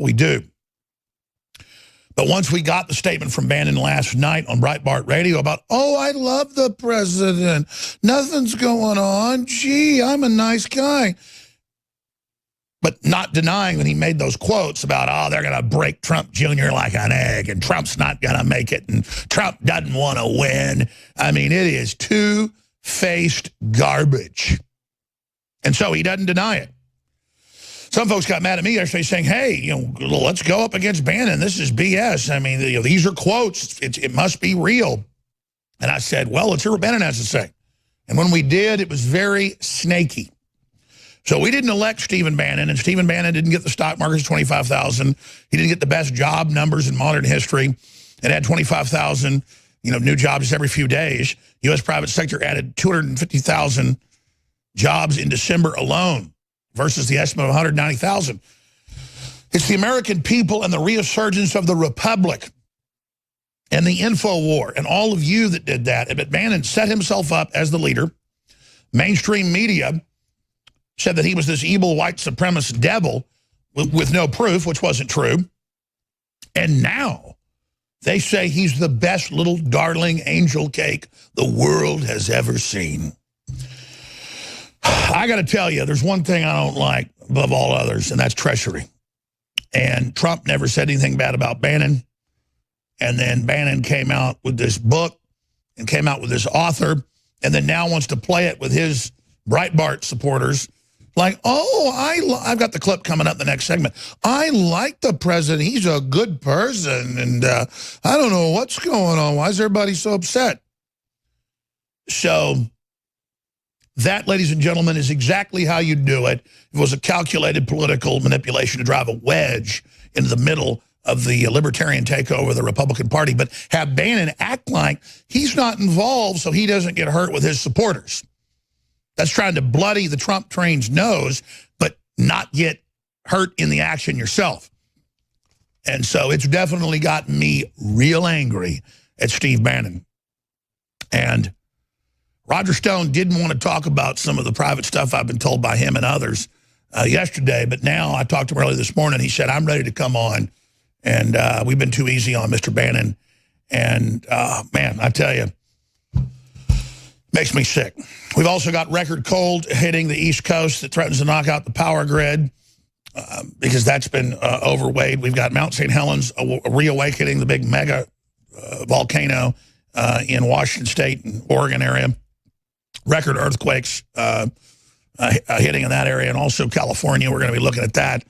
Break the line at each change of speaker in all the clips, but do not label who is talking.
We do. But once we got the statement from Bannon last night on Breitbart Radio about, oh, I love the president, nothing's going on, gee, I'm a nice guy. But not denying that he made those quotes about, oh, they're going to break Trump Jr. like an egg, and Trump's not going to make it, and Trump doesn't want to win. I mean, it is two-faced garbage. And so he doesn't deny it. Some folks got mad at me yesterday saying, hey, let's go up against Bannon. This is BS. I mean, these are quotes. It must be real. And I said, well, let's hear what Bannon has to say. And when we did, it was very snaky. So we didn't elect Stephen Bannon, and Stephen Bannon didn't get the stock market to 25,000. He didn't get the best job numbers in modern history. It had 25,000, new jobs every few days. U.S. private sector added 250,000 jobs in December alone, versus the estimate of 190,000. It's the American people and the resurgence of the Republic and the Infowars and all of you that did that. But Bannon set himself up as the leader. Mainstream media said that he was this evil white supremacist devil with no proof, which wasn't true. And now they say he's the best little darling angel cake the world has ever seen. I got to tell you, there's one thing I don't like above all others, and that's treachery. And Trump never said anything bad about Bannon. And then Bannon came out with this book and came out with this author, and then now wants to play it with his Breitbart supporters. Like, oh, I've got the clip coming up in the next segment. I like the president. He's a good person. And I don't know what's going on. Why is everybody so upset? So that, ladies and gentlemen, is exactly how you do it. It was a calculated political manipulation to drive a wedge into the middle of the libertarian takeover of the Republican Party, but have Bannon act like he's not involved so he doesn't get hurt with his supporters. That's trying to bloody the Trump train's nose, but not get hurt in the action yourself. And so it's definitely gotten me real angry at Steve Bannon. And Roger Stone didn't want to talk about some of the private stuff I've been told by him and others yesterday, but now I talked to him early this morning. He said, I'm ready to come on, and we've been too easy on Mr. Bannon. And, man, I tell you, makes me sick. We've also got record cold hitting the East Coast that threatens to knock out the power grid because that's been overweighed. We've got Mount St. Helens reawakening, the big mega volcano in Washington State and Oregon area. Record earthquakes hitting in that area, and also California. We're going to be looking at that.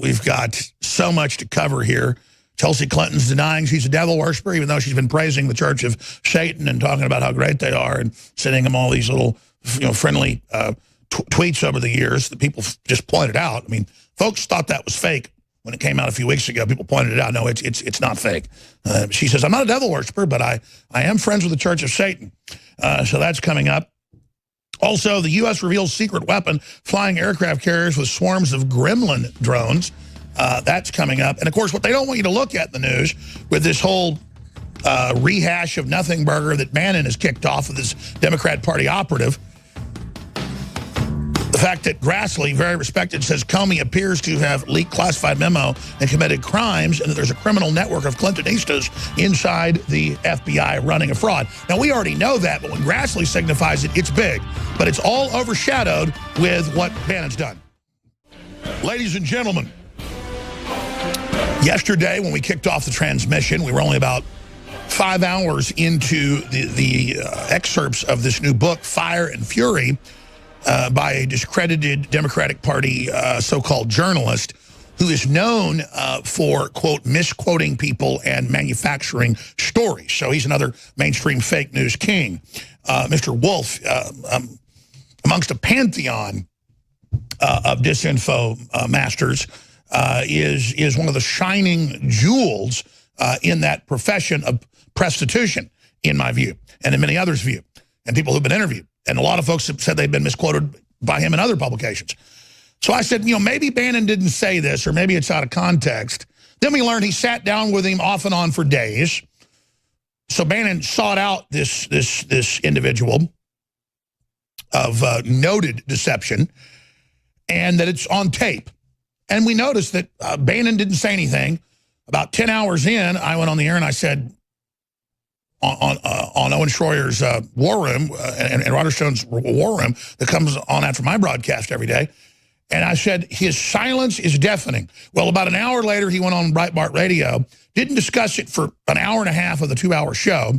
We've got so much to cover here. Chelsea Clinton's denying she's a devil worshiper, even though she's been praising the Church of Satan and talking about how great they are and sending them all these little, friendly tweets over the years that people just pointed out. I mean, folks thought that was fake when it came out a few weeks ago. People pointed it out. No, it's not fake. She says, I'm not a devil worshiper, but I am friends with the Church of Satan. So that's coming up. Also, the U.S. reveals secret weapon, flying aircraft carriers with swarms of gremlin drones. That's coming up. And, of course, what they don't want you to look at in the news with this whole rehash of nothing burger that Bannon has kicked off with this Democrat Party operative. The fact that Grassley, very respected, says Comey appears to have leaked classified memo and committed crimes, and that there's a criminal network of Clintonistas inside the FBI running a fraud. Now, we already know that, but when Grassley signifies it, it's big. But it's all overshadowed with what Bannon's done. Ladies and gentlemen, yesterday when we kicked off the transmission, we were only about 5 hours into the excerpts of this new book, Fire and Fury, by a discredited Democratic Party so-called journalist who is known for, quote, misquoting people and manufacturing stories. So he's another mainstream fake news king. Mr. Wolf, amongst a pantheon of disinfo masters, is one of the shining jewels in that profession of prostitution, in my view, and in many others' view, and people who've been interviewed. And a lot of folks have said they've been misquoted by him in other publications. So I said, maybe Bannon didn't say this, or maybe it's out of context. Then we learned he sat down with him off and on for days. So Bannon sought out this individual of noted deception, and that it's on tape. And we noticed that Bannon didn't say anything. About 10 hours in, I went on the air and I said, on Owen Schroyer's War Room and Roger Stone's War Room that comes on after my broadcast every day, and I said, his silence is deafening. Well, about an hour later, he went on Breitbart Radio, didn't discuss it for an hour and a half of the 2-hour show.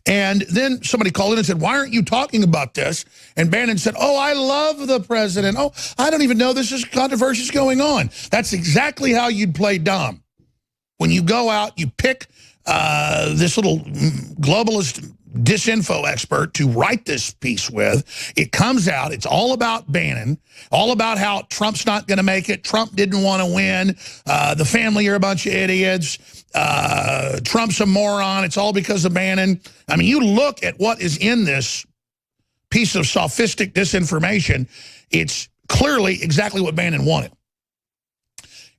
And then somebody called in and said, why aren't you talking about this? And Bannon said, oh, I love the president. Oh, I don't even know this is controversy going on. That's exactly how you'd play dumb. When you go out, you pick this little globalist disinfo expert to write this piece with. It comes out. It's all about Bannon, all about how Trump's not going to make it. Trump didn't want to win. The family are a bunch of idiots. Trump's a moron. It's all because of Bannon. I mean, you look at what is in this piece of sophistic disinformation, it's clearly exactly what Bannon wanted.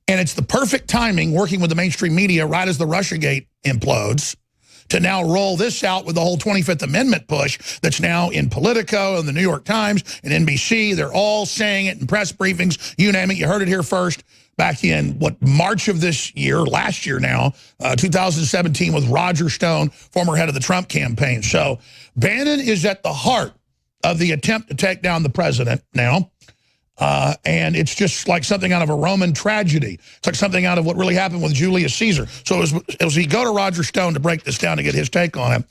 And it's the perfect timing, working with the mainstream media right as the Russiagate implodes, to now roll this out with the whole 25th Amendment push that's now in Politico and the New York Times and NBC. They're all saying it in press briefings. You name it. You heard it here first back in, March of this year, last year now, 2017, with Roger Stone, former head of the Trump campaign. So Bannon is at the heart of the attempt to take down the president now. And it's just like something out of a Roman tragedy. It's like something out of what really happened with Julius Caesar. So as we go to Roger Stone to break this down to get his take on it,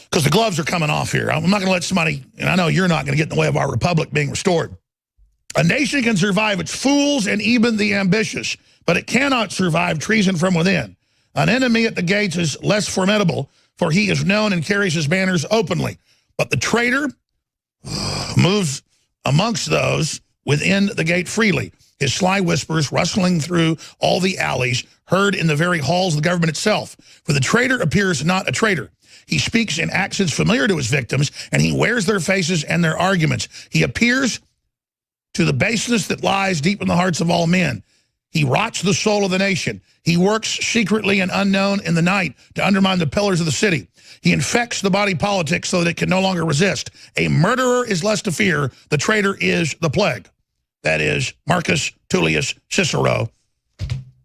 because the gloves are coming off here. I'm not going to let somebody, and I know you're not going to get in the way of our republic being restored. A nation can survive its fools and even the ambitious, but it cannot survive treason from within. An enemy at the gates is less formidable, for he is known and carries his banners openly. But the traitor moves amongst those within the gate freely, his sly whispers rustling through all the alleys, heard in the very halls of the government itself. For the traitor appears not a traitor. He speaks in accents familiar to his victims, and he wears their faces and their arguments. He appears to the baseness that lies deep in the hearts of all men. He rots the soul of the nation. He works secretly and unknown in the night to undermine the pillars of the city. He infects the body politic so that it can no longer resist. A murderer is less to fear. The traitor is the plague. That is Marcus Tullius Cicero,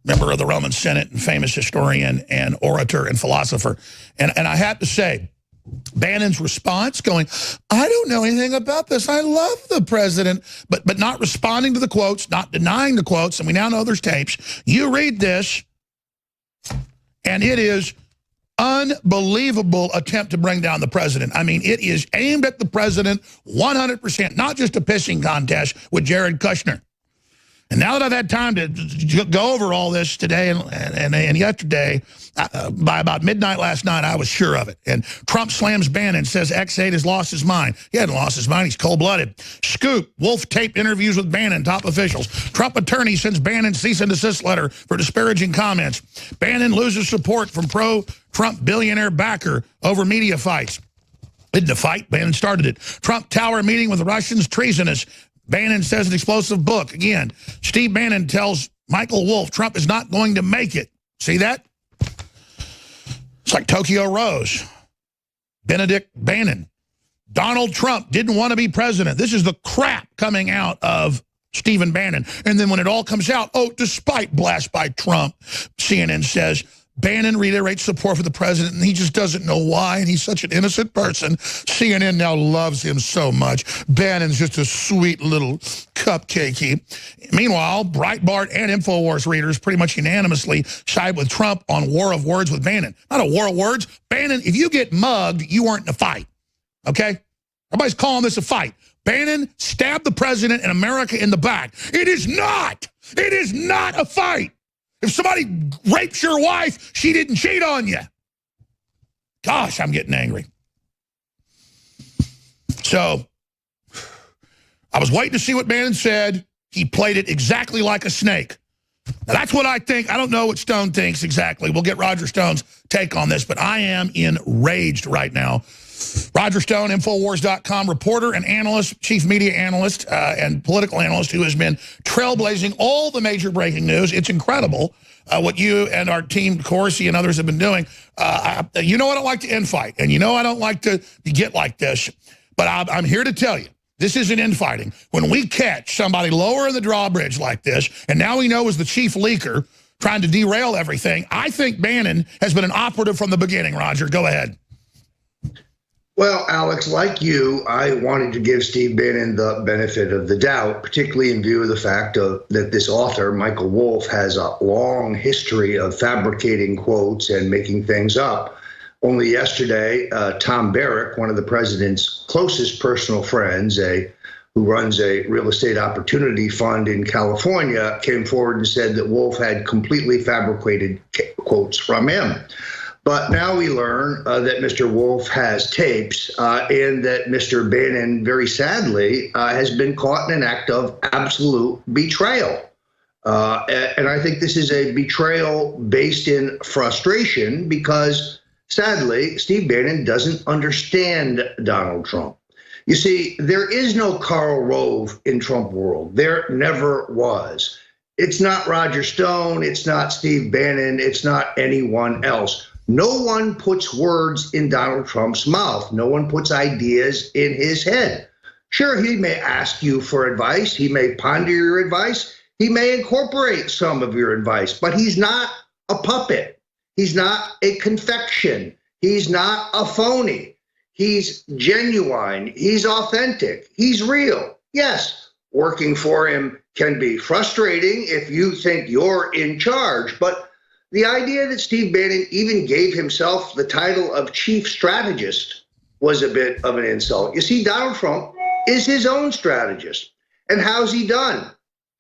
member of the Roman Senate and famous historian and orator and philosopher. And I have to say, Bannon's response going, I don't know anything about this. I love the president, but not responding to the quotes, not denying the quotes. And we now know there's tapes. You read this, and it is unbelievable attempt to bring down the president. I mean, it is aimed at the president 100%, not just a pissing contest with Jared Kushner. And now that I've had time to go over all this today and yesterday, by about midnight last night, I was sure of it. And Trump slams Bannon, says X8 has lost his mind. He hadn't lost his mind. He's cold-blooded. Scoop, Wolf tape interviews with Bannon, top officials. Trump attorney sends Bannon cease and desist letter for disparaging comments. Bannon loses support from pro-Trump billionaire backer over media fights. Didn't a fight. Bannon started it. Trump Tower meeting with the Russians, treasonous. Bannon says an explosive book. Again, Steve Bannon tells Michael Wolff Trump is not going to make it. See that? It's like Tokyo Rose. Benedict Bannon. Donald Trump didn't want to be president. This is the crap coming out of Stephen Bannon. And then when it all comes out, oh, despite blast by Trump, CNN says, Bannon reiterates support for the president, and he just doesn't know why, and he's such an innocent person. CNN now loves him so much. Bannon's just a sweet little cupcakey. Meanwhile, Breitbart and Infowars readers pretty much unanimously side with Trump on war of words with Bannon. Not a war of words. Bannon, if you get mugged, you weren't in a fight, okay? Everybody's calling this a fight. Bannon stabbed the president and America in the back. It is not. It is not a fight. If somebody rapes your wife, she didn't cheat on you. Gosh, I'm getting angry. So, I was waiting to see what Bannon said. He played it exactly like a snake. Now, that's what I think. I don't know what Stone thinks exactly. We'll get Roger Stone's take on this, but I am enraged right now. Roger Stone, Infowars.com reporter and analyst, chief media analyst and political analyst who has been trailblazing all the major breaking news. It's incredible what you and our team, Corsi and others have been doing. You know I don't like to infight, and you know I don't like to get like this, but I'm here to tell you This isn't infighting. When we catch somebody lower in the drawbridge like this, and now we know is the chief leaker trying to derail everything, I think Bannon has been an operative from the beginning, Roger. Go ahead.
Well, Alex, like you, I wanted to give Steve Bannon the benefit of the doubt, particularly in view of the fact that this author, Michael Wolff, has a long history of fabricating quotes and making things up. Only yesterday, Tom Barrack, one of the president's closest personal friends, who runs a real estate opportunity fund in California, came forward and said that Wolff had completely fabricated quotes from him. But now we learn that Mr. Wolff has tapes and that Mr. Bannon, very sadly, has been caught in an act of absolute betrayal. And I think this is a betrayal based in frustration because, sadly, Steve Bannon doesn't understand Donald Trump. You see, there is no Karl Rove in Trump world. There never was. It's not Roger Stone. It's not Steve Bannon. It's not anyone else. No one puts words in Donald Trump's mouth. No one puts ideas in his head. Sure, he may ask you for advice. He may ponder your advice. He may incorporate some of your advice, but he's not a puppet. He's not a confection. He's not a phony. He's genuine. He's authentic. He's real. Yes, working for him can be frustrating if you think you're in charge, but the idea that Steve Bannon even gave himself the title of chief strategist was a bit of an insult. You see, Donald Trump is his own strategist. And how's he done?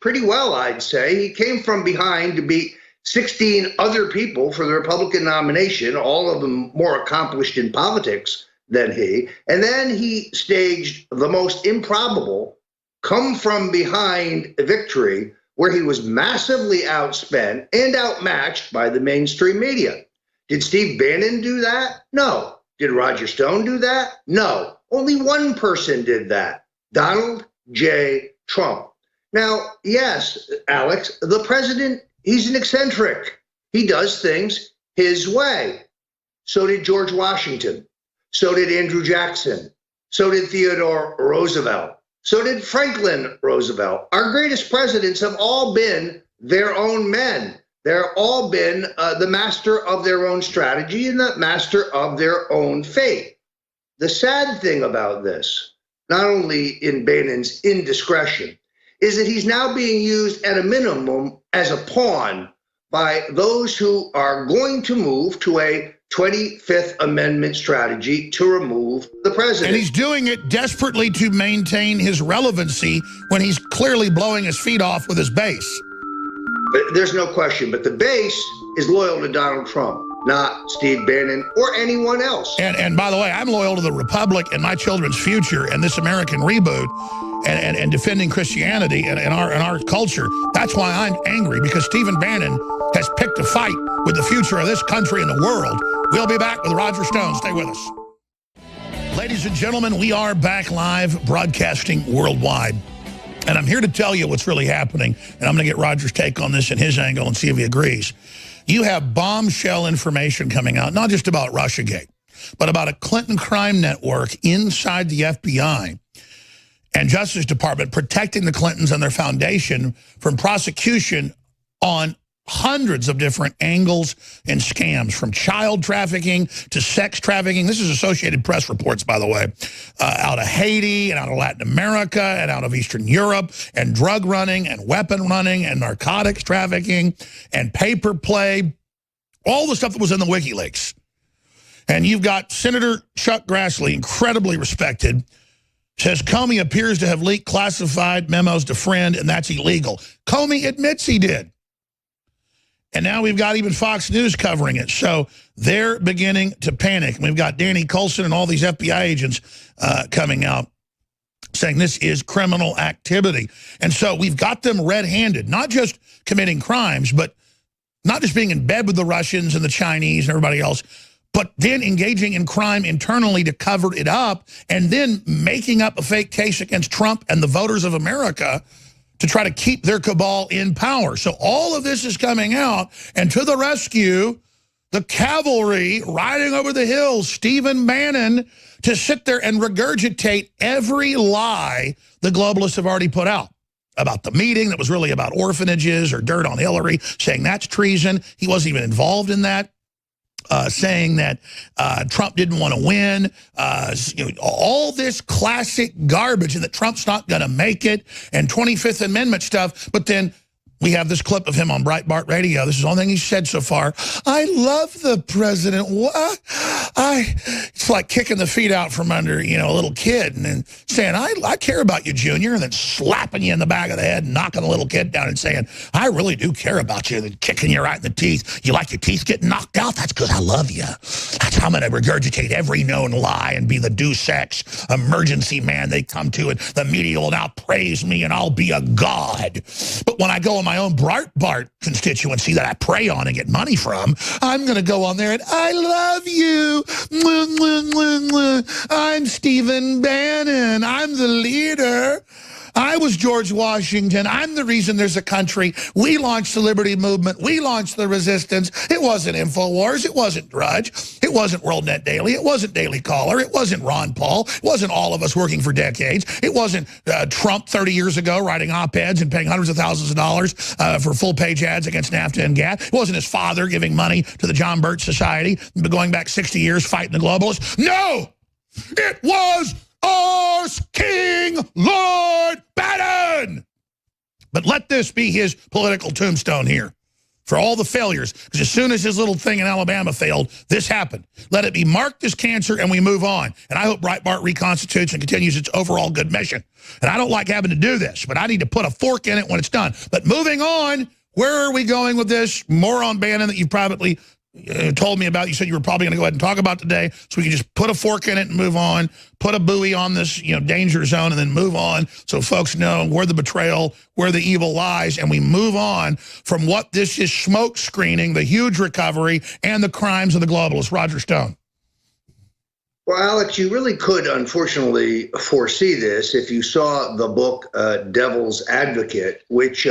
Pretty well, I'd say. He came from behind to beat 16 other people for the Republican nomination, all of them more accomplished in politics than he. And then he staged the most improbable come from behind victory, where he was massively outspent and outmatched by the mainstream media. Did Steve Bannon do that? No. Did Roger Stone do that? No. Only one person did that, Donald J. Trump. Now, yes, Alex, the president, he's an eccentric. He does things his way. So did George Washington. So did Andrew Jackson. So did Theodore Roosevelt. So did Franklin Roosevelt. Our greatest presidents have all been their own men. They're all been the master of their own strategy and the master of their own fate. The sad thing about this, not only in Bannon's indiscretion, is that he's now being used at a minimum as a pawn by those who are going to move to a 25th Amendment strategy to remove the president.
And he's doing it desperately to maintain his relevancy when he's clearly blowing his feet off with his base.
There's no question, but the base is loyal to Donald Trump, not Steve Bannon or anyone else.
And by the way, I'm loyal to the Republic and my children's future and this American reboot and defending Christianity and our culture. That's why I'm angry, because Stephen Bannon has picked a fight with the future of this country and the world. We'll be back with Roger Stone. Stay with us. Ladies and gentlemen, we are back live broadcasting worldwide. And I'm here to tell you what's really happening. And I'm going to get Roger's take on this and his angle and see if he agrees. You have bombshell information coming out, not just about Russiagate, but about a Clinton crime network inside the FBI and Justice Department protecting the Clintons and their foundation from prosecution on hundreds of different angles and scams, from child trafficking to sex trafficking. This is Associated Press reports, by the way, out of Haiti and out of Latin America and out of Eastern Europe, and drug running and weapon running and narcotics trafficking and paper play, all the stuff that was in the WikiLeaks. And you've got Senator Chuck Grassley, incredibly respected, says Comey appears to have leaked classified memos to friend, and that's illegal. Comey admits he did. And now we've got even Fox News covering it. So they're beginning to panic. We've got Danny Coulson and all these FBI agents coming out saying this is criminal activity. And so we've got them red-handed, not just committing crimes, but not just being in bed with the Russians and the Chinese and everybody else, but then engaging in crime internally to cover it up and then making up a fake case against Trump and the voters of America to try to keep their cabal in power. So all of this is coming out, and to the rescue, the cavalry riding over the hills, Stephen Bannon, to sit there and regurgitate every lie the globalists have already put out about the meeting that was really about orphanages or dirt on Hillary, saying that's treason. He wasn't even involved in that. Saying that Trump didn't want to win, all this classic garbage, and that Trump's not going to make it, and 25th Amendment stuff. But then we have this clip of him on Breitbart Radio. This is the only thing he's said so far. I love the president. What? It's like kicking the feet out from under, a little kid and then saying, I care about you, Junior, and then slapping you in the back of the head and knocking the little kid down and saying, I really do care about you, and then kicking you right in the teeth. You like your teeth getting knocked out? That's because I love you. That's how I'm going to regurgitate every known lie and be the Deus Ex emergency man they come to, and the media will now praise me and I'll be a god. But when I go on my own Breitbart constituency that I prey on and get money from, I'm going to go on there and I love you. I'm Stephen Bannon. I'm the leader. I was George Washington. I'm the reason there's a country. We launched the Liberty Movement. We launched the resistance. It wasn't Infowars. It wasn't Drudge. It wasn't WorldNet Daily. It wasn't Daily Caller. It wasn't Ron Paul. It wasn't all of us working for decades. It wasn't Trump 30 years ago writing op-eds and paying hundreds of thousands of dollars for full-page ads against NAFTA and GATT. It wasn't his father giving money to the John Birch Society, going back 60 years fighting the globalists. No! It was our King Lord Bannon. But let this be his political tombstone here for all the failures, because as soon as his little thing in Alabama failed, this happened. Let it be marked as cancer and we move on. And I hope Breitbart reconstitutes and continues its overall good mission. And I don't like having to do this, but I need to put a fork in it when it's done. But moving on, where are we going with this? More on Bannon that you privately told me about. You said you were probably going to go ahead and talk about today, so we can just put a fork in it and move on, put a buoy on this danger zone, and then move on so folks know where the betrayal, where the evil lies, and we move on from what this is smoke screening, the huge recovery, and the crimes of the globalists. Roger Stone.
Well, Alex, you really could, unfortunately, foresee this if you saw the book Devil's Advocate, which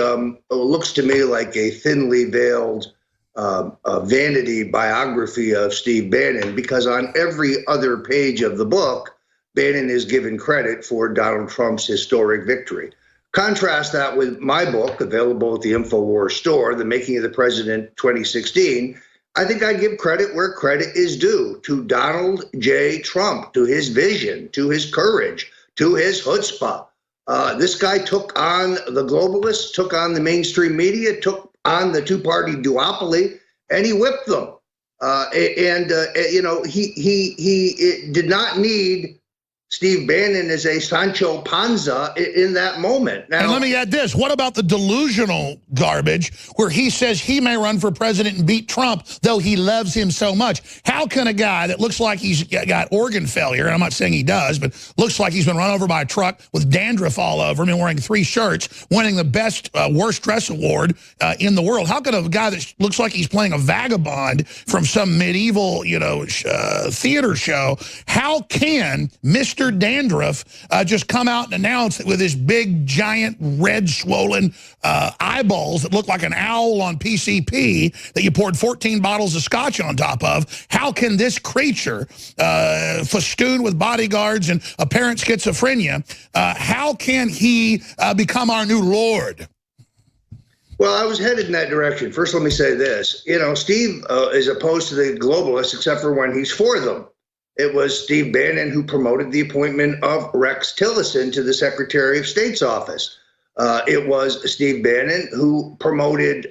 looks to me like a thinly veiled a vanity biography of Steve Bannon, because on every other page of the book, Bannon is given credit for Donald Trump's historic victory. Contrast that with my book, available at the Infowars store, The Making of the President 2016. I think I'd give credit where credit is due, to Donald J. Trump, to his vision, to his courage, to his chutzpah. This guy took on the globalists, took on the mainstream media, took on the two-party duopoly, and he whipped them. He did not need Steve Bannon as a Sancho Panza in that moment. Now,
and let me add this. What about the delusional garbage where he says he may run for president and beat Trump, though he loves him so much? How can a guy that looks like he's got organ failure, and I'm not saying he does, but looks like he's been run over by a truck with dandruff all over him and wearing 3 shirts, winning the best worst dress award in the world? How could a guy that looks like he's playing a vagabond from some medieval, theater show, how can Mr. Dandruff just come out and announce it with his big, giant, red, swollen eyeballs that look like an owl on PCP that you poured 14 bottles of scotch on top of? How can this creature, festooned with bodyguards and apparent schizophrenia, how can he become our new Lord?
Well, I was headed in that direction. First, let me say this. Steve is opposed to the globalists except for when he's for them. It was Steve Bannon who promoted the appointment of Rex Tillerson to the Secretary of State's office. It was Steve Bannon who promoted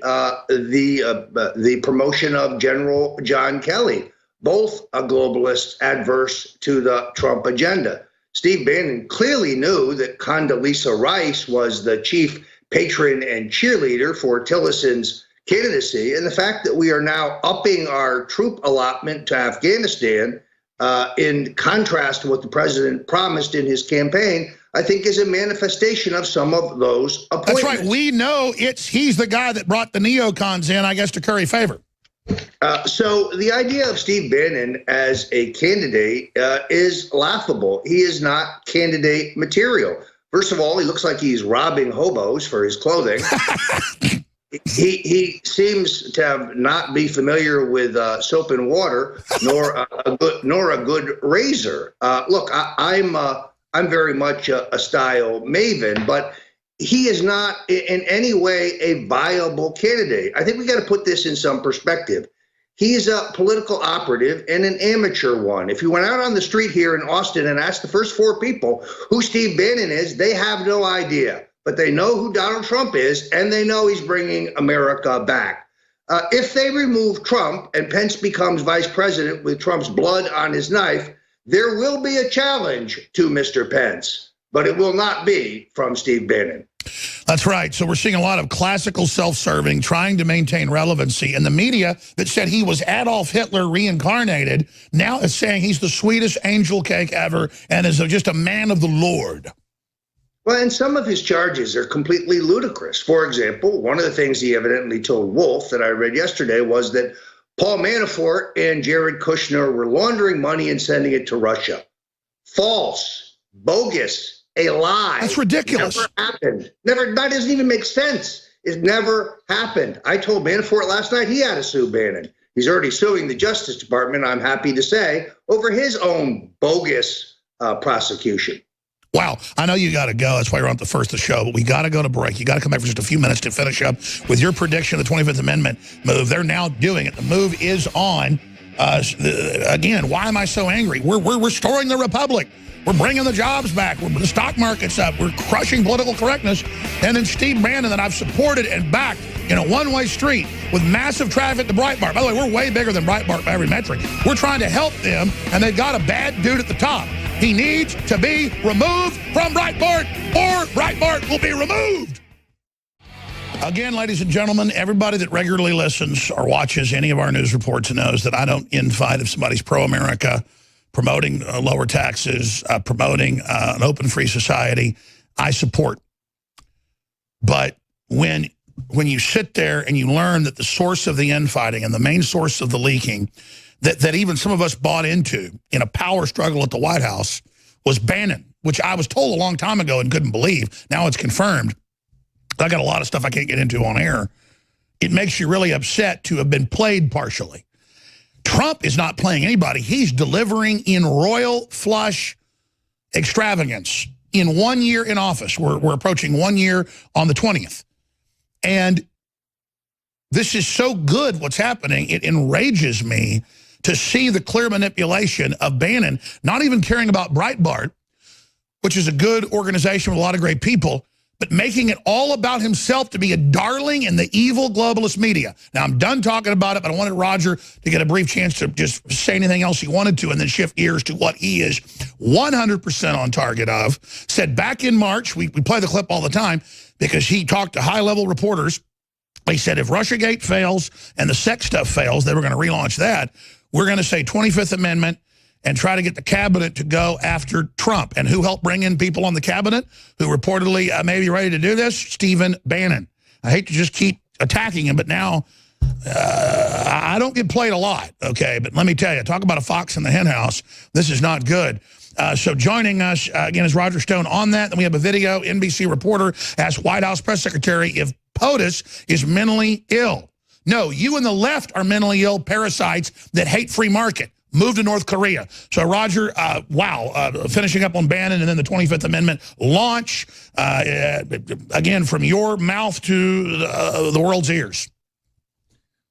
the promotion of General John Kelly, both globalists adverse to the Trump agenda. Steve Bannon clearly knew that Condoleezza Rice was the chief patron and cheerleader for Tillerson's candidacy, and the fact that we are now upping our troop allotment to Afghanistan in contrast to what the president promised in his campaign, I think is a manifestation of some of those appointments.
That's right. We know he's the guy that brought the neocons in, I guess, to curry favor.
So the idea of Steve Bannon as a candidate is laughable. He is not candidate material. First of all, he looks like he's robbing hobos for his clothing. He seems to have not be familiar with soap and water, nor a good razor. Look, I'm very much a style maven, but he is not in any way a viable candidate. I think we got to put this in some perspective. He's a political operative and an amateur one. If you went out on the street here in Austin and asked the first 4 people who Steve Bannon is, they have no idea. But they know who Donald Trump is, and they know he's bringing America back. If they remove Trump and Pence becomes vice president with Trump's blood on his knife, there will be a challenge to Mr. Pence, but it will not be from Steve Bannon.
That's right. So we're seeing a lot of classical self-serving, trying to maintain relevancy. And the media that said he was Adolf Hitler reincarnated now is saying he's the sweetest angel cake ever and is just a man of the Lord.
Well, and some of his charges are completely ludicrous. For example, one of the things he evidently told Wolf that I read yesterday was that Paul Manafort and Jared Kushner were laundering money and sending it to Russia. False, bogus, a lie.
That's ridiculous.
Never happened. Never. That doesn't even make sense. It never happened. I told Manafort last night he had to sue Bannon. He's already suing the Justice Department, I'm happy to say, over his own bogus prosecution.
Wow, I know you got to go. That's why you're on the first of the show. But we got to go to break. You got to come back for just a few minutes to finish up with your prediction of the 25th Amendment move. They're now doing it. The move is on. Again, why am I so angry? We're restoring the republic. We're bringing the jobs back. The stock market's up. We're crushing political correctness. And then Steve Bannon, that I've supported and backed in a one-way street with massive traffic to Breitbart. By the way, we're way bigger than Breitbart by every metric. We're trying to help them, and they've got a bad dude at the top. He needs to be removed from Breitbart, or Breitbart will be removed. Again, ladies and gentlemen, everybody that regularly listens or watches any of our news reports knows that I don't infight if somebody's pro-America, promoting lower taxes, promoting an open, free society. I support. But when you sit there and you learn that the source of the infighting and the main source of the leaking that even some of us bought into in a power struggle at the White House was Bannon, which I was told a long time ago and couldn't believe. Now it's confirmed. I got a lot of stuff I can't get into on air. It makes you really upset to have been played partially. Trump is not playing anybody. He's delivering in royal flush extravagance in 1 year in office. We're approaching 1 year on the 20th. And this is so good what's happening. It enrages me to see the clear manipulation of Bannon, not even caring about Breitbart, which is a good organization with a lot of great people, but making it all about himself to be a darling in the evil globalist media. Now, I'm done talking about it, but I wanted Roger to get a brief chance to just say anything else he wanted to and then shift gears to what he is 100% on target of. Said back in March, we play the clip all the time because he talked to high-level reporters. He said if Russiagate fails and the sex stuff fails, they were going to relaunch that. We're going to say 25th Amendment and try to get the cabinet to go after Trump. And who helped bring in people on the cabinet who reportedly may be ready to do this? Stephen Bannon. I hate to just keep attacking him, but now I don't get played a lot, okay? But let me tell you, talk about a fox in the hen house. This is not good. So joining us, again, is Roger Stone on that. Then we have a video. NBC reporter asked White House press secretary if POTUS is mentally ill. No, you and the left are mentally ill parasites that hate free market. Move to North Korea. So, Roger, finishing up on Bannon and then the 25th Amendment launch, again, from your mouth to the world's ears.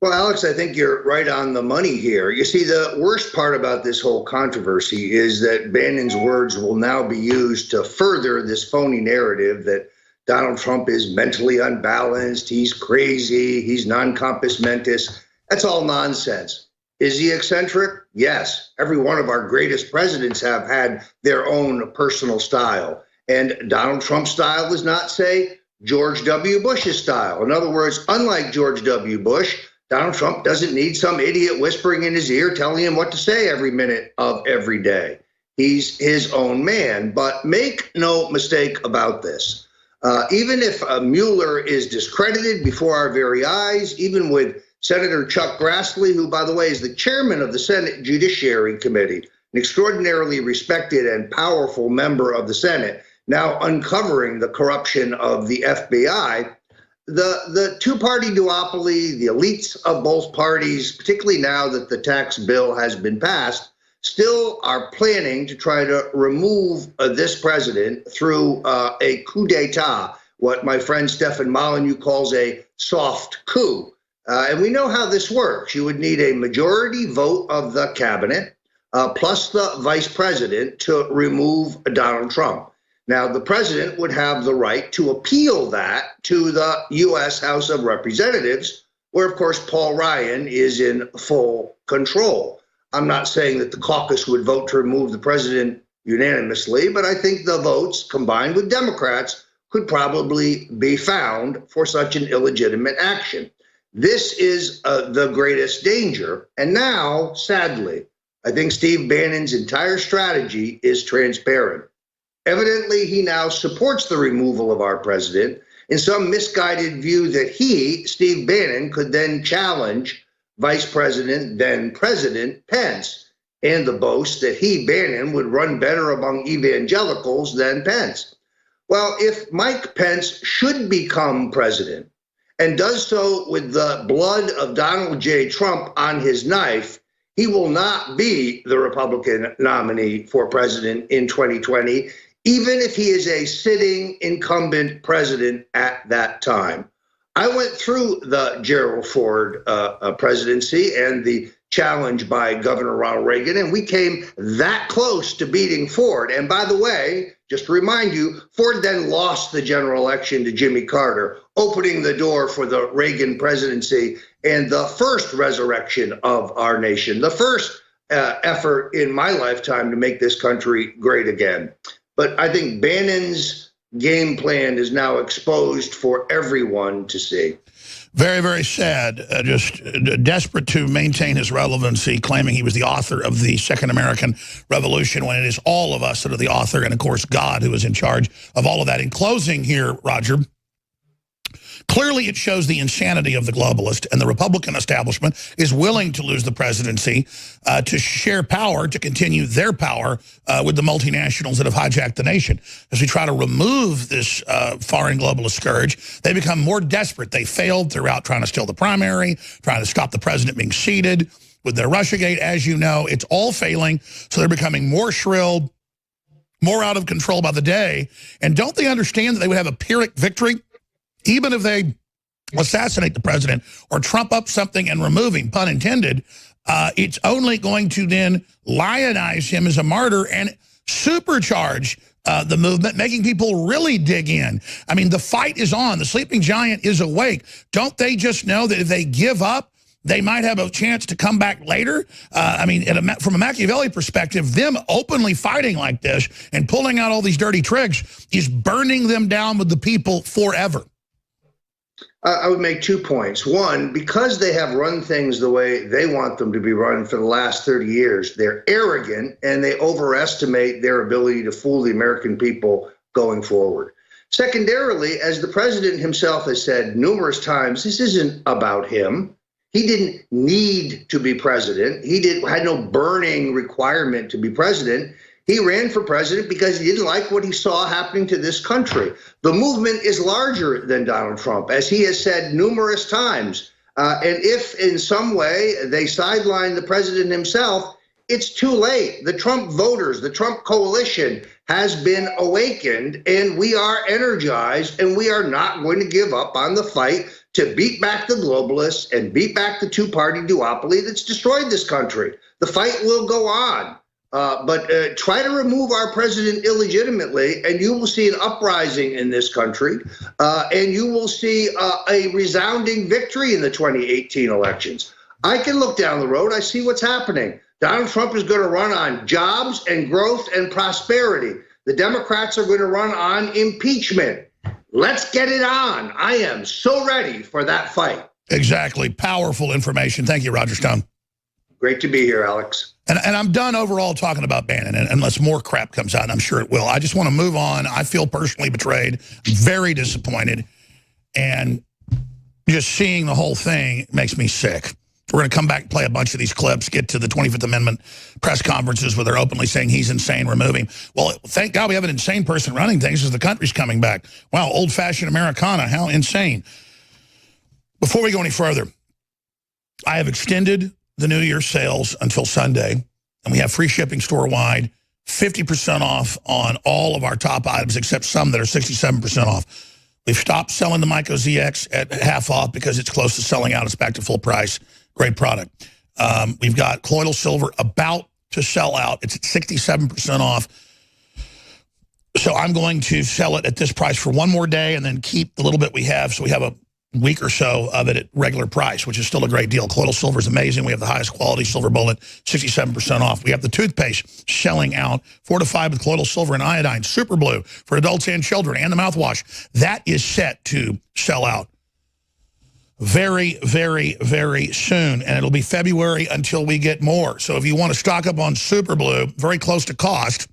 Well, Alex, I think you're right on the money here. You see, the worst part about this whole controversy is that Bannon's words will now be used to further this phony narrative that Donald Trump is mentally unbalanced, he's crazy, he's non-compos mentis. That's all nonsense. Is he eccentric? Yes. Every one of our greatest presidents have had their own personal style. And Donald Trump's style is not, say, George W. Bush's style. In other words, unlike George W. Bush, Donald Trump doesn't need some idiot whispering in his ear telling him what to say every minute of every day. He's his own man. But make no mistake about this. Even if Mueller is discredited before our very eyes, even with Senator Chuck Grassley, who, by the way, is the chairman of the Senate Judiciary Committee, an extraordinarily respected and powerful member of the Senate, now uncovering the corruption of the FBI, the two-party duopoly, the elites of both parties, particularly now that the tax bill has been passed, still are planning to try to remove this president through a coup d'etat, what my friend Stefan Molyneux calls a soft coup. And we know how this works. You would need a majority vote of the cabinet plus the vice president to remove Donald Trump. Now, the president would have the right to appeal that to the U.S. House of Representatives, where, of course, Paul Ryan is in full control. I'm not saying that the caucus would vote to remove the president unanimously, but I think the votes, combined with Democrats, could probably be found for such an illegitimate action. This is the greatest danger. And now, sadly, I think Steve Bannon's entire strategy is transparent. Evidently, he now supports the removal of our president in some misguided view that he, Steve Bannon, could then challenge Vice President, then President Pence, and the boast that he, Bannon, would run better among evangelicals than Pence. Well, if Mike Pence should become president and does so with the blood of Donald J. Trump on his knife, he will not be the Republican nominee for president in 2020, even if he is a sitting incumbent president at that time. I went through the Gerald Ford presidency and the challenge by Governor Ronald Reagan, and we came that close to beating Ford. And by the way, just to remind you, Ford then lost the general election to Jimmy Carter, opening the door for the Reagan presidency and the first resurrection of our nation, the first effort in my lifetime to make this country great again. But I think Bannon's game plan is now exposed for everyone to see.
Very, very sad, just desperate to maintain his relevancy, claiming he was the author of the Second American Revolution, when it is all of us that are the author, and, of course, God who is in charge of all of that. In closing here, Roger, clearly it shows the insanity of the globalist, and the Republican establishment is willing to lose the presidency to share power, to continue their power with the multinationals that have hijacked the nation. As we try to remove this foreign globalist scourge, they become more desperate. They failed throughout trying to steal the primary, trying to stop the president being seated with their Russiagate. As you know, it's all failing, so they're becoming more shrill, more out of control by the day. And don't they understand that they would have a Pyrrhic victory even if they assassinate the president or trump up something and remove him, pun intended? It's only going to then lionize him as a martyr and supercharge the movement, making people really dig in. I mean, the fight is on. The sleeping giant is awake. Don't they just know that if they give up, they might have a chance to come back later? I mean, from a Machiavelli perspective, them openly fighting like this and pulling out all these dirty tricks is burning them down with the people forever.
I would make 2 points. One, because they have run things the way they want them to be run for the last 30 years, they're arrogant and they overestimate their ability to fool the American people going forward. Secondarily, as the president himself has said numerous times, this isn't about him. He didn't need to be president. He had no burning requirement to be president. He ran for president because he didn't like what he saw happening to this country. The movement is larger than Donald Trump, as he has said numerous times. And if in some way they sideline the president himself, it's too late. The Trump voters, the Trump coalition has been awakened, and we are energized, and we are not going to give up on the fight to beat back the globalists and beat back the two-party duopoly that's destroyed this country. The fight will go on. But try to remove our president illegitimately, and you will see an uprising in this country, and you will see a resounding victory in the 2018 elections. I can look down the road. I see what's happening. Donald Trump is going to run on jobs and growth and prosperity. The Democrats are going to run on impeachment. Let's get it on. I am so ready for that fight.
Exactly. Powerful information. Thank you, Roger Stone.
Great to be here, Alex.
And I'm done overall talking about Bannon, unless more crap comes out, and I'm sure it will. I just want to move on. I feel personally betrayed, very disappointed, and just seeing the whole thing makes me sick. We're going to come back and play a bunch of these clips, get to the 25th Amendment press conferences where they're openly saying he's insane, remove him. Well, thank God we have an insane person running things as the country's coming back. Wow, old-fashioned Americana, how insane. Before we go any further, I have extended the New Year sales until Sunday, and we have free shipping store-wide, 50% off on all of our top items, except some that are 67% off. We've stopped selling the Myco ZX at half off because it's close to selling out. It's back to full price. Great product. We've got colloidal silver about to sell out. It's at 67% off. So I'm going to sell it at this price for one more day and then keep the little bit we have, so we have a week or so of it at regular price, which is still a great deal. Colloidal silver is amazing. We have the highest quality silver bullet, 67% off. We have the toothpaste selling out, fortified with colloidal silver and iodine, super blue for adults and children, and the mouthwash. That is set to sell out very, very, very soon, and it'll be February until we get more. So if you want to stock up on super blue, very close to cost,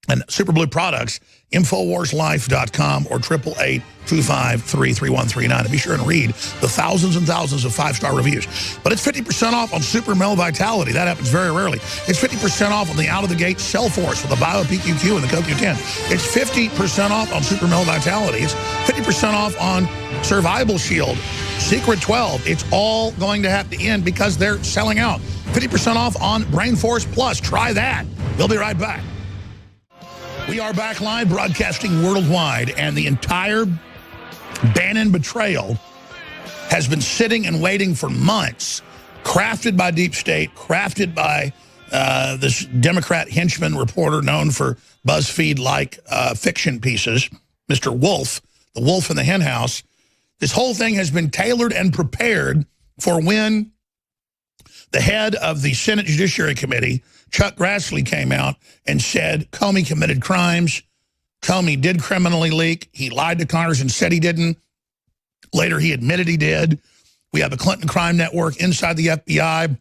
and super blue products, InfoWarsLife.com or 888-253-3139. And be sure and read the thousands and thousands of 5-star reviews. But it's 50% off on Super Male Vitality. That happens very rarely. It's 50% off on the out-of-the-gate Cell Force with the Bio-PQQ and the CoQ10. It's 50% off on Super Male Vitality. It's 50% off on Survival Shield, Secret 12. It's all going to have to end because they're selling out. 50% off on Brain Force Plus. Try that. We'll be right back. We are back live, broadcasting worldwide, and the entire Bannon betrayal has been sitting and waiting for months, crafted by Deep State, crafted by this Democrat henchman reporter known for BuzzFeed-like fiction pieces, Mr. Wolf, the wolf in the hen house. This whole thing has been tailored and prepared for when the head of the Senate Judiciary Committee, Chuck Grassley, came out and said Comey committed crimes. Comey did criminally leak. He lied to Congress and said he didn't. Later, he admitted he did. We have a Clinton crime network inside the FBI.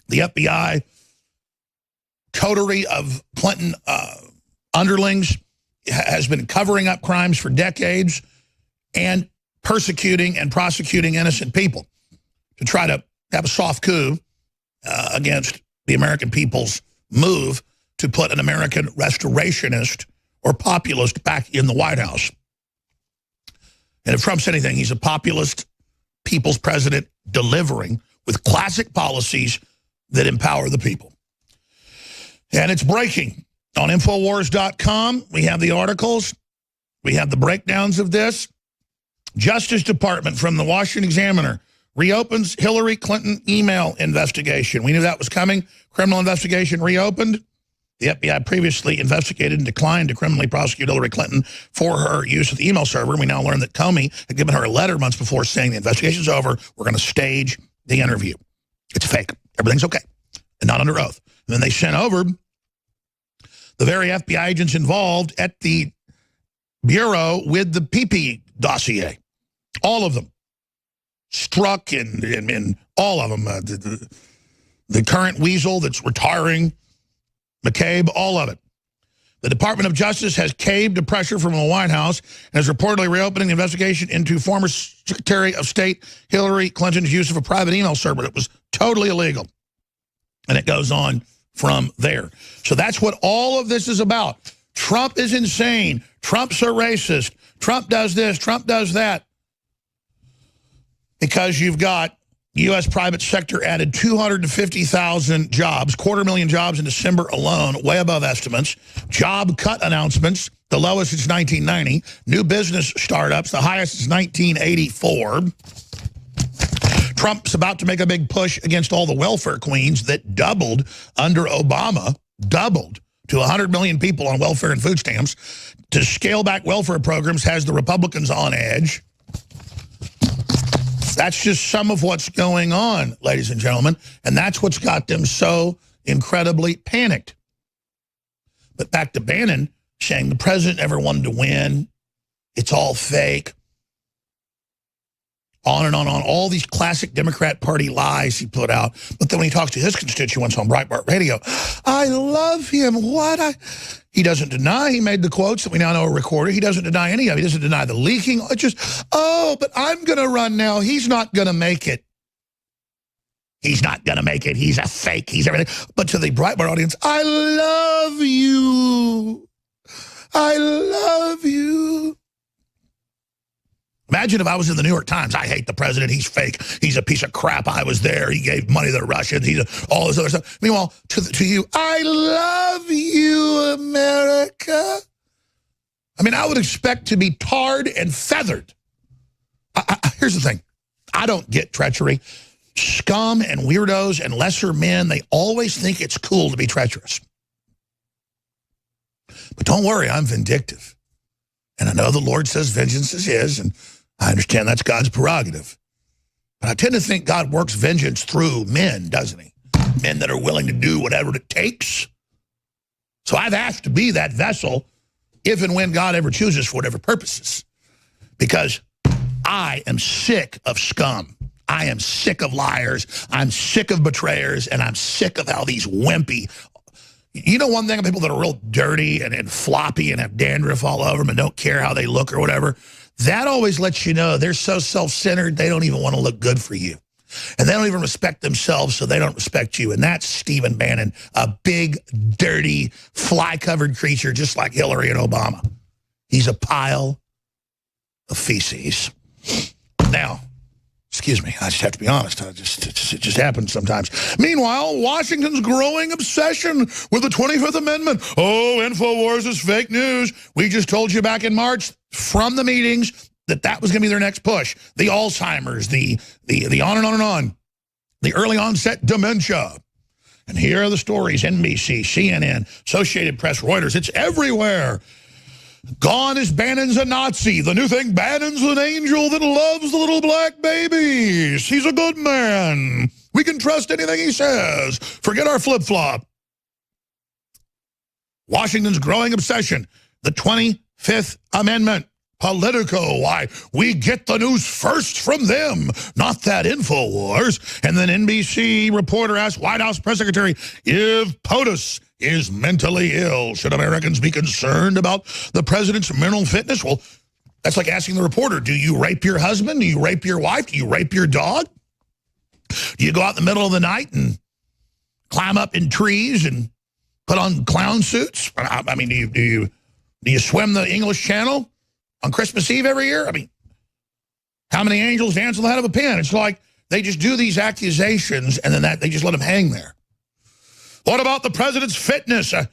The FBI coterie of Clinton underlings has been covering up crimes for decades and persecuting and prosecuting innocent people to try to have a soft coup against the American people's move to put an American restorationist or populist back in the White House. And if Trump's anything, he's a populist people's president delivering with classic policies that empower the people. And it's breaking on Infowars.com. We have the articles. We have the breakdowns of this. Justice Department from the Washington Examiner reopens Hillary Clinton email investigation. We knew that was coming. Criminal investigation reopened. The FBI previously investigated and declined to criminally prosecute Hillary Clinton for her use of the email server. We now learn that Comey had given her a letter months before saying the investigation's over. We're going to stage the interview. It's fake. Everything's okay. And not under oath. And then they sent over the very FBI agents involved at the Bureau with the PP dossier. All of them. Struck and all of them. The current weasel that's retiring, McCabe, all of it. The Department of Justice has caved to pressure from the White House and is reportedly reopening the investigation into former Secretary of State Hillary Clinton's use of a private email server that was totally illegal. And it goes on from there. So that's what all of this is about. Trump is insane. Trump's a racist. Trump does this. Trump does that. Because you've got U.S. private sector added 250,000 jobs, 250,000 jobs in December alone, way above estimates. Job cut announcements, the lowest since 1990. New business startups, the highest since 1984. Trump's about to make a big push against all the welfare queens that doubled under Obama, doubled to 100 million people on welfare and food stamps. To scale back welfare programs has the Republicans on edge. That's just some of what's going on, ladies and gentlemen, and that's what's got them so incredibly panicked. But back to Bannon saying the president never wanted to win. It's all fake. On and on, all these classic Democrat Party lies he put out. But then when he talks to his constituents on Breitbart Radio, I love him. He doesn't deny he made the quotes that we now know are recorded. He doesn't deny any of it. He doesn't deny the leaking. It's just, oh, but I'm going to run now. He's not going to make it. He's not going to make it. He's a fake. He's everything. But to the Breitbart audience, I love you. I love you. Imagine if I was in the New York Times. I hate the president. He's fake. He's a piece of crap. I was there. He gave money to the Russians. All this other stuff. Meanwhile, to you, I love you, America. I mean, I would expect to be tarred and feathered. Here's the thing. I don't get treachery. Scum and weirdos and lesser men, they always think it's cool to be treacherous. But don't worry, I'm vindictive. And I know the Lord says vengeance is his, and I understand that's God's prerogative. But I tend to think God works vengeance through men, doesn't he? Men that are willing to do whatever it takes. So I've asked to be that vessel if and when God ever chooses for whatever purposes. Because I am sick of scum. I am sick of liars. I'm sick of betrayers, and I'm sick of how these wimpy... You know one thing, people that are real dirty and floppy and have dandruff all over them and don't care how they look or whatever, that always lets you know they're so self-centered, they don't even want to look good for you. And they don't even respect themselves, so they don't respect you. And that's Stephen Bannon, a big, dirty, fly-covered creature just like Hillary and Obama. He's a pile of feces. Now... Excuse me, I just have to be honest. It just happens sometimes. Meanwhile, Washington's growing obsession with the 25th Amendment. Oh, Infowars is fake news. We just told you back in March from the meetings that was going to be their next push. The Alzheimer's, the on and on and on. The early onset dementia. And here are the stories. NBC, CNN, Associated Press, Reuters. It's everywhere. Gone is Bannon's a Nazi. The new thing, Bannon's an angel that loves the little black babies. He's a good man. We can trust anything he says. Forget our flip-flop. Washington's growing obsession. The 25th Amendment. Politico, why? We get the news first from them, not that Infowars. And then NBC reporter asked White House press secretary if POTUS is mentally ill. Should Americans be concerned about the president's mental fitness? Well, that's like asking the reporter, do you rape your husband? Do you rape your wife? Do you rape your dog? Do you go out in the middle of the night and climb up in trees and put on clown suits? I mean, do you swim the English Channel on Christmas Eve every year? I mean, how many angels dance on the head of a pin? It's like they just do these accusations and then they just let them hang there. What about the president's fitness? I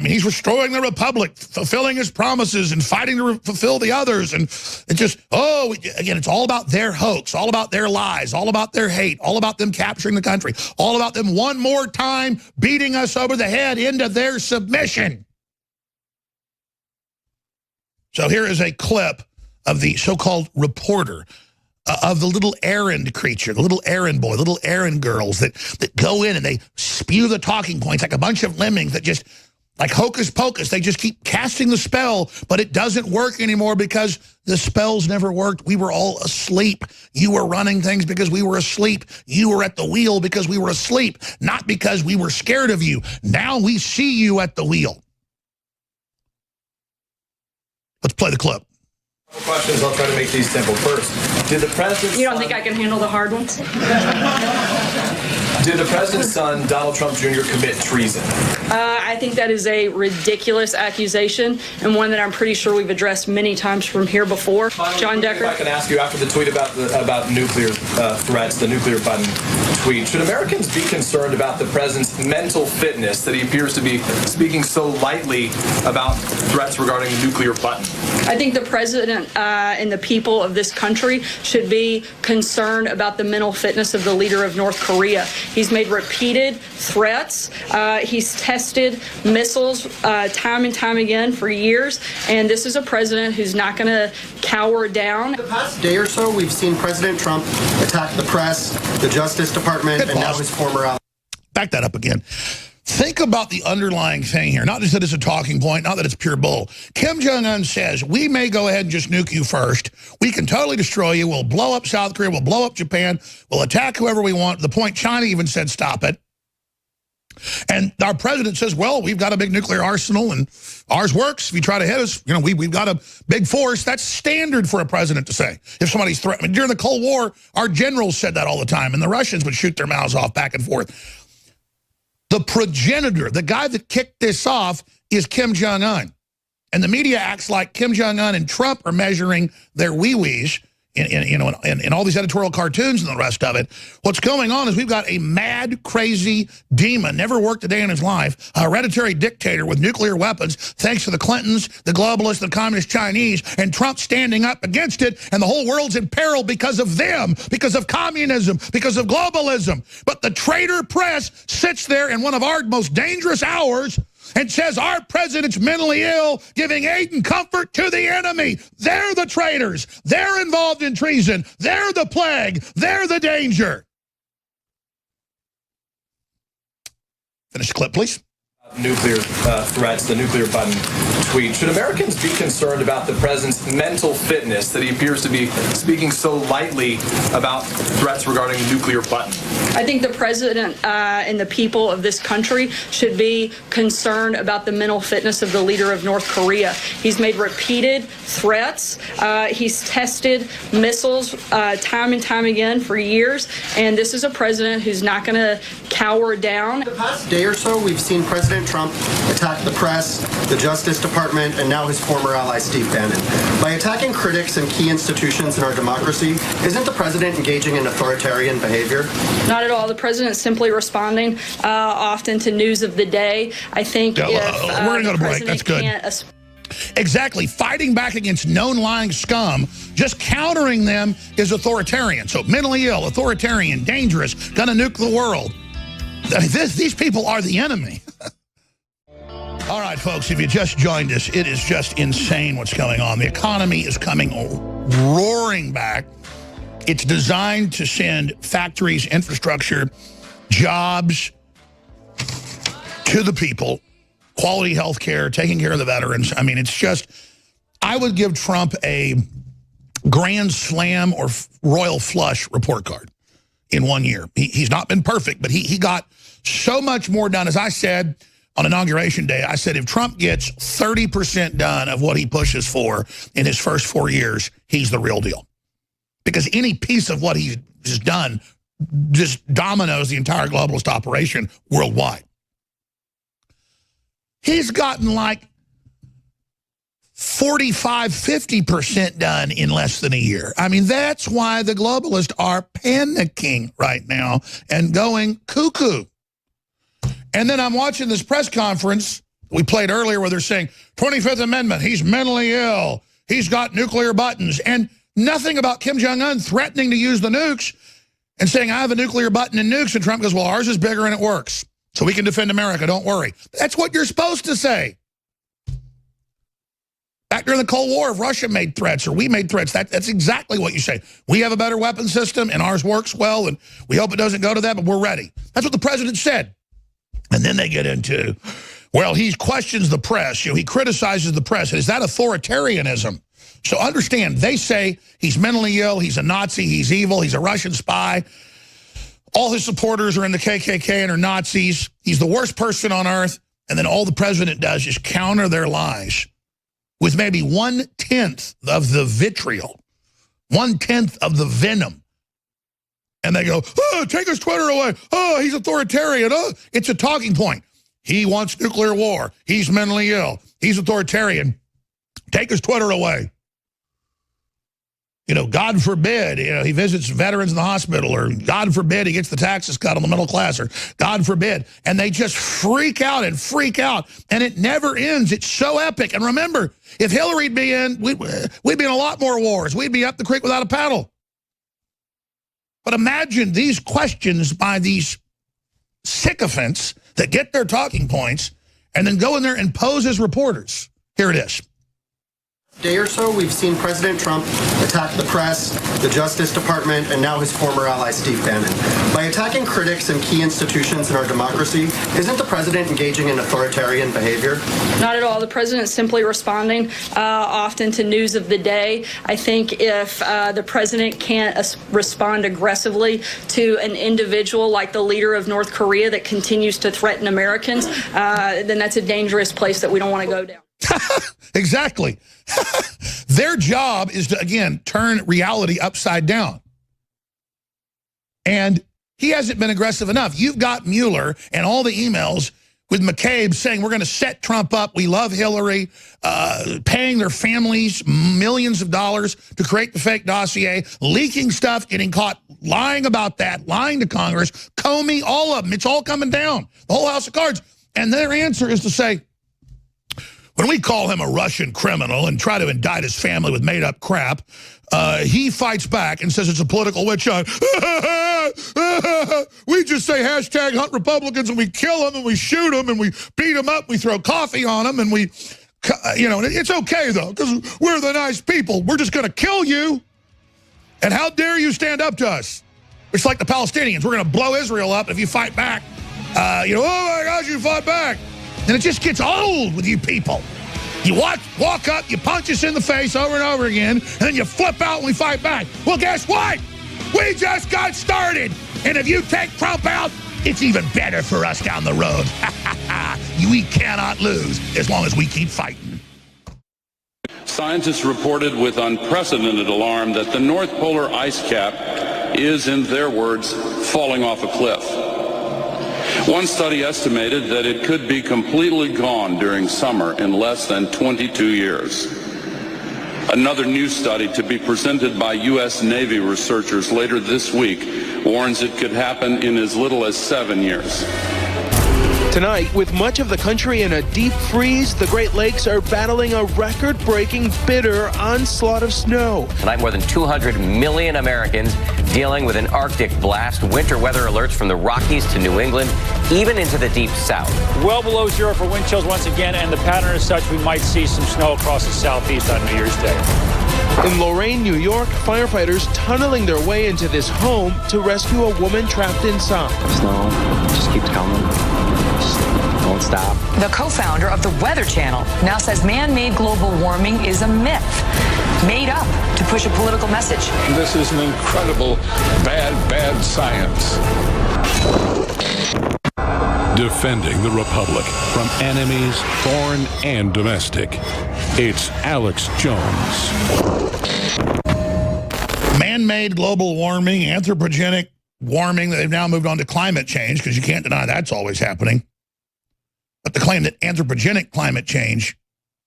mean, he's restoring the republic, fulfilling his promises and fighting to fulfill the others. And it just, again, it's all about their hoax, all about their lies, all about their hate, all about them capturing the country, all about them one more time beating us over the head into their submission. So here is a clip of the so-called reporter, of the little errand creature, the little errand boy, little errand girls that go in and they spew the talking points like a bunch of lemmings that just, like hocus pocus, they just keep casting the spell, but it doesn't work anymore because the spells never worked. We were all asleep. You were running things because we were asleep. You were at the wheel because we were asleep, not because we were scared of you. Now we see you at the wheel. Let's play the clip.
Questions. I'll try to make these simple. First, did the president...
You don't think I can handle the hard ones?
Did the president's son, Donald Trump Jr., commit treason?
I think that is a ridiculous accusation and one that I'm pretty sure we've addressed many times from here before. John Decker.
If I can ask you, after the tweet about nuclear threats, the nuclear button tweet, should Americans be concerned about the president's mental fitness, that he appears to be speaking so lightly about threats regarding the nuclear button?
I think the president and the people of this country should be concerned about the mental fitness of the leader of North Korea. He's made repeated threats. He's tested missiles time and time again for years. And this is a president who's not going to cower down.
The past day or so, we've seen President Trump attack the press, the Justice Department, and now his former ally.
Back that up again. Think about the underlying thing here. Not just that it's a talking point, not that it's pure bull. Kim Jong-un says, we may go ahead and just nuke you first. We can totally destroy you. We'll blow up South Korea. We'll blow up Japan. We'll attack whoever we want. The point China even said, stop it. And our president says, well, we've got a big nuclear arsenal and ours works. If you try to hit us, we've got a big force. That's standard for a president to say. If somebody's threatening. During the Cold War, our generals said that all the time, and the Russians would shoot their mouths off back and forth. The progenitor, the guy that kicked this off, is Kim Jong-un. And the media acts like Kim Jong-un and Trump are measuring their wee-wees, in all these editorial cartoons and the rest of it. What's going on is we've got a mad, crazy demon, never worked a day in his life, a hereditary dictator with nuclear weapons, thanks to the Clintons, the globalists, the communist Chinese, and Trump standing up against it, and the whole world's in peril because of them, because of communism, because of globalism. But the traitor press sits there in one of our most dangerous hours and says our president's mentally ill, giving aid and comfort to the enemy. They're the traitors. They're involved in treason. They're the plague. They're the danger. Finish the clip, please.
Nuclear threats, the nuclear button tweet. Should Americans be concerned about the president's mental fitness, that he appears to be speaking so lightly about threats regarding the nuclear button?
I think the president and the people of this country should be concerned about the mental fitness of the leader of North Korea. He's made repeated threats. He's tested missiles time and time again for years. And this is a president who's not going to cower down.
The past day or so, we've seen President Trump attack the press, the Justice Department, and now his former ally, Steve Bannon. By attacking critics and key institutions in our democracy, isn't the president engaging in authoritarian behavior?
Not at all. The president's simply responding often to news of the day. I think
we're going to go to break. That's good. Exactly. Fighting back against known lying scum, just countering them is authoritarian. So mentally ill, authoritarian, dangerous, gonna nuke the world. These people are the enemy. All right, folks, if you just joined us, it is just insane what's going on. The economy is coming roaring back. It's designed to send factories, infrastructure, jobs to the people, quality health care, taking care of the veterans. I mean, it's just, I would give Trump a Grand Slam or Royal Flush report card in 1 year. He's not been perfect, but he got so much more done. As I said on Inauguration Day, I said if Trump gets 30% done of what he pushes for in his first 4 years, he's the real deal. Because any piece of what he's done just dominoes the entire globalist operation worldwide. He's gotten like 45, 50% done in less than a year. I mean, that's why the globalists are panicking right now and going cuckoo. And then I'm watching this press conference we played earlier where they're saying, 25th Amendment, he's mentally ill, he's got nuclear buttons, and nothing about Kim Jong-un threatening to use the nukes and saying, I have a nuclear button and nukes, and Trump goes, well, ours is bigger and it works, so we can defend America, don't worry. That's what you're supposed to say. Back during the Cold War, if Russia made threats or we made threats, that's exactly what you say. We have a better weapon system and ours works well, and we hope it doesn't go to that, but we're ready. That's what the president said. And then they get into, well, he questions the press. You know, he criticizes the press. Is that authoritarianism? So understand, they say he's mentally ill, he's a Nazi, he's evil, he's a Russian spy. All his supporters are in the KKK and are Nazis. He's the worst person on earth. And then all the president does is counter their lies with maybe 1/10 of the vitriol, 1/10 of the venom. And they go, oh, take his Twitter away. Oh, he's authoritarian. Oh, it's a talking point. He wants nuclear war. He's mentally ill. He's authoritarian. Take his Twitter away. You know, God forbid, you know, he visits veterans in the hospital, or God forbid he gets the taxes cut on the middle class, or God forbid. And they just freak out, and it never ends. It's so epic. And remember, if Hillary'd be in, we'd be in a lot more wars. We'd be up the creek without a paddle. But imagine these questions by these sycophants that get their talking points and then go in there and pose as reporters. Here it is.
Day or so, we've seen President Trump attack the press, the Justice Department, and now his former ally, Steve Bannon. By attacking critics and key institutions in our democracy, isn't the president engaging in authoritarian behavior?
Not at all. The president's simply responding often to news of the day. I think if the president can't respond aggressively to an individual like the leader of North Korea that continues to threaten Americans, then that's a dangerous place that we don't want to go down.
Exactly. Their job is to, again, turn reality upside down. And he hasn't been aggressive enough. You've got Mueller and all the emails with McCabe saying we're going to set Trump up. We love Hillary, paying their families millions of dollars to create the fake dossier, leaking stuff, getting caught lying about that, lying to Congress, Comey, all of them. It's all coming down, the whole house of cards. And their answer is to say, when we call him a Russian criminal and try to indict his family with made-up crap, he fights back and says it's a political witch hunt. We just say hashtag hunt Republicans and we kill them and we shoot them and we beat them up, we throw coffee on them and we, you know, it's okay though because we're the nice people. We're just going to kill you. And how dare you stand up to us? It's like the Palestinians. We're going to blow Israel up if you fight back. You know, oh my gosh, you fought back. And it just gets old with you people. You walk up, you punch us in the face over and over again, and then you flip out and we fight back. Well, guess what? We just got started. And if you take Trump out, it's even better for us down the road. We cannot lose as long as we keep fighting.
Scientists reported with unprecedented alarm that the North Polar ice cap is, in their words, falling off a cliff. One study estimated that it could be completely gone during summer in less than 22 years. Another new study to be presented by U.S. Navy researchers later this week warns it could happen in as little as 7 years.
Tonight, with much of the country in a deep freeze, the Great Lakes are battling a record-breaking, bitter onslaught of snow.
Tonight, more than 200 million Americans dealing with an Arctic blast. Winter weather alerts from the Rockies to New England, even into the deep south.
Well below zero for wind chills once again, and the pattern is such we might see some snow across the southeast on New Year's Day.
In Lorain, New York, firefighters tunneling their way into this home to rescue a woman trapped inside.
Snow just keeps coming. Don't stop.
The co-founder of the Weather Channel now says man-made global warming is a myth, made up to push a political message.
This is an incredible, bad science.
Defending the Republic from enemies, foreign and domestic. It's Alex Jones.
Man-made global warming, anthropogenic warming, they've now moved on to climate change because you can't deny that's always happening. But the claim that anthropogenic climate change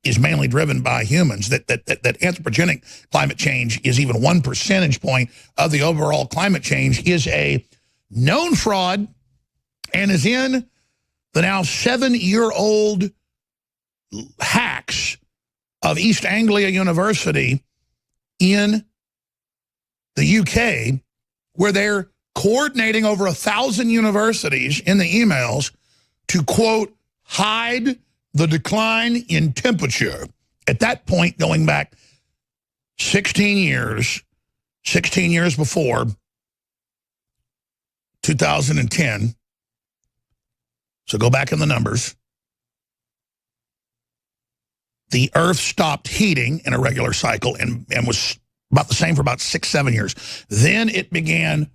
is mainly driven by humans, that anthropogenic climate change is even 1 percentage point of the overall climate change is a known fraud and is in the now 7-year-old hacks of East Anglia University in the UK, where they're coordinating over 1,000 universities in the emails to, quote, hide the decline in temperature. At that point, going back 16 years before 2010, so go back in the numbers, the Earth stopped heating in a regular cycle and was about the same for about 6-7 years. Then it began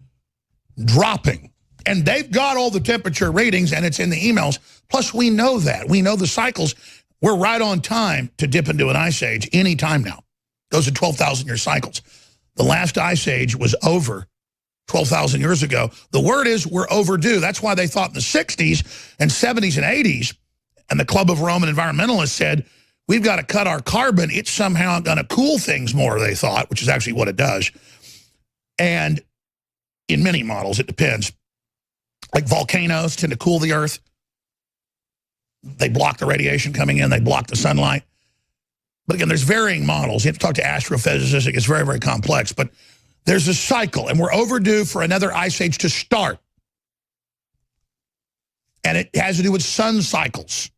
dropping. And they've got all the temperature readings, and it's in the emails. Plus, we know that. We know the cycles. We're right on time to dip into an ice age any time now. Those are 12,000-year cycles. The last ice age was over 12,000 years ago. The word is we're overdue. That's why they thought in the 60s and 70s and 80s, and the Club of Roman Environmentalists said, we've got to cut our carbon. It's somehow going to cool things more, they thought, which is actually what it does. And in many models, it depends. Like volcanoes tend to cool the Earth. They block the radiation coming in. They block the sunlight. But again, there's varying models. You have to talk to astrophysicists. It gets very, very complex. But there's a cycle, and we're overdue for another ice age to start. And it has to do with sun cycles.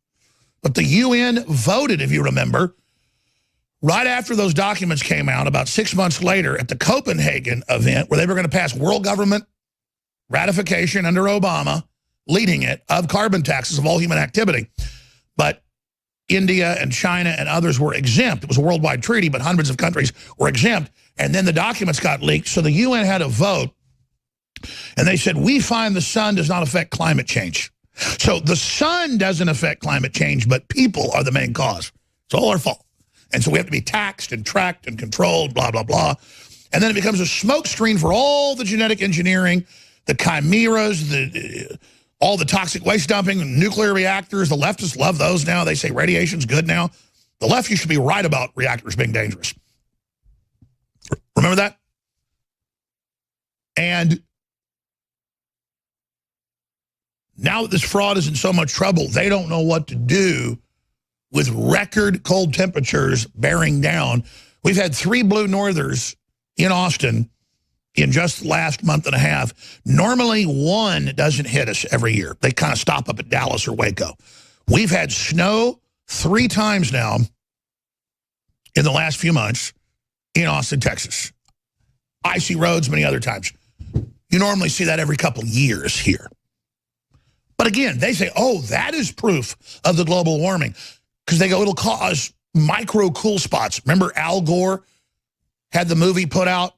But the UN voted, if you remember, right after those documents came out, about 6 months later at the Copenhagen event, where they were going to pass world government ratification under Obama, leading it, of carbon taxes of all human activity. But India and China and others were exempt. It was a worldwide treaty, but hundreds of countries were exempt. And then the documents got leaked, so the UN had a vote. And they said, we find the sun does not affect climate change. So the sun doesn't affect climate change, but people are the main cause. It's all our fault. And so we have to be taxed and tracked and controlled, blah, blah, blah. And then it becomes a smoke screen for all the genetic engineering, the chimeras, the all the toxic waste dumping, nuclear reactors. The leftists love those now. They say radiation's good now. The left used to be right about reactors being dangerous. Remember that? And now that this fraud is in so much trouble, they don't know what to do with record cold temperatures bearing down. We've had 3 blue northers in Austin in just the last month and a half. Normally, 1 doesn't hit us every year. They kind of stop up at Dallas or Waco. We've had snow 3 times now in the last few months in Austin, Texas. Icy roads many other times. You normally see that every couple years here. But again, they say, oh, that is proof of the global warming. Because they go, it'll cause micro cool spots. Remember Al Gore had the movie put out,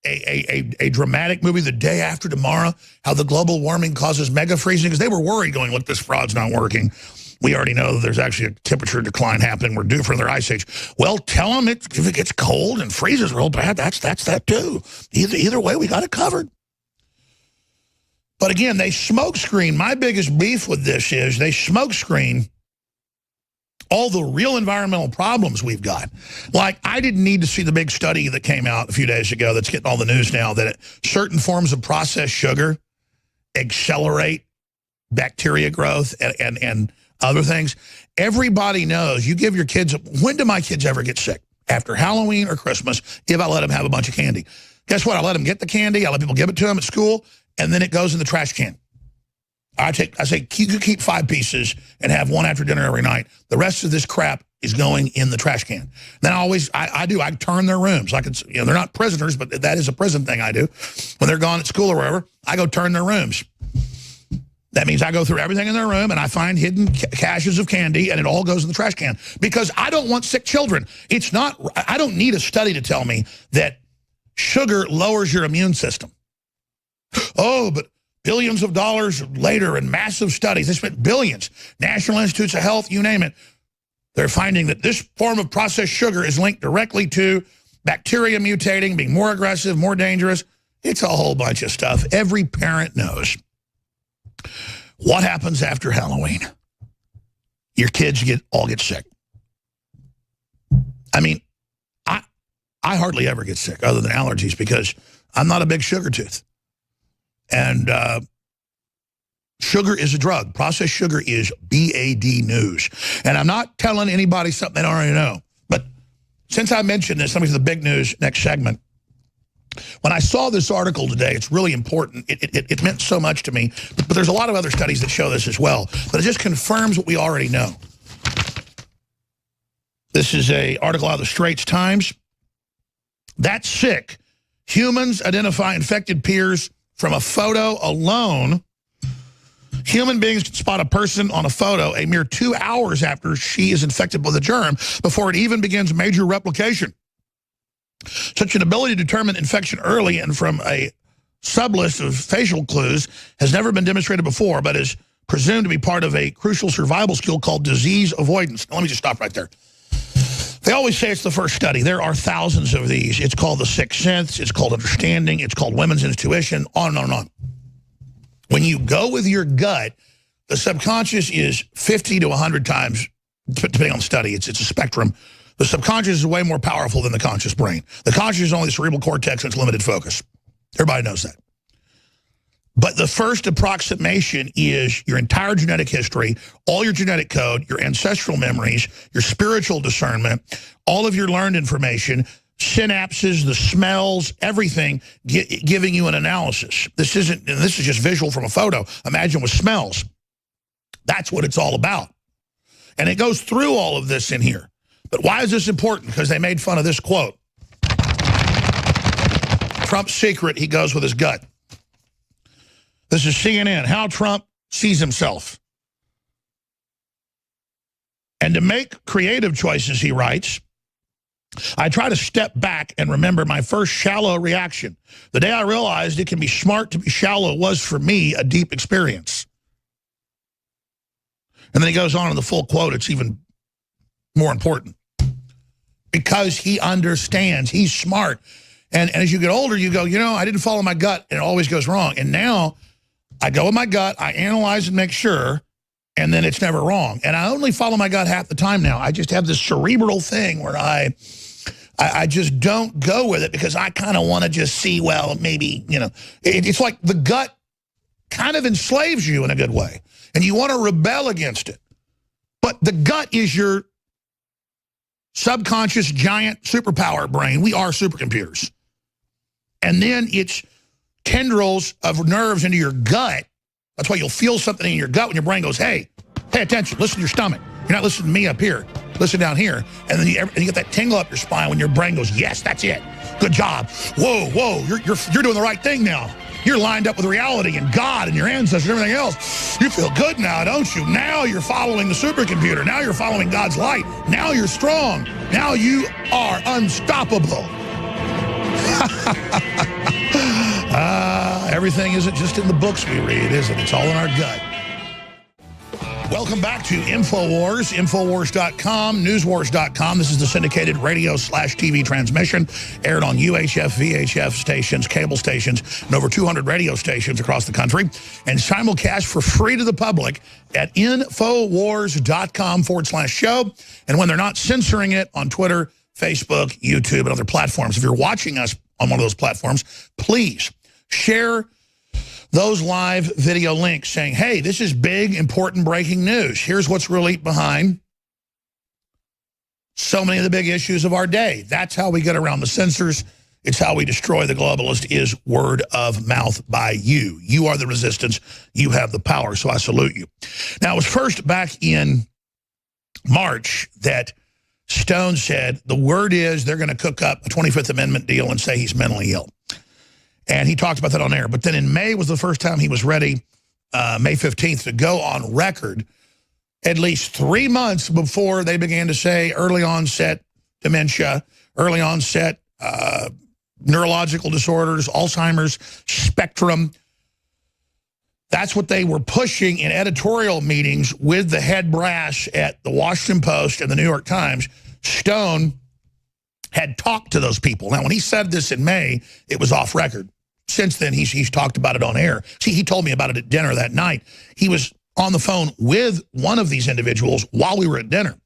a dramatic movie, The Day After Tomorrow, how the global warming causes mega freezing, because they were worried going, look, this fraud's not working. We already know that there's actually a temperature decline happening. We're due for another ice age. Well, tell them if it gets cold and freezes real bad, that's that too. Either way, we got it covered. But again, they smokescreen. My biggest beef with this is they smokescreen all the real environmental problems we've got. Like, I didn't need to see the big study that came out a few days ago that's getting all the news now that certain forms of processed sugar accelerate bacteria growth and other things. Everybody knows, you give your kids, when do my kids ever get sick? After Halloween or Christmas, if I let them have a bunch of candy. Guess what? I let them get the candy. I let people give it to them at school, and then it goes in the trash can. I say, you keep 5 pieces and have 1 after dinner every night. The rest of this crap is going in the trash can. Then I turn their rooms. They're not prisoners, but that is a prison thing I do. When they're gone at school or wherever, I go turn their rooms. That means I go through everything in their room and I find hidden caches of candy, and it all goes in the trash can. Because I don't want sick children. I don't need a study to tell me that sugar lowers your immune system. Oh, but billions of dollars later and massive studies, they spent billions. National Institutes of Health, you name it. They're finding that this form of processed sugar is linked directly to bacteria mutating, being more aggressive, more dangerous. It's a whole bunch of stuff. Every parent knows. What happens after Halloween? Your kids all get sick. I mean, I hardly ever get sick other than allergies because I'm not a big sugar tooth. And sugar is a drug. Processed sugar is BAD news. And I'm not telling anybody something they don't already know. But since I mentioned this, let me do the big news next segment. When I saw this article today, it's really important. It meant so much to me. But there's a lot of other studies that show this as well. But it just confirms what we already know. This is an article out of the Straits Times. That's sick. Humans identify infected peers from a photo alone. Human beings can spot a person on a photo a mere 2 hours after she is infected with a germ before it even begins major replication. Such an ability to determine infection early and from a sublist of facial clues has never been demonstrated before, but is presumed to be part of a crucial survival skill called disease avoidance. Now, let me just stop right there. They always say it's the first study. There are thousands of these. It's called the sixth sense. It's called understanding. It's called women's intuition, on and on and on. When you go with your gut, the subconscious is 50 to 100 times, depending on the study. It's a spectrum. The subconscious is way more powerful than the conscious brain. The conscious is only the cerebral cortex and its limited focus. Everybody knows that. But the first approximation is your entire genetic history, all your genetic code, your ancestral memories, your spiritual discernment, all of your learned information, synapses, the smells, everything, giving you an analysis. This is just visual from a photo. Imagine with smells. That's what it's all about. And it goes through all of this in here. But why is this important? Because they made fun of this quote. Trump's secret, he goes with his gut. This is CNN, how Trump sees himself. And to make creative choices, he writes, I try to step back and remember my first shallow reaction. The day I realized it can be smart to be shallow was, for me, a deep experience. And then he goes on in the full quote. It's even more important. Because he understands. He's smart. And as you get older, you go, I didn't follow my gut, and it always goes wrong. And now I go with my gut, I analyze and make sure, and then it's never wrong. And I only follow my gut half the time now. I just have this cerebral thing where I just don't go with it because I kind of want to just see, well, maybe, you know, it's like the gut kind of enslaves you in a good way. And you want to rebel against it. But the gut is your subconscious giant superpower brain. We are supercomputers. And then it's tendrils of nerves into your gut. That's why you'll feel something in your gut when your brain goes, hey, pay attention, listen to your stomach. You're not listening to me up here. Listen down here. And then you get that tingle up your spine when your brain goes, yes, that's it. Good job. Whoa, you're doing the right thing now. You're lined up with reality and God and your ancestors and everything else. You feel good now, don't you? Now you're following the supercomputer. Now you're following God's light. Now you're strong. Now you are unstoppable. Everything isn't just in the books we read, is it? It's all in our gut. Welcome back to Infowars, Infowars.com, Newswars.com. This is the syndicated radio/TV transmission aired on UHF, VHF stations, cable stations, and over 200 radio stations across the country, and simulcast for free to the public at Infowars.com/show. And when they're not censoring it on Twitter, Facebook, YouTube, and other platforms, if you're watching us on one of those platforms, please share those live video links saying, hey, this is big, important breaking news. Here's what's really behind so many of the big issues of our day. That's how we get around the censors. It's how we destroy the globalist, is word of mouth by you. You are the resistance. You have the power, so I salute you. Now, it was first back in March that Stone said the word is they're going to cook up a 25th Amendment deal and say he's mentally ill. And he talked about that on air. But then in May was the first time he was ready, May 15th, to go on record at least 3 months before they began to say early onset dementia, early onset neurological disorders, Alzheimer's spectrum. That's what they were pushing in editorial meetings with the head brass at the Washington Post and the New York Times. Stone had talked to those people. Now, when he said this in May, it was off record. Since then, he's talked about it on air. See, he told me about it at dinner that night. He was on the phone with one of these individuals while we were at dinner,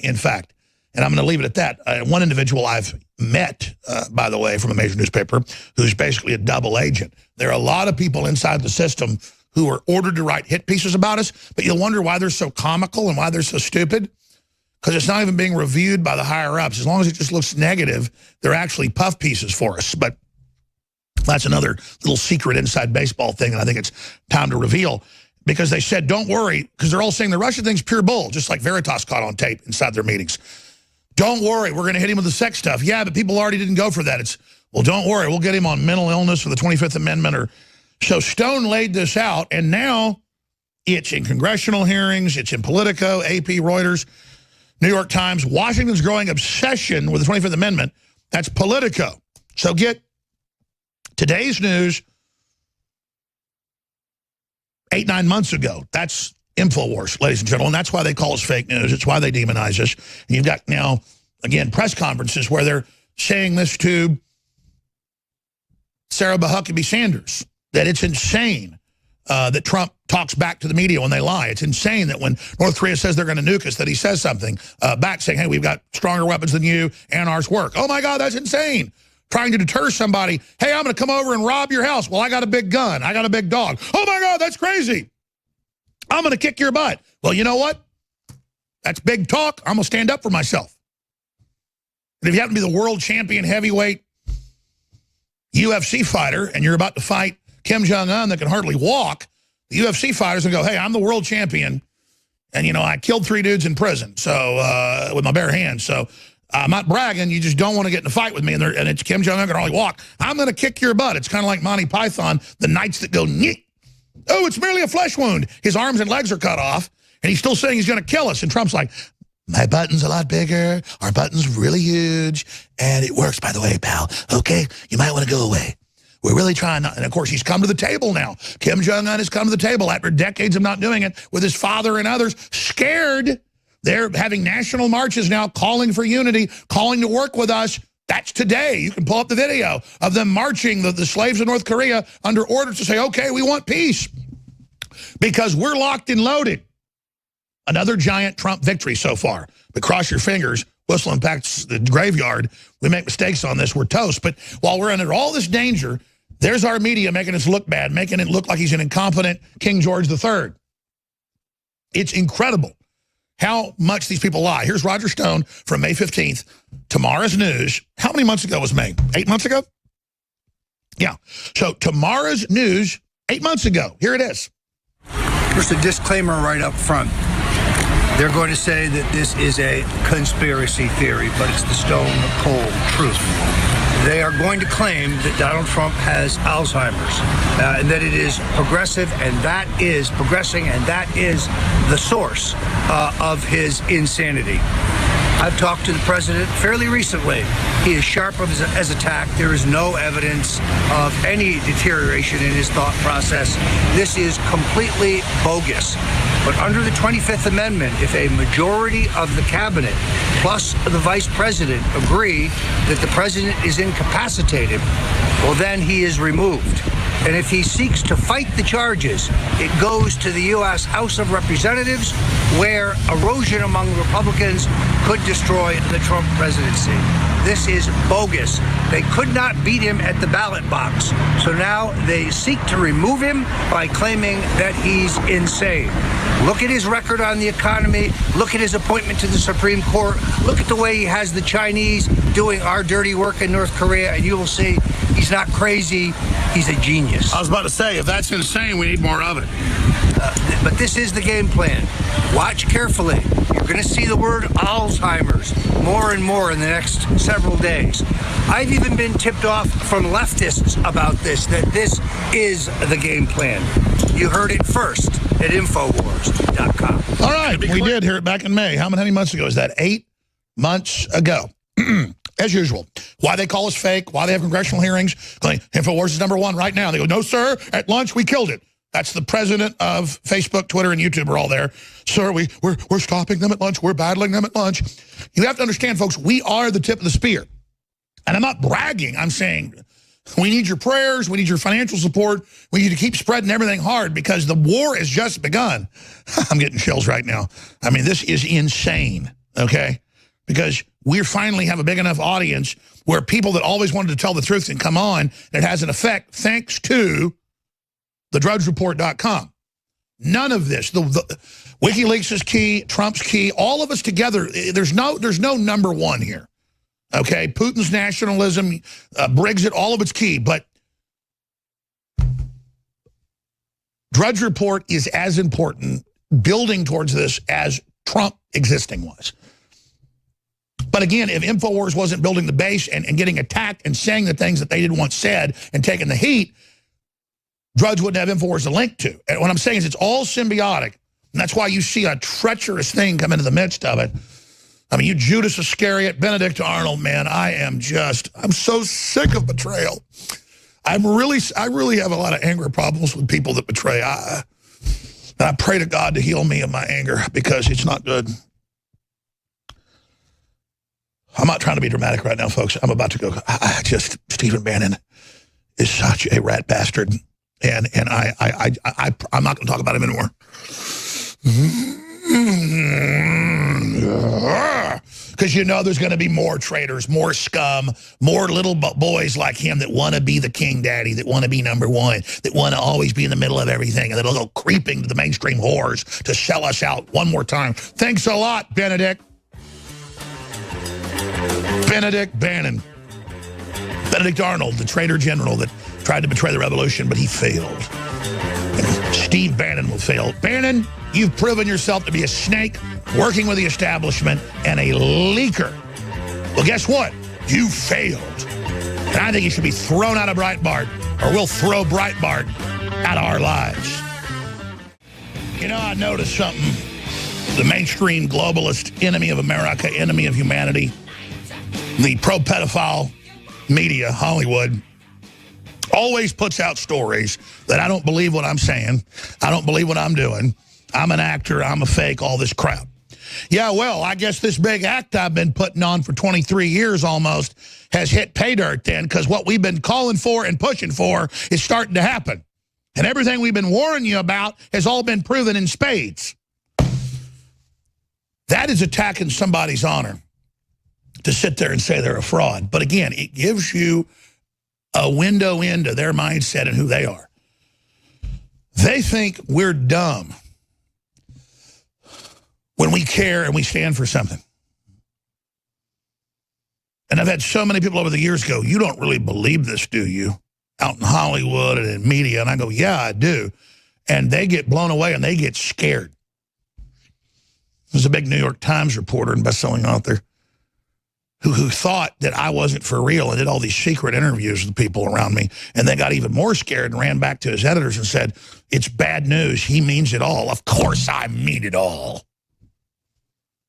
in fact. And I'm going to leave it at that. One individual I've met, by the way, from a major newspaper, who's basically a double agent. There are a lot of people inside the system who are ordered to write hit pieces about us, but you'll wonder why they're so comical and why they're so stupid. Because it's not even being reviewed by the higher-ups. As long as it just looks negative, they're actually puff pieces for us. But that's another little secret inside baseball thing, and I think it's time to reveal. Because they said, don't worry, because they're all saying the Russian thing's pure bull, just like Veritas caught on tape inside their meetings. Don't worry, we're going to hit him with the sex stuff. Yeah, but people already didn't go for that. It's, well, don't worry, we'll get him on mental illness or the 25th Amendment. So Stone laid this out, and now it's in congressional hearings, it's in Politico, AP, Reuters, New York Times. Washington's growing obsession with the 25th Amendment. That's Politico. So get today's news 8-9 months ago. That's Infowars, ladies and gentlemen. That's why they call us fake news. It's why they demonize us. And you've got now, again, press conferences where they're saying this to Sarah Huckabee Sanders, that it's insane that Trump talks back to the media when they lie. It's insane that when North Korea says they're going to nuke us, that he says something back saying, hey, we've got stronger weapons than you and ours work. Oh, my God, that's insane. Trying to deter somebody. Hey, I'm going to come over and rob your house. Well, I got a big gun. I got a big dog. Oh, my God, that's crazy. I'm going to kick your butt. Well, you know what? That's big talk. I'm going to stand up for myself. And if you happen to be the world champion heavyweight UFC fighter and you're about to fight Kim Jong-un that can hardly walk, the UFC fighters will go, hey, I'm the world champion. And, you know, I killed 3 dudes in prison so with my bare hands. So I'm not bragging. You just don't want to get in a fight with me. And it's Kim Jong-un can hardly walk. I'm going to kick your butt. It's kind of like Monty Python, the knights that go, nyeh. Oh, it's merely a flesh wound. His arms and legs are cut off. And he's still saying he's going to kill us. And Trump's like, my button's a lot bigger. Our button's really huge. And it works, by the way, pal. Okay? You might want to go away. We're really trying not. And, of course, he's come to the table now. Kim Jong-un has come to the table after decades of not doing it with his father and others. Scared. They're having national marches now, calling for unity, calling to work with us. That's today. You can pull up the video of them marching, the slaves of North Korea, under orders to say, okay, we want peace. Because we're locked and loaded. Another giant Trump victory so far. But cross your fingers, whistle impacts the graveyard. We make mistakes on this, we're toast. But while we're under all this danger, there's our media making us look bad, making it look like he's an incompetent King George III. It's incredible how much these people lie. Here's Roger Stone from May 15th. Tomorrow's News. How many months ago was May? 8 months ago? Yeah. So tomorrow's News, 8 months ago. Here it is.
First, a disclaimer right up front. They're going to say that this is a conspiracy theory, but it's the stone cold truth. They are going to claim that Donald Trump has Alzheimer's and that it is progressive, and that is progressing, and that is the source of his insanity. I've talked to the president fairly recently. He is sharp as a tack. There is no evidence of any deterioration in his thought process. This is completely bogus. But under the 25th Amendment, if a majority of the cabinet plus the vice president agree that the president is incapacitated, well, then he is removed. And if he seeks to fight the charges, it goes to the U.S. House of Representatives, where erosion among Republicans could destroy the Trump presidency. This is bogus. They could not beat him at the ballot box. So now they seek to remove him by claiming that he's insane. Look at his record on the economy. Look at his appointment to the Supreme Court. Look at the way he has the Chinese doing our dirty work in North Korea, and you will see he's not crazy. He's a genius.
I was about to say, if that's insane, we need more of it.
But this is the game plan. Watch carefully. You're going to see the word Alzheimer's more and more in the next several days. I've even been tipped off from leftists about this, that this is the game plan. You heard it first at Infowars.com.
All right, we did hear it back in May. How many months ago is that? 8 months ago. As usual. Why they call us fake, why they have congressional hearings. Infowars is #1 right now. They go, no, sir, at lunch we killed it. That's the president of Facebook, Twitter, and YouTube are all there. Sir, we're stopping them at lunch. We're battling them at lunch. You have to understand, folks, we are the tip of the spear. And I'm not bragging. I'm saying we need your prayers. We need your financial support. We need you to keep spreading everything hard because the war has just begun. I'm getting chills right now. I mean, this is insane, okay? Because we finally have a big enough audience where people that always wanted to tell the truth can come on, and it has an effect thanks to thedrudgereport.com. None of this. The WikiLeaks is key. Trump's key. All of us together. There's no #1 here. Okay, Putin's nationalism, Brexit, all of it's key. But Drudge Report is as important building towards this as Trump existing was. But again, if Infowars wasn't building the base and getting attacked and saying the things that they didn't want said and taking the heat, Drudge wouldn't have Infowars to link to. And what I'm saying is it's all symbiotic. And that's why you see a treacherous thing come into the midst of it. I mean, you Judas Iscariot, Benedict Arnold, man, I'm so sick of betrayal. I really have a lot of anger problems with people that betray. And I pray to God to heal me of my anger because it's not good. I'm not trying to be dramatic right now, folks. I'm about to go. Stephen Bannon is such a rat bastard. And I'm not going to talk about him anymore. Because you know there's going to be more traitors, more scum, more little boys like him that want to be the king daddy, that want to be #1, that want to always be in the middle of everything, and that'll go creeping to the mainstream whores to sell us out one more time. Thanks a lot, Benedict. Benedict Bannon. Benedict Arnold, the traitor general that tried to betray the revolution, but he failed. And Steve Bannon will fail. Bannon, you've proven yourself to be a snake, working with the establishment, and a leaker. Well, guess what? You failed. And I think you should be thrown out of Breitbart, or we'll throw Breitbart out of our lives. You know, I noticed something. The mainstream globalist enemy of America, enemy of humanity, the pro-pedophile media, Hollywood, always puts out stories that I don't believe what I'm saying. I don't believe what I'm doing. I'm an actor. I'm a fake, all this crap. Yeah, well, I guess this big act I've been putting on for 23 years almost has hit pay dirt then, because what we've been calling for and pushing for is starting to happen. And everything we've been warning you about has all been proven in spades. That is attacking somebody's honor to sit there and say they're a fraud. But again, it gives you a window into their mindset and who they are. They think we're dumb when we care and we stand for something. And I've had so many people over the years go, you don't really believe this, do you? Out in Hollywood and in media. And I go, yeah, I do. And they get blown away and they get scared. There's a big New York Times reporter and best-selling author who thought that I wasn't for real and did all these secret interviews with people around me. And then got even more scared and ran back to his editors and said, it's bad news. He means it all. Of course I mean it all.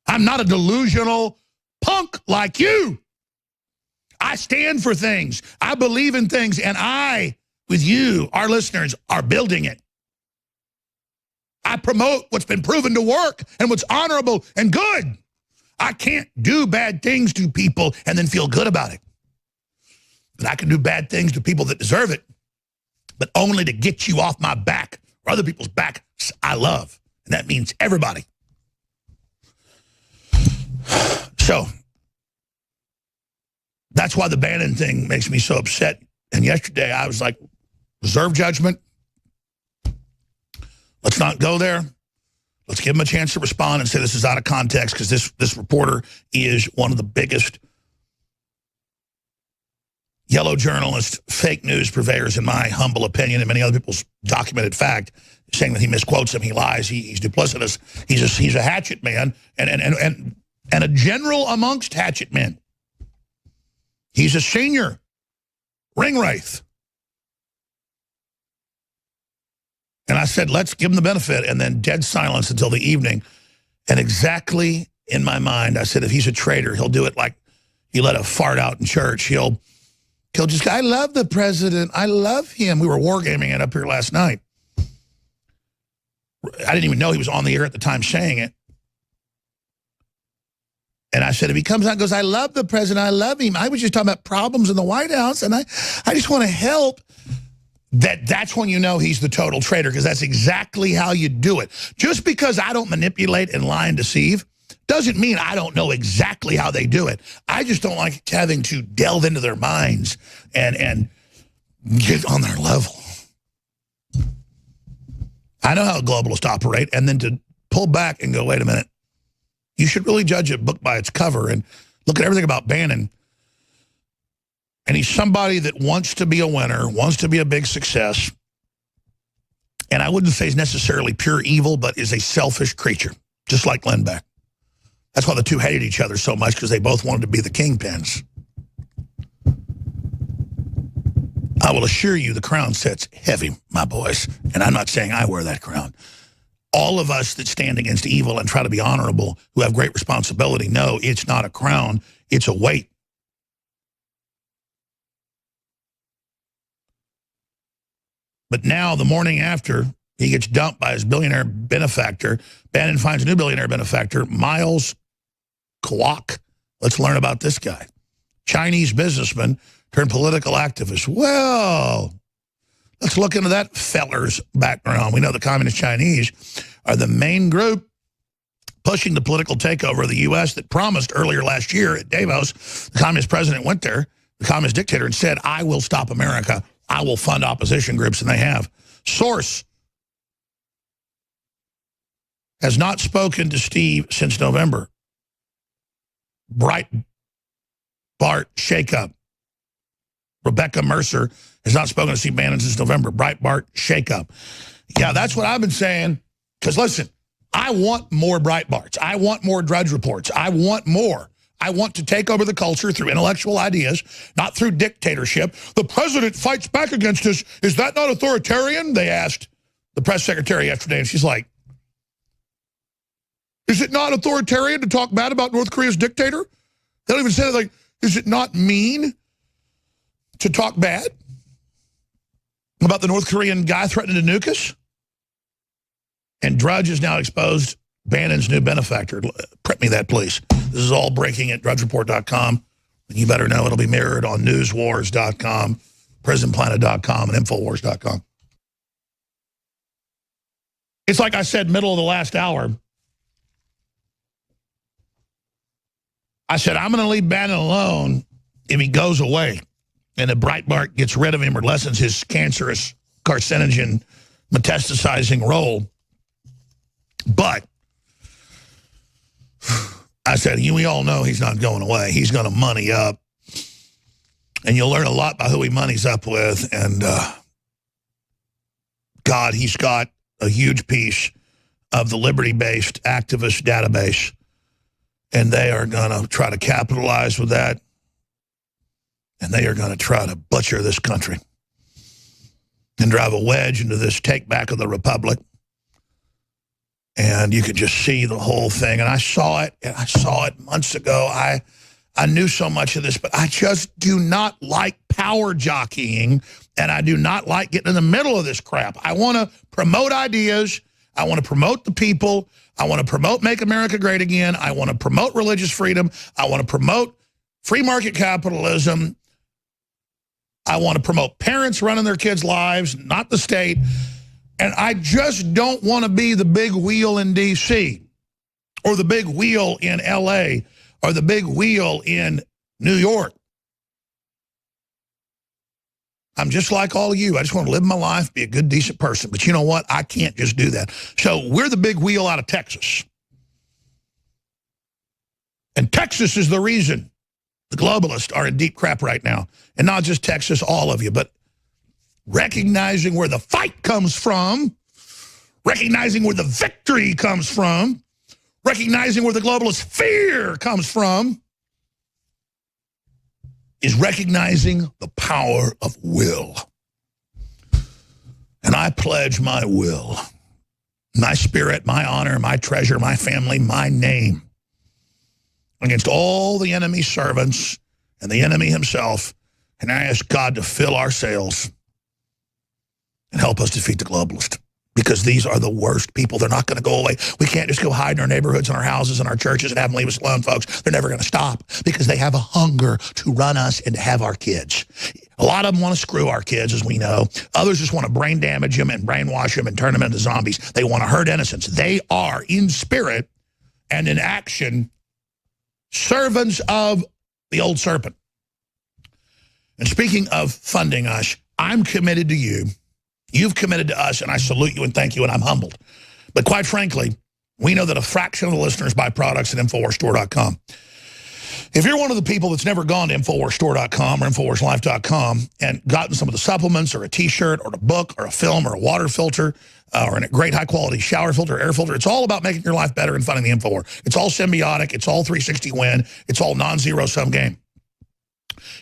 I'm not a delusional punk like you. I stand for things. I believe in things. And I, with you, our listeners, are building it. I promote what's been proven to work and what's honorable and good. I can't do bad things to people and then feel good about it. But I can do bad things to people that deserve it, but only to get you off my back or other people's back I love. And that means everybody. So that's why the Bannon thing makes me so upset. And yesterday I was like, reserve judgment. Let's not go there. Let's give him a chance to respond and say this is out of context, because this reporter is one of the biggest yellow journalist, fake news purveyors, in my humble opinion, and many other people's documented fact, saying that he misquotes him, he lies, he's duplicitous, he's a hatchet man, and a general amongst hatchet men. He's a senior ringwraith. And I said, let's give him the benefit, and then dead silence until the evening. And exactly in my mind, I said, if he's a traitor, he'll do it like he let a fart out in church. He'll just go, I love the president. I love him. We were wargaming it up here last night. I didn't even know he was on the air at the time saying it. And I said, if he comes out and goes, I love the president, I love him. I was just talking about problems in the White House, and I just want to help. That's when you know he's the total traitor, because that's exactly how you do it. Just because I don't manipulate and lie and deceive doesn't mean I don't know exactly how they do it. I just don't like having to delve into their minds and get on their level. I know how globalists operate, and then to pull back and go, wait a minute, you should really judge a book by its cover and look at everything about Bannon. And he's somebody that wants to be a winner, wants to be a big success. And I wouldn't say he's necessarily pure evil, but is a selfish creature, just like Glenn Beck. That's why the two hated each other so much, because they both wanted to be the kingpins. I will assure you the crown sits heavy, my boys. And I'm not saying I wear that crown. All of us that stand against evil and try to be honorable, who have great responsibility, know it's not a crown, it's a weight. But now, the morning after he gets dumped by his billionaire benefactor, Bannon finds a new billionaire benefactor, Miles Kwok. Let's learn about this guy. Chinese businessman turned political activist. Well, let's look into that feller's background. We know the Communist Chinese are the main group pushing the political takeover of the U.S. that promised earlier last year at Davos. The communist president went there, the communist dictator, and said, I will stop America. I will fund opposition groups, and they have. Source has not spoken to Steve since November. Breitbart shakeup. Rebecca Mercer has not spoken to Steve Bannon since November. Breitbart shakeup. Yeah, that's what I've been saying. Because listen, I want more Breitbarts. I want more Drudge Reports. I want more. I want to take over the culture through intellectual ideas, not through dictatorship. The president fights back against us. Is that not authoritarian? They asked the press secretary yesterday, and she's like, is it not authoritarian to talk bad about North Korea's dictator? They don't even say it like, is it not mean to talk bad about the North Korean guy threatening to nuke us? And Drudge is now exposed Bannon's new benefactor. Print me that, please. This is all breaking at drudgereport.com. And you better know it'll be mirrored on newswars.com, prisonplanet.com, and Infowars.com. It's like I said, middle of the last hour. I said, I'm going to leave Bannon alone if he goes away and if Breitbart gets rid of him or lessens his cancerous, carcinogen, metastasizing role. But I said, we all know he's not going away. He's going to money up. And you'll learn a lot by who he moneys up with. And God, he's got a huge piece of the liberty-based activist database. And they are going to try to capitalize with that. And they are going to try to butcher this country and drive a wedge into this take back of the republic. And you could just see the whole thing. And I saw it, months ago. I knew so much of this, but I just do not like power jockeying, and I do not like getting in the middle of this crap. I want to promote ideas. I want to promote the people. I want to promote Make America Great Again. I want to promote religious freedom. I want to promote free market capitalism. I want to promote parents running their kids' lives, not the state. And I just don't want to be the big wheel in D.C. or the big wheel in L.A. or the big wheel in New York. I'm just like all of you. I just want to live my life, be a good, decent person. But you know what? I can't just do that. So we're the big wheel out of Texas. And Texas is the reason the globalists are in deep crap right now. And not just Texas, all of you, but recognizing where the fight comes from, recognizing where the victory comes from, recognizing where the globalist fear comes from, is recognizing the power of will. And I pledge my will, my spirit, my honor, my treasure, my family, my name, against all the enemy's servants and the enemy himself. And I ask God to fill our sails and help us defeat the globalist. Because these are the worst people. They're not going to go away. We can't just go hide in our neighborhoods and our houses and our churches and have them leave us alone, folks. They're never going to stop because they have a hunger to run us and to have our kids. A lot of them want to screw our kids, as we know. Others just want to brain damage them and brainwash them and turn them into zombies. They want to hurt innocents. They are, in spirit and in action, servants of the old serpent. And speaking of funding us, I'm committed to you. You've committed to us, and I salute you and thank you, and I'm humbled. But quite frankly, we know that a fraction of the listeners buy products at InfoWarsStore.com. If you're one of the people that's never gone to InfoWarsStore.com or InfoWarsLife.com and gotten some of the supplements or a T-shirt or a book or a film or a water filter or a great high-quality shower filter, air filter, it's all about making your life better and funding the InfoWar. It's all symbiotic. It's all 360 win. It's all non-zero-sum game.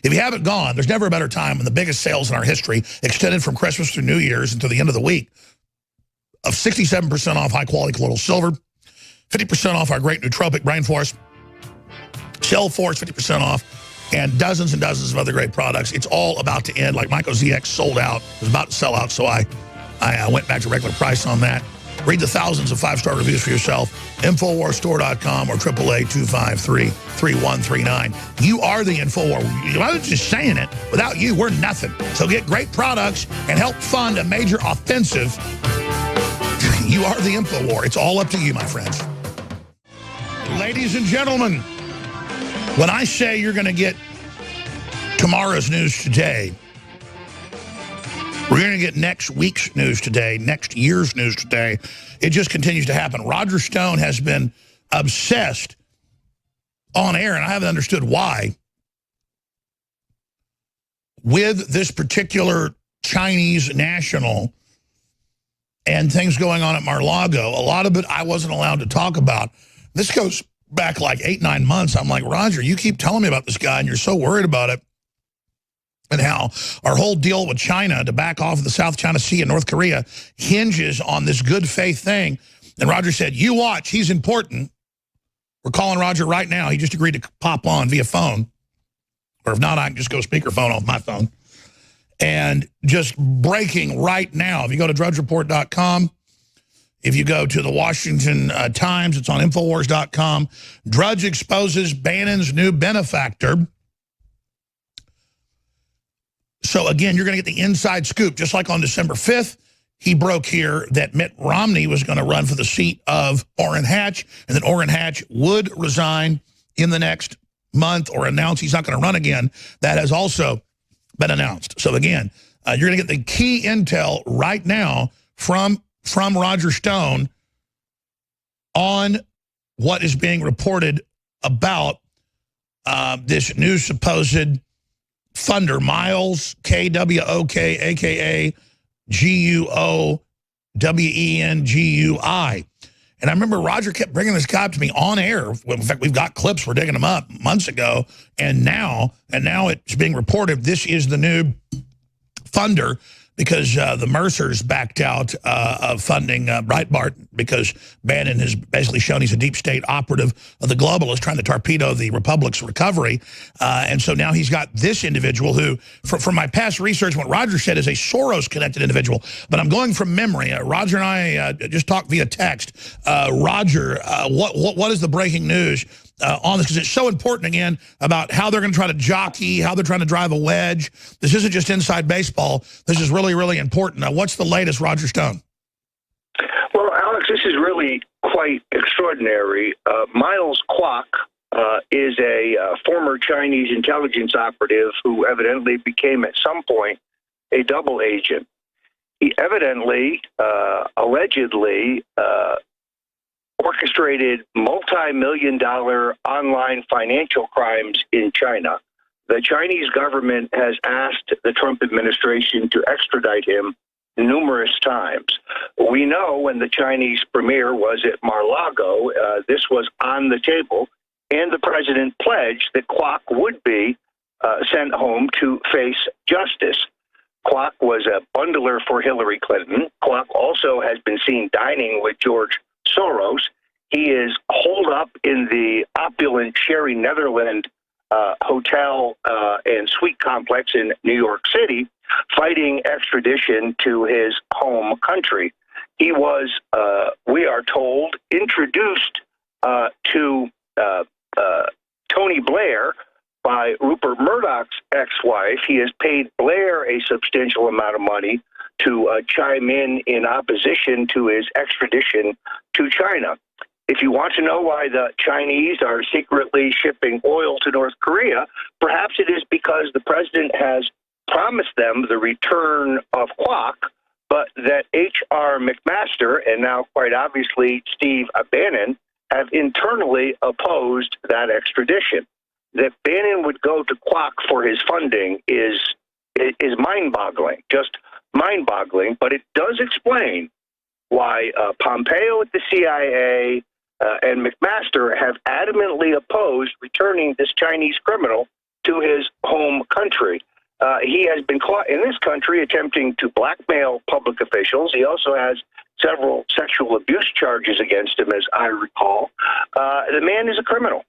If you haven't gone, there's never a better time when the biggest sales in our history, extended from Christmas through New Year's until the end of the week, of 67% off high-quality colloidal silver, 50% off our great nootropic brain force, Cell Force 50% off, and dozens of other great products. It's all about to end. Like Myco ZX sold out. It was about to sell out, so I went back to regular price on that. Read the thousands of 5-star reviews for yourself. InfoWarsStore.com or 888-253-3139. You are the InfoWar. I was just saying it. Without you, we're nothing. So get great products and help fund a major offensive. You are the InfoWar. It's all up to you, my friends. Ladies and gentlemen, when I say you're going to get tomorrow's news today, we're going to get next week's news today, next year's news today. It just continues to happen. Roger Stone has been obsessed on air, and I haven't understood why, with this particular Chinese national and things going on at Mar-a-Lago. A lot of it I wasn't allowed to talk about. This goes back like 8-9 months. I'm like, Roger, you keep telling me about this guy, and you're so worried about it. And how our whole deal with China to back off of the South China Sea and North Korea hinges on this good faith thing. And Roger said, you watch, he's important. We're calling Roger right now. He just agreed to pop on via phone. Or if not, I can just go speakerphone off my phone. And just breaking right now. If you go to drudgereport.com, if you go to the Washington Times, it's on Infowars.com. Drudge exposes Bannon's new benefactor. So, again, you're going to get the inside scoop. Just like on December 5th, he broke here that Mitt Romney was going to run for the seat of Orrin Hatch, and that Orrin Hatch would resign in the next month or announce he's not going to run again. That has also been announced. So again, you're going to get the key intel right now from Roger Stone on what is being reported about this new supposed funder, Miles, K-W-O-K, a.k.a. G-U-O-W-E-N-G-U-I. And I remember Roger kept bringing this guy up to me on air. In fact, we've got clips. We're digging them up months ago. And now it's being reported this is the new funder because the Mercers backed out of funding Breitbart because Bannon has basically shown he's a deep state operative of the globalists trying to torpedo the Republic's recovery. And so now he's got this individual who, from my past research, what Roger said is a Soros-connected individual. But I'm going from memory. Roger and I just talked via text. Roger, what is the breaking news on this? Because it's so important, again, about how they're going to try to jockey, how they're trying to drive a wedge. This isn't just inside baseball. This is really, really important. What's the latest, Roger Stone?
Well, Alex, this is really quite extraordinary. Miles Kwok is a former Chinese intelligence operative who evidently became at some point a double agent. He evidently, allegedly, orchestrated multi-million-dollar online financial crimes in China. The Chinese government has asked the Trump administration to extradite him numerous times. We know when the Chinese premier was at Mar-a-Lago, this was on the table, and the president pledged that Kwok would be sent home to face justice. Kwok was a bundler for Hillary Clinton. Kwok also has been seen dining with George Soros. He is holed up in the opulent Sherry Netherland hotel and suite complex in New York City, fighting extradition to his home country. He was, we are told, introduced to Tony Blair by Rupert Murdoch's ex-wife. He has paid Blair a substantial amount of money to chime in opposition to his extradition to China. If you want to know why the Chinese are secretly shipping oil to North Korea, perhaps it is because the president has promised them the return of Kwok, but that H.R. McMaster and now quite obviously Steve Bannon have internally opposed that extradition. That Bannon would go to Kwok for his funding is mind-boggling, just mind-boggling, but it does explain why Pompeo at the CIA and McMaster have adamantly opposed returning this Chinese criminal to his home country. He has been caught in this country attempting to blackmail public officials. He also has several sexual abuse charges against him, as I recall. The man is a criminal.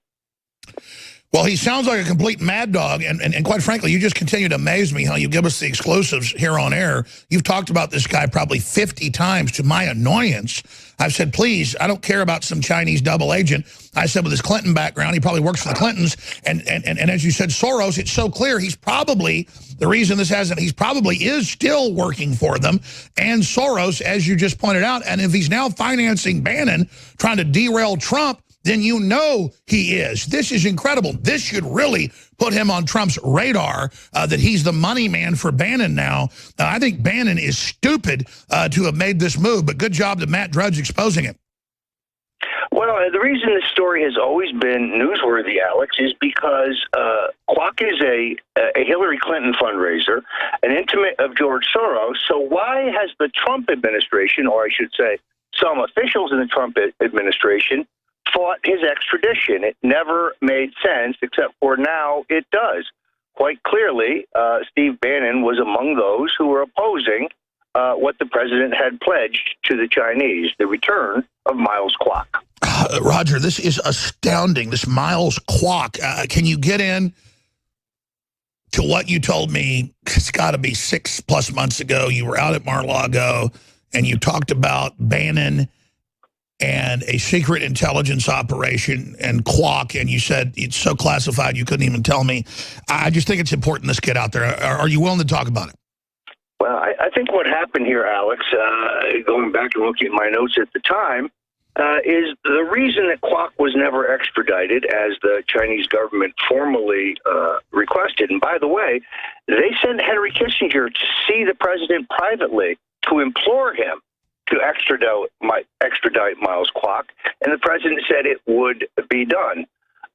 Well, he sounds like a complete mad dog, and quite frankly, you just continue to amaze me how you give us the exclusives here on air. You've talked about this guy probably 50 times to my annoyance. I've said, please, I don't care about some Chinese double agent. I said with his Clinton background, he probably works for the Clintons, and as you said, Soros, it's so clear he's probably, the reason this hasn't, he's probably is still working for them, and Soros, as you just pointed out, and if he's now financing Bannon, trying to derail Trump, then you know he is. This is incredible. This should really put him on Trump's radar, that he's the money man for Bannon now. I think Bannon is stupid to have made this move, but good job to Matt Drudge exposing it.
Well, the reason this story has always been newsworthy, Alex, is because Kwok is a Hillary Clinton fundraiser, an intimate of George Soros. So why has the Trump administration, or I should say some officials in the Trump administration, fought his extradition? It never made sense, except for now it does. Quite clearly, Steve Bannon was among those who were opposing what the president had pledged to the Chinese, the return of Miles Kwok.
Roger, this is astounding, this Miles Kwok. Can you get in to what you told me? It's got to be 6+ months ago. You were out at Mar-a-Lago, and you talked about Bannon and a secret intelligence operation and Kwok, and you said it's so classified you couldn't even tell me. I just think it's important this get out there. Are you willing to talk about it?
Well, I think what happened here, Alex, going back and looking at my notes at the time, is the reason that Kwok was never extradited, as the Chinese government formally requested. And by the way, they sent Henry Kissinger to see the president privately to implore him to extradite Miles Kwok, and the president said it would be done.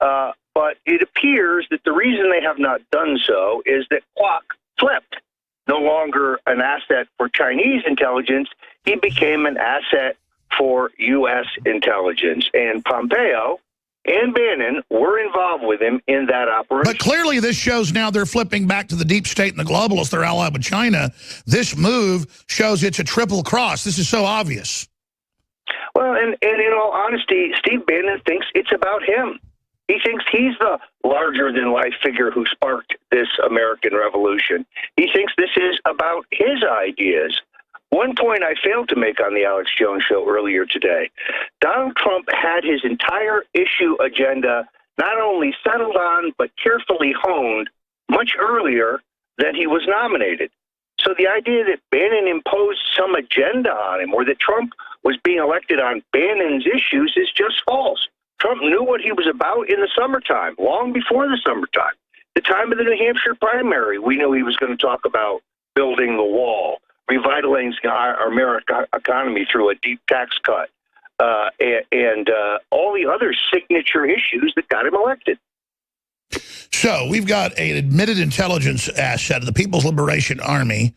But it appears that the reason they have not done so is that Kwok flipped. No longer an asset for Chinese intelligence, he became an asset for U.S. intelligence. And Pompeo and Bannon were involved with him in that operation.
But clearly this shows now they're flipping back to the deep state and the globalists. They're allied with China. This move shows it's a triple cross. This is so obvious.
Well, and in all honesty, Steve Bannon thinks it's about him. He thinks he's the larger-than-life figure who sparked this American Revolution. He thinks this is about his ideas. One point I failed to make on the Alex Jones Show earlier today, Donald Trump had his entire issue agenda not only settled on, but carefully honed much earlier than he was nominated. So the idea that Bannon imposed some agenda on him or that Trump was being elected on Bannon's issues is just false. Trump knew what he was about in the summertime, long before the summertime. The time of the New Hampshire primary, we knew he was going to talk about building the wall, revitalizing our American economy through a deep tax cut, and all the other signature issues that got him elected.
So we've got an admitted intelligence asset of the People's Liberation Army,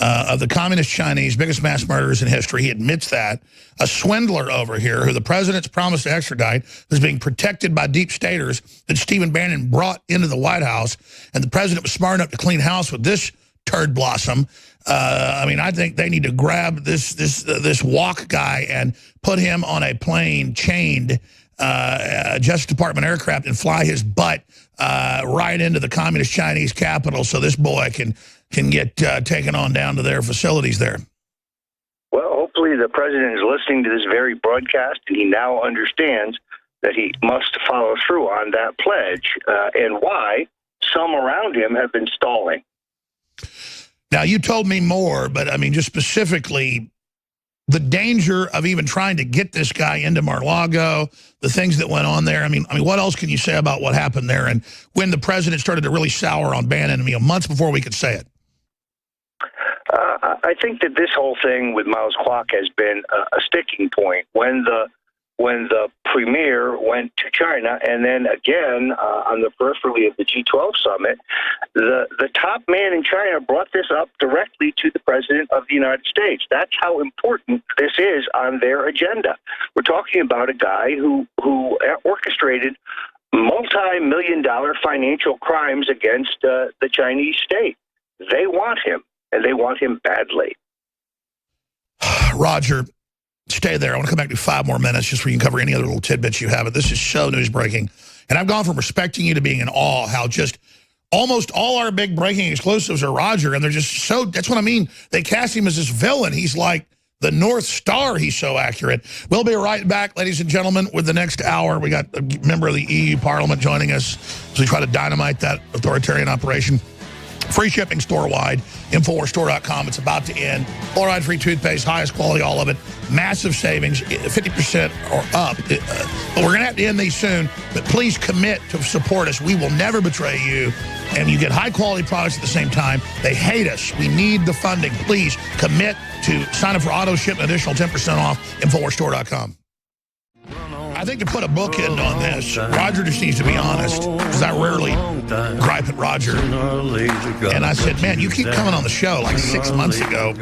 of the communist Chinese, biggest mass murderers in history. He admits that. A swindler over here who the president's promised to extradite, who's being protected by deep staters that Stephen Bannon brought into the White House. And the president was smart enough to clean house with this turd blossom. I mean, I think they need to grab this walk guy and put him on a plane chained Justice Department aircraft and fly his butt right into the communist Chinese capital so this boy can get taken on down to their facilities there.
Well, hopefully the president is listening to this very broadcast, and he now understands that he must follow through on that pledge and why some around him have been stalling.
Now, you told me more, but I mean, just specifically, the danger of even trying to get this guy into Mar-a-Lago, the things that went on there. I mean, what else can you say about what happened there and when the president started to really sour on Bannon? I mean, months before we could say it.
I think that this whole thing with Miles Kwok has been a sticking point. When the premier went to China, and then again on the periphery of the G12 summit, the top man in China brought this up directly to the president of the United States. That's how important this is on their agenda. We're talking about a guy who orchestrated multi-million-dollar financial crimes against the Chinese state. They want him, and they want him badly.
Roger, stay there. I want to come back to 5 more minutes just so you can cover any other little tidbits you have. But this is ShowNews breaking. And I've gone from respecting you to being in awe how just almost all our big breaking exclusives are Roger. And they're just so, that's what I mean. They cast him as this villain. He's like the North Star. He's so accurate. We'll be right back, ladies and gentlemen, with the next hour. We got a member of the EU Parliament joining us as we try to dynamite that authoritarian operation. Free shipping store-wide, InfoWarsStore.com. It's about to end. Fluoride-free toothpaste, highest quality, all of it. Massive savings, 50% or up. But we're going to have to end these soon. But please commit to support us. We will never betray you. And you get high-quality products at the same time. They hate us. We need the funding. Please commit to sign up for auto ship an additional 10% off, InfoWarsStore.com. I think to put a bookend on this, Roger just needs to be honest, because I rarely gripe at Roger. And I said, man, you keep coming on the show like 6 months ago.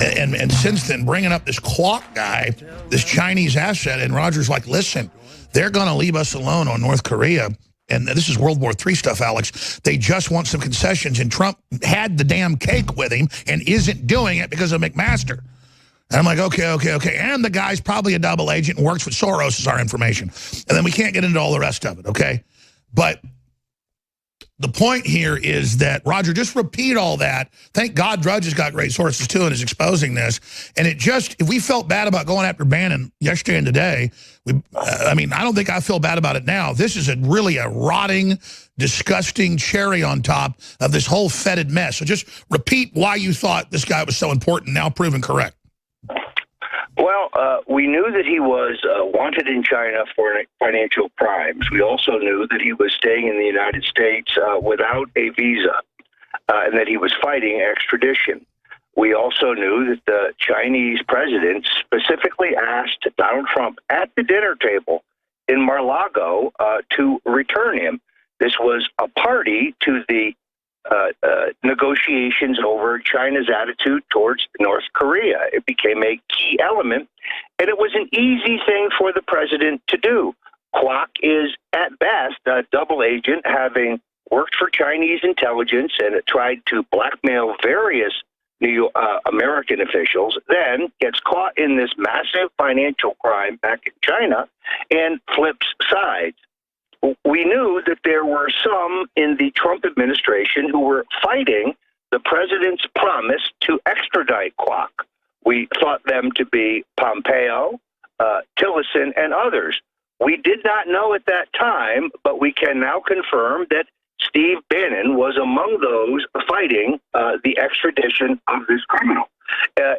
And since then, bringing up this Kwok guy, this Chinese asset, and Roger's like, listen, they're going to leave us alone on North Korea. And this is World War III stuff, Alex. They just want some concessions. And Trump had the damn cake with him and isn't doing it because of McMaster. And I'm like, okay. And the guy's probably a double agent and works with Soros is our information. And then we can't get into all the rest of it, okay? But the point here is that, Roger, just repeat all that. Thank God Drudge has got great sources, too, and is exposing this. And it just, if we felt bad about going after Bannon yesterday and today, I mean, I don't think I feel bad about it now. This is really a rotting, disgusting cherry on top of this whole fetid mess. So just repeat why you thought this guy was so important, now proven correct.
Well, we knew that he was wanted in China for financial crimes. We also knew that he was staying in the United States without a visa and that he was fighting extradition. We also knew that the Chinese president specifically asked Donald Trump at the dinner table in Mar-a-Lago to return him. This was a party to the negotiations over China's attitude towards North Korea. It became a key element, and it was an easy thing for the president to do. Kwok is, at best, a double agent, having worked for Chinese intelligence and tried to blackmail various American officials, then gets caught in this massive financial crime back in China and flips sides. We knew that there were some in the Trump administration who were fighting the president's promise to extradite Kwok. We thought them to be Pompeo, Tillerson, and others. We did not know at that time, but we can now confirm that Steve Bannon was among those fighting the extradition of this criminal.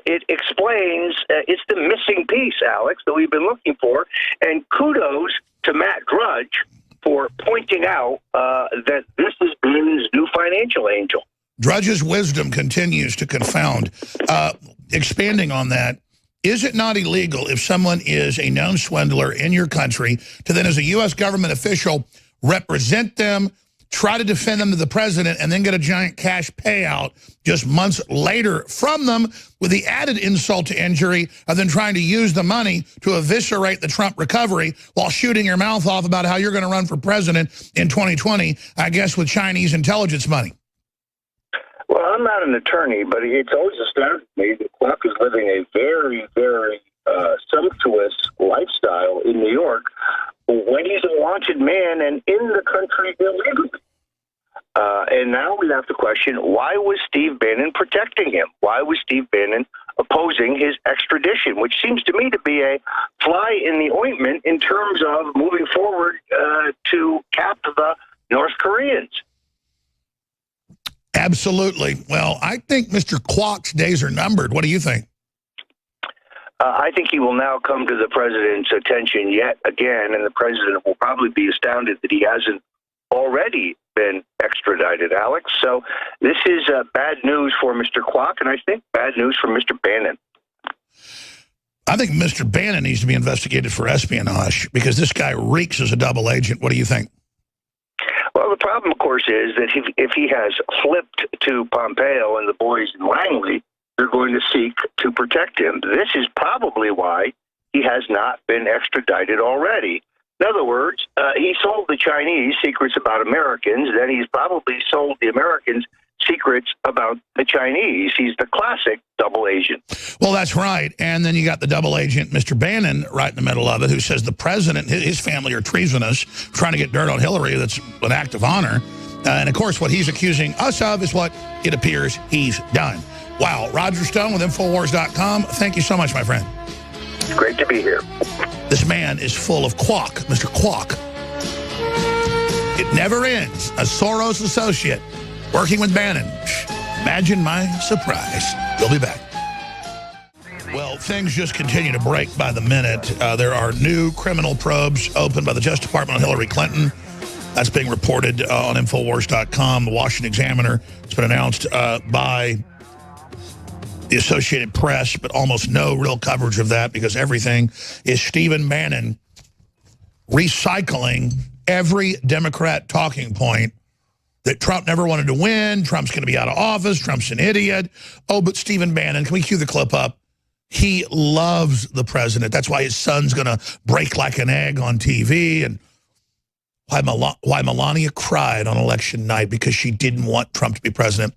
It explains, it's the missing piece, Alex, that we've been looking for, and kudos to Matt Drudge for pointing out that this is Bannon's new financial angel.
Drudge's wisdom continues to confound. Expanding on that, is it not illegal if someone is a known swindler in your country to then, as a U.S. government official, represent them, try to defend them to the president, and then get a giant cash payout just months later from them, with the added insult to injury of then trying to use the money to eviscerate the Trump recovery while shooting your mouth off about how you're going to run for president in 2020, I guess with Chinese intelligence money?
Well, I'm not an attorney, but it's always astounded me that Kwok is living a very, very sumptuous lifestyle in New York when he's a wanted man and in the country illegally. And now we have to question, why was Steve Bannon protecting him? Why was Steve Bannon opposing his extradition, which seems to me to be a fly in the ointment in terms of moving forward to cap the North Koreans?
Absolutely. Well, I think Mr. Kwok's days are numbered. What do you think?
I think he will now come to the president's attention yet again, and the president will probably be astounded that he hasn't already been extradited, Alex. So this is bad news for Mr. Kwok, and I think bad news for Mr. Bannon.
I think Mr. Bannon needs to be investigated for espionage because this guy reeks as a double agent. What do you think?
Well, the problem, of course, is that if he has flipped to Pompeo and the boys in Langley, they're going to seek to protect him. This is probably why he has not been extradited already. In other words, he sold the Chinese secrets about Americans, then he's probably sold the Americans secrets about the Chinese. He's the classic double agent.
Well, that's right. And then you got the double agent, Mr. Bannon, right in the middle of it, who says the president, his family are treasonous, trying to get dirt on Hillary. That's an act of honor. And, of course, what he's accusing us of is what it appears he's done. Wow. Roger Stone with Infowars.com. Thank you so much, my friend.
Great to be here.
This man is full of Kwok, Mr. Kwok. It never ends. A Soros associate working with Bannon. Imagine my surprise. We'll be back. Well, things just continue to break by the minute. There are new criminal probes opened by the Justice Department on Hillary Clinton. That's being reported on Infowars.com. The Washington Examiner. It's been announced by the Associated Press, but almost no real coverage of that because everything is Stephen Bannon recycling every Democrat talking point that Trump never wanted to win, Trump's going to be out of office, Trump's an idiot. Oh, but Stephen Bannon, can we cue the clip up? He loves the president. That's why his son's going to break like an egg on TV, and why Melania cried on election night because she didn't want Trump to be president.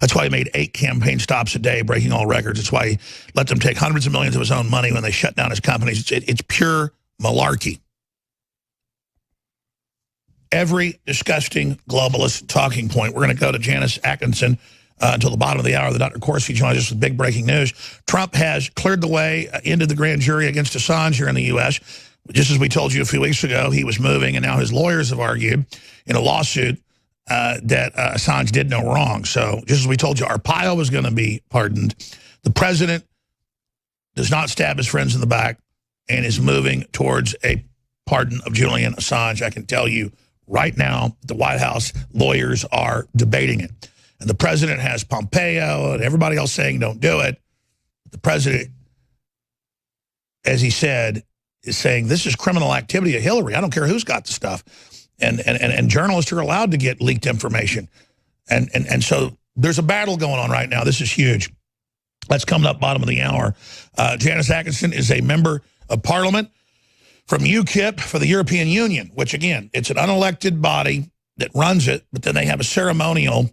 That's why he made 8 campaign stops a day, breaking all records. It's why he let them take hundreds of millions of his own money when they shut down his companies. It's pure malarkey. every disgusting globalist talking point. We're going to go to Janice Atkinson until the bottom of the hour. The Dr. Corsi joins us with big breaking news. Trump has cleared the way into the grand jury against Assange here in the U.S. Just as we told you a few weeks ago, he was moving, and now his lawyers have argued in a lawsuit that Assange did no wrong. So just as we told you, Arpaio was going to be pardoned. The president does not stab his friends in the back and is moving towards a pardon of Julian Assange. I can tell you right now, the White House lawyers are debating it. And the president has Pompeo and everybody else saying don't do it. The president, as he said, is saying this is criminal activity of Hillary. I don't care who's got the stuff. And journalists are allowed to get leaked information. And so there's a battle going on right now. This is huge. That's coming up bottom of the hour. Janice Atkinson is a member of parliament from UKIP for the European Union, which, again, it's an unelected body that runs it, but then they have a ceremonial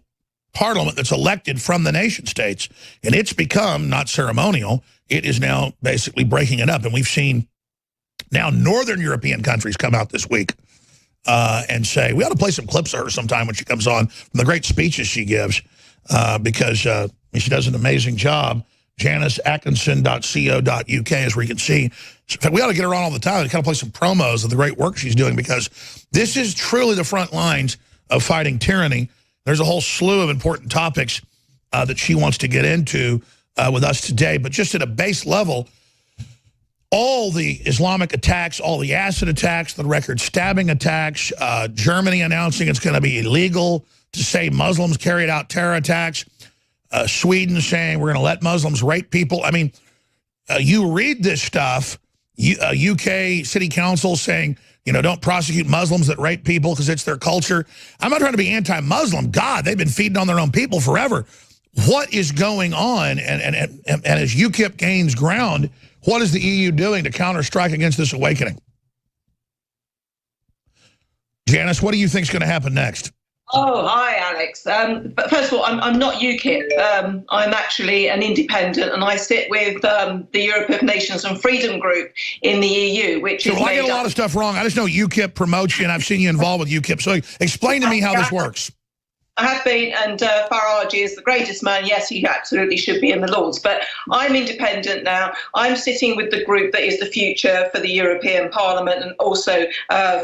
parliament that's elected from the nation states. And it's become not ceremonial. It is now basically breaking it up. And we've seen now northern European countries come out this week and say, we ought to play some clips of her sometime when she comes on from the great speeches she gives because she does an amazing job. JaniceAtkinson.co.uk is where you can see. In fact, we ought to get her on all the time and kind of play some promos of the great work she's doing because this is truly the front lines of fighting tyranny. There's a whole slew of important topics that she wants to get into with us today. But just at a base level, all the Islamic attacks, all the acid attacks, the record stabbing attacks, Germany announcing it's going to be illegal to say Muslims carried out terror attacks, Sweden saying we're going to let Muslims rape people. I mean, you read this stuff, UK city council saying, you know, don't prosecute Muslims that rape people because it's their culture. I'm not trying to be anti-Muslim. God, they've been feeding on their own people forever. What is going on? And as UKIP gains ground, what is the EU doing to counter-strike against this awakening? Janice, what do you think is going to happen next?
Oh, hi, Alex. But first of all, I'm not UKIP. I'm actually an independent, and I sit with the Europe of Nations and Freedom Group in the EU, which is
I get a lot of stuff wrong. I just know UKIP promotes you, and I've seen you involved with UKIP. So explain to me how this works.
I have been, and Farage is the greatest man. Yes, he absolutely should be in the Lords. But I'm independent now. I'm sitting with the group that is the future for the European Parliament and also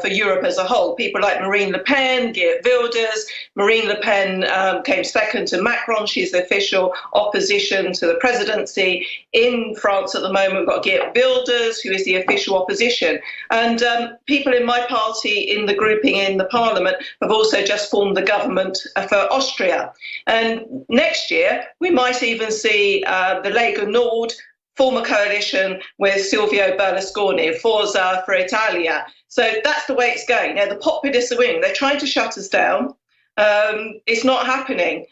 for Europe as a whole. People like Marine Le Pen, Geert Wilders. Marine Le Pen came second to Macron. She's the official opposition to the presidency. In France at the moment, we've got Geert Wilders, who is the official opposition. And people in my party in the grouping in the Parliament have also just formed the government for Austria. And next year, we might even see the Lega Nord form a coalition with Silvio Berlusconi, Forza for Italia. So that's the way it's going. Now, the populists are winning. They're trying to shut us down. It's not happening.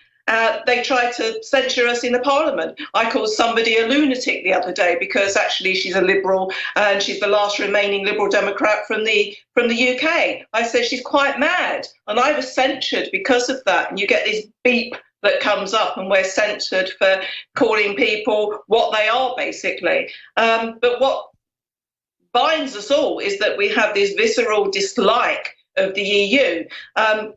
They tried to censure us in the Parliament. I called somebody a lunatic the other day because actually she's a Liberal and she's the last remaining Liberal Democrat from the UK. I said she's quite mad, and I was censured because of that. And you get this beep that comes up, and we're censored for calling people what they are, basically. But what binds us all is that we have this visceral dislike of the EU.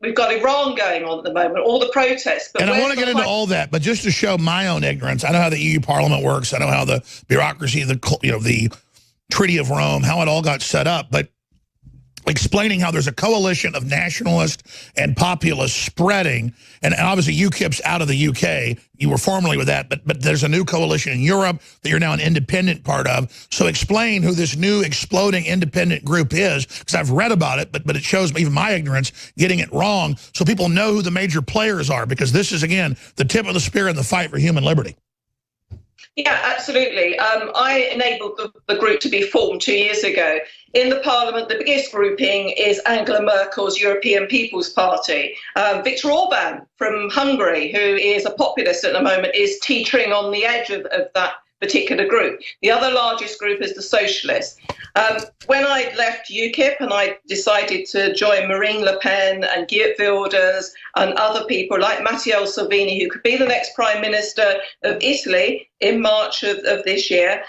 We've got Iran going on at the moment, all the protests. But
and I want to get into all that, but just to show my own ignorance, I know how the EU Parliament works. I know how the bureaucracy, the Treaty of Rome, how it all got set up. But explaining how there's a coalition of nationalists and populists spreading, and obviously UKIP's out of the UK. You were formerly with that, but there's a new coalition in Europe that you're now an independent part of. So explain who this new exploding independent group is, because I've read about it, but it shows me even my ignorance getting it wrong, so people know who the major players are, because this is, again, the tip of the spear in the fight for human liberty.
Yeah, absolutely. I enabled the group to be formed 2 years ago. In the Parliament, the biggest grouping is Angela Merkel's European People's Party. Viktor Orban from Hungary, who is a populist at the moment, is teetering on the edge of that particular group. The other largest group is the Socialists. When I left UKIP and I decided to join Marine Le Pen and Geert Wilders and other people like Matteo Salvini, who could be the next Prime Minister of Italy in March of this year,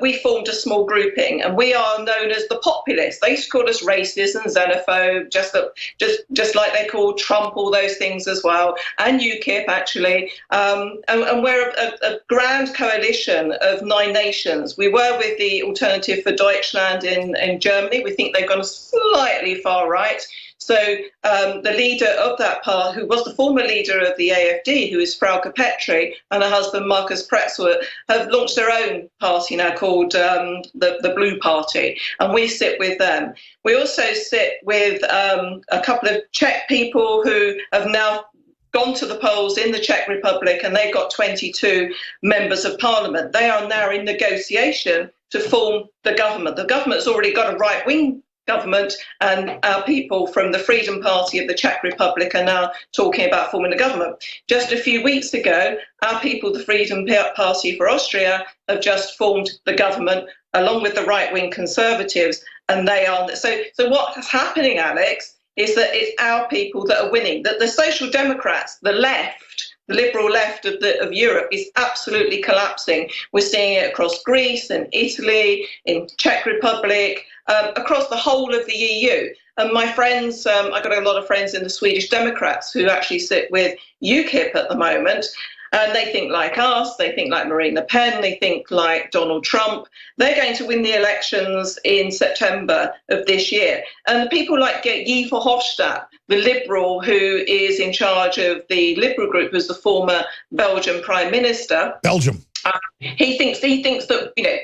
we formed a small grouping, and we are known as the populists. They used to call us racist and xenophobe, just like they called Trump all those things as well, and UKIP actually. And we're a grand coalition of 9 nations. We were with the Alternative for Deutschland in Germany. We think they've gone slightly far right. So the leader of that party, who was the former leader of the AfD, who is Frauke Petry, and her husband Markus Pretzel, have launched their own party now called the Blue Party, and we sit with them. We also sit with a couple of Czech people who have now gone to the polls in the Czech Republic, and they've got 22 members of parliament. They are now in negotiation to form the government. The government's already got a right-wing government, and our people from the Freedom Party of the Czech Republic are now talking about forming a government. Just a few weeks ago, our people, the Freedom Party for Austria, have just formed the government along with the right-wing Conservatives, and they are. So what's happening, Alex, is that it's our people that are winning, that the Social Democrats, the left, the liberal left of Europe is absolutely collapsing. We're seeing it across Greece and Italy, in Czech Republic, across the whole of the EU. And my friends, I've got a lot of friends in the Swedish Democrats who actually sit with UKIP at the moment. And they think like us, they think like Marine Le Pen, they think like Donald Trump. They're going to win the elections in September of this year. And people like Guy Verhofstadt, the Liberal who is in charge of the Liberal group, who's the former Belgian Prime Minister.
Belgium.
He thinks that, you know,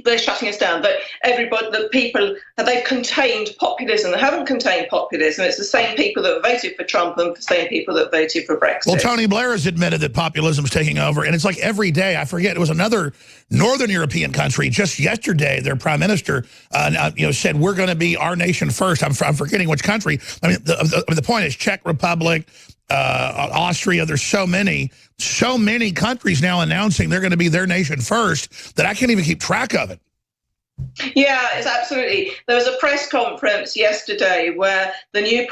they're shutting us down, that everybody, the people, they've contained populism. They haven't contained populism. It's the same people that voted for Trump and the same people that voted for Brexit.
Well, Tony Blair has admitted that populism is taking over, and it's like every day. I forget, it was another Northern European country just yesterday. Their prime minister, said we're going to be our nation first. I'm forgetting which country. I mean, the point is Czech Republic, Austria. There's so many countries now announcing they're going to be their nation first that I can't even keep track of it.
Yeah, it's absolutely. There was a press conference yesterday where the new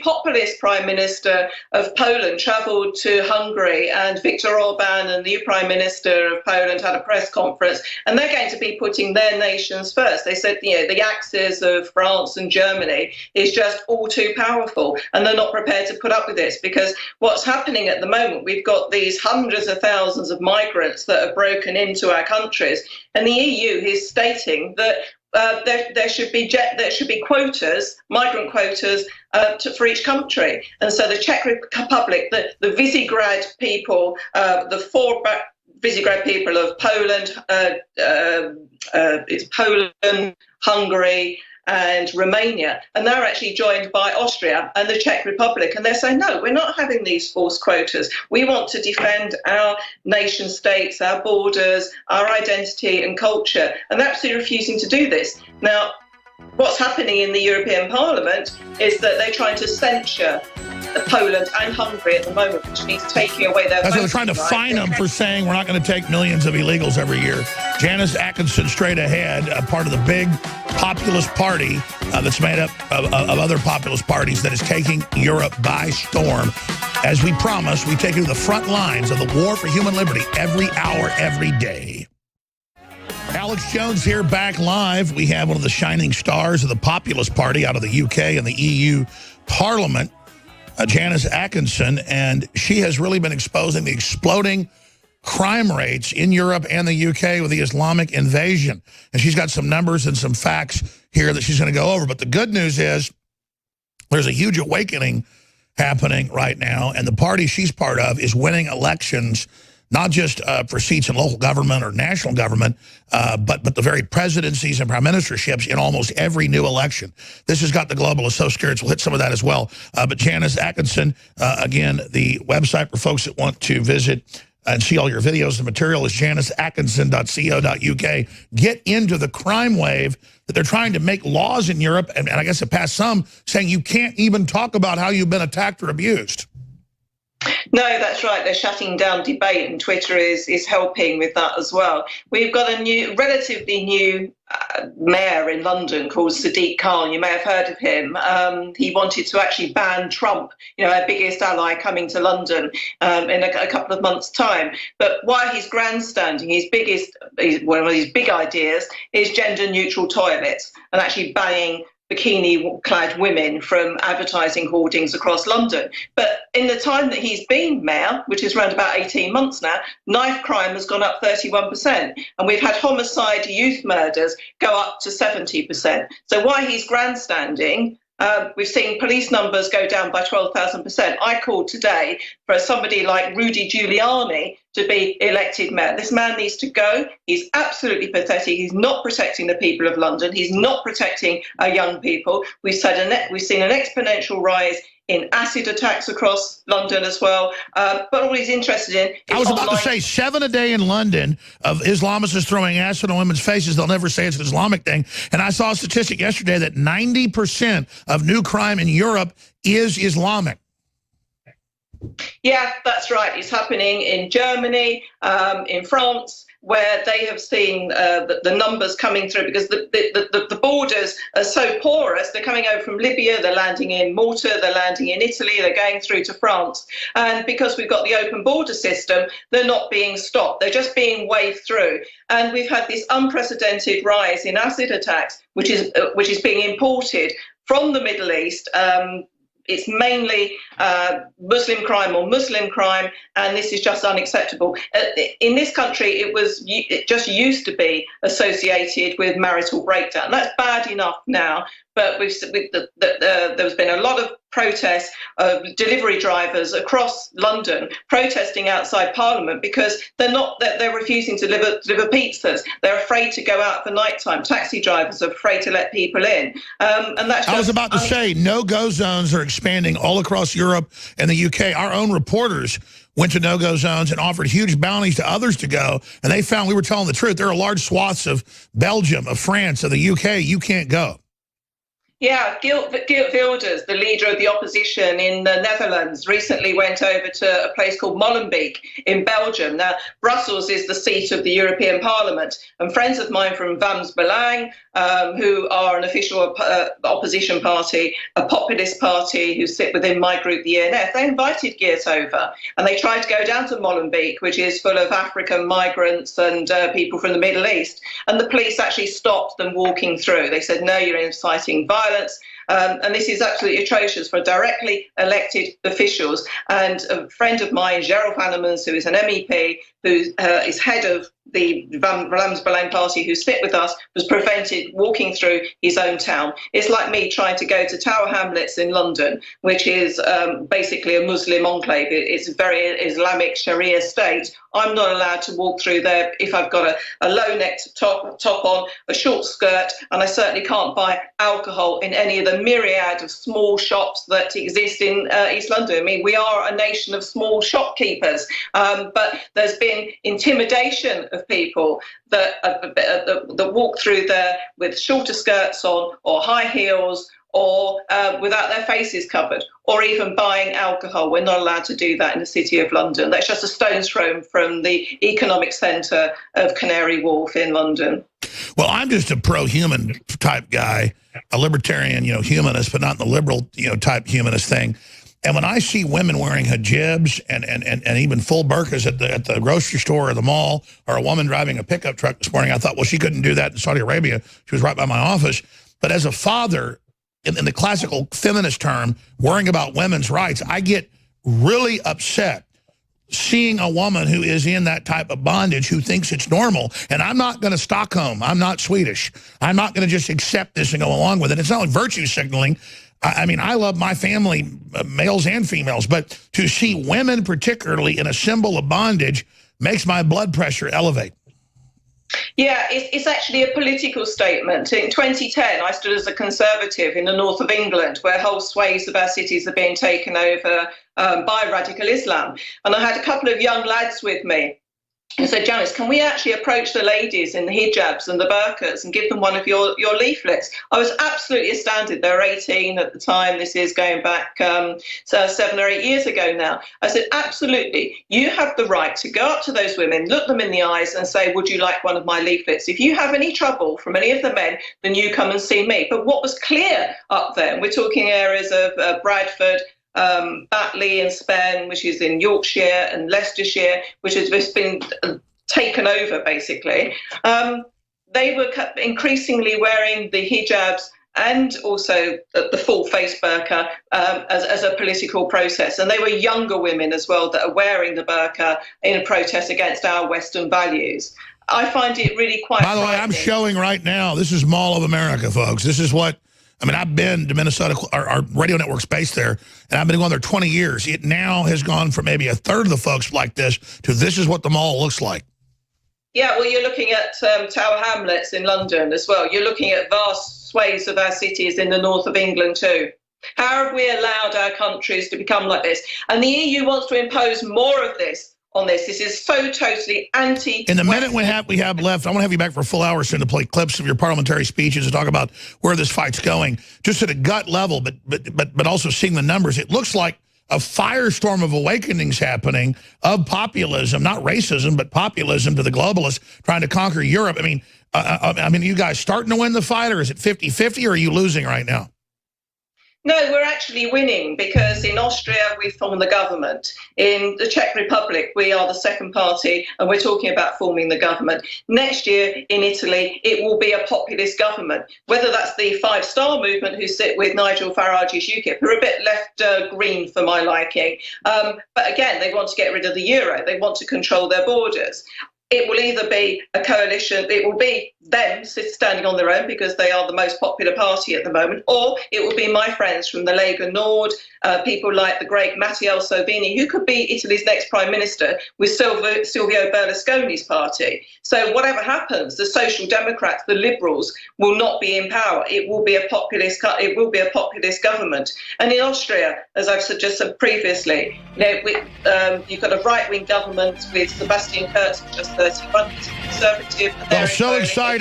populist prime minister of Poland travelled to Hungary, and Viktor Orban and the new prime minister of Poland had a press conference, and they're going to be putting their nations first. They said, the axis of France and Germany is just all too powerful, and they're not prepared to put up with this, because what's happening at the moment, we've got these hundreds of thousands of migrants that have broken into our countries, and the EU is stating that there should be quotas, migrant quotas, for each country. And so the Czech Republic, the Visegrad people, the 4 Visegrad people of Poland, it's Poland, Hungary, and Romania, and they're actually joined by Austria and the Czech Republic, and they're saying, no, we're not having these forced quotas. We want to defend our nation states, our borders, our identity and culture, and they're absolutely refusing to do this. Now, what's happening in the European Parliament is that they're trying to censure Poland and Hungary at the moment, which means taking away their voting.
They're trying to fine them for saying we're not going to take millions of illegals every year. Janice Atkinson, straight ahead, part of the big populist party that's made up of other populist parties that is taking Europe by storm. As we promised, we take you to the front lines of the war for human liberty every hour, every day. Alex Jones here, back live. We have one of the shining stars of the populist party out of the UK and the EU Parliament, Janice Atkinson, and she has really been exposing the exploding crime rates in Europe and the UK with the Islamic invasion. And she's got some numbers and some facts here that she's going to go over. But the good news is there's a huge awakening happening right now, and the party she's part of is winning elections, not just for seats in local government or national government, but the very presidencies and prime ministerships in almost every new election. This has got the globalists so scared, so we'll hit some of that as well. But Janice Atkinson, again, the website for folks that want to visit and see all your videos and material is janiceatkinson.co.uk. Get into the crime wave that they're trying to make laws in Europe, and I guess it passed some, saying you can't even talk about how you've been attacked or abused.
No, that's right. They're shutting down debate, and Twitter is helping with that as well. We've got a relatively new mayor in London called Sadiq Khan. You may have heard of him. He wanted to actually ban Trump, our biggest ally, coming to London in a couple of months' time. But why he's grandstanding, one of his big ideas is gender-neutral toilets and actually banning bikini-clad women from advertising hoardings across London. But in the time that he's been mayor, which is around about 18 months now, knife crime has gone up 31%. And we've had homicide, youth murders go up to 70%. So while he's grandstanding, we've seen police numbers go down by 12,000%. I called today for somebody like Rudy Giuliani to be elected mayor. This man needs to go. He's absolutely pathetic. He's not protecting the people of London. He's not protecting our young people. We've seen an exponential rise in acid attacks across London as well. But all he's interested in is
I was about to say 7 a day in London of Islamists throwing acid on women's faces. They'll never say it's an Islamic thing. And I saw a statistic yesterday that 90% of new crime in Europe is Islamic.
Yeah, that's right. It's happening in Germany, in France, where they have seen the numbers coming through because the borders are so porous. They're coming over from Libya, they're landing in Malta, they're landing in Italy, they're going through to France. And because we've got the open border system, they're not being stopped. They're just being waved through. And we've had this unprecedented rise in acid attacks, which is being imported from the Middle East. It's mainly Muslim crime, and this is just unacceptable. In this country, it just used to be associated with marital breakdown. That's bad enough now, but there's been a lot of protests of delivery drivers across London protesting outside Parliament because they're refusing to deliver pizzas. They're afraid to go out for nighttime. Taxi drivers are afraid to let people in. And that's
I was about to say, no-go zones are expanding all across Europe and the UK. Our own reporters went to no-go zones and offered huge bounties to others to go, and they found we were telling the truth. There are large swaths of Belgium, of France, of the UK. You can't go.
Yeah, Geert Wilders, the leader of the opposition in the Netherlands, recently went over to a place called Molenbeek in Belgium. Now, Brussels is the seat of the European Parliament, and friends of mine from Vlaams Belang, who are an official opposition party, a populist party who sit within my group, the ENF, they invited Geert over, and they tried to go down to Molenbeek, which is full of African migrants and people from the Middle East, and the police actually stopped them walking through. They said, no, you're inciting violence. And this is absolutely atrocious for directly elected officials. And a friend of mine, Gerald Vannemans, who is an MEP, who is head of the Vlaams Belang party, who sit with us, was prevented walking through his own town. It's like me trying to go to Tower Hamlets in London, which is basically a Muslim enclave. It's a very Islamic Sharia state. I'm not allowed to walk through there if I've got a low-necked top on, a short skirt, and I certainly can't buy alcohol in any of the myriad of small shops that exist in East London. I mean, we are a nation of small shopkeepers, but there's been intimidation of people that walk through there with shorter skirts on or high heels or without their faces covered, or even buying alcohol. We're not allowed to do that in the City of London. That's just a stone's throw from the economic centre of Canary Wharf in London.
Well, I'm just a pro-human type guy, a libertarian, humanist, but not the liberal, type humanist thing. And when I see women wearing hijabs and even full burqas at the grocery store or the mall, or a woman driving a pickup truck this morning, I thought, well, she couldn't do that in Saudi Arabia. She was right by my office. But as a father, in the classical feminist term, worrying about women's rights, I get really upset seeing a woman who is in that type of bondage who thinks it's normal. And I'm not going to Stockholm. I'm not Swedish. I'm not going to just accept this and go along with it. It's not like virtue signaling. I mean, I love my family, males and females, but to see women particularly in a symbol of bondage makes my blood pressure elevate.
Yeah, it's actually a political statement. In 2010, I stood as a Conservative in the north of England, where whole swathes of our cities are being taken over by radical Islam. And I had a couple of young lads with me And so, Janice, can we actually approach the ladies in the hijabs and the burqas and give them one of your leaflets? I was absolutely astounded. They were 18 at the time. This is going back 7 or 8 years ago now. I said, absolutely, you have the right to go up to those women, look them in the eyes and say, would you like one of my leaflets? If you have any trouble from any of the men, then you come and see me. But what was clear up there, and we're talking areas of Bradford, Batley and Spen, which is in Yorkshire, and Leicestershire, which has just been taken over, basically. They were increasingly wearing the hijabs and also the full face burqa as a political process. And they were younger women as well that are wearing the burqa in a protest against our Western values. I find it really quite
By the way, I'm showing right now, this is Mall of America, folks. This is what, I mean, I've been to Minnesota, our radio network's based there, and I've been going there 20 years. It now has gone from maybe a third of the folks like this to this is what the mall looks like.
Yeah, well, you're looking at Tower Hamlets in London as well. You're looking at vast swathes of our cities in the north of England too. How have we allowed our countries to become like this? And the EU wants to impose more of this on this. This is so totally anti.
In the minute we have left, I want to have you back for a full hour soon to play clips of your parliamentary speeches and talk about where this fight's going, just at a gut level, but also seeing the numbers. It looks like a firestorm of awakenings happening of populism, not racism, but populism to the globalists trying to conquer Europe. I mean, are you guys starting to win the fight, or is it 50-50, or are you losing right now?
No, we're actually winning, because in Austria we form the government. In the Czech Republic we are the second party and we're talking about forming the government. Next year in Italy it will be a populist government, whether that's the Five Star Movement who sit with Nigel Farage's UKIP, who are a bit left green for my liking. But again, they want to get rid of the euro. They want to control their borders. It will either be a coalition, it will be them standing on their own because they are the most popular party at the moment, or it will be my friends from the Lega Nord, people like the great Matteo Salvini, who could be Italy's next prime minister with Silvio Berlusconi's party. So whatever happens, the Social Democrats, the Liberals, will not be in power. It will be a populist government. And in Austria, as I've just said previously, you've got a right-wing government with Sebastian Kurz, just 31, conservative.
Well, so exciting.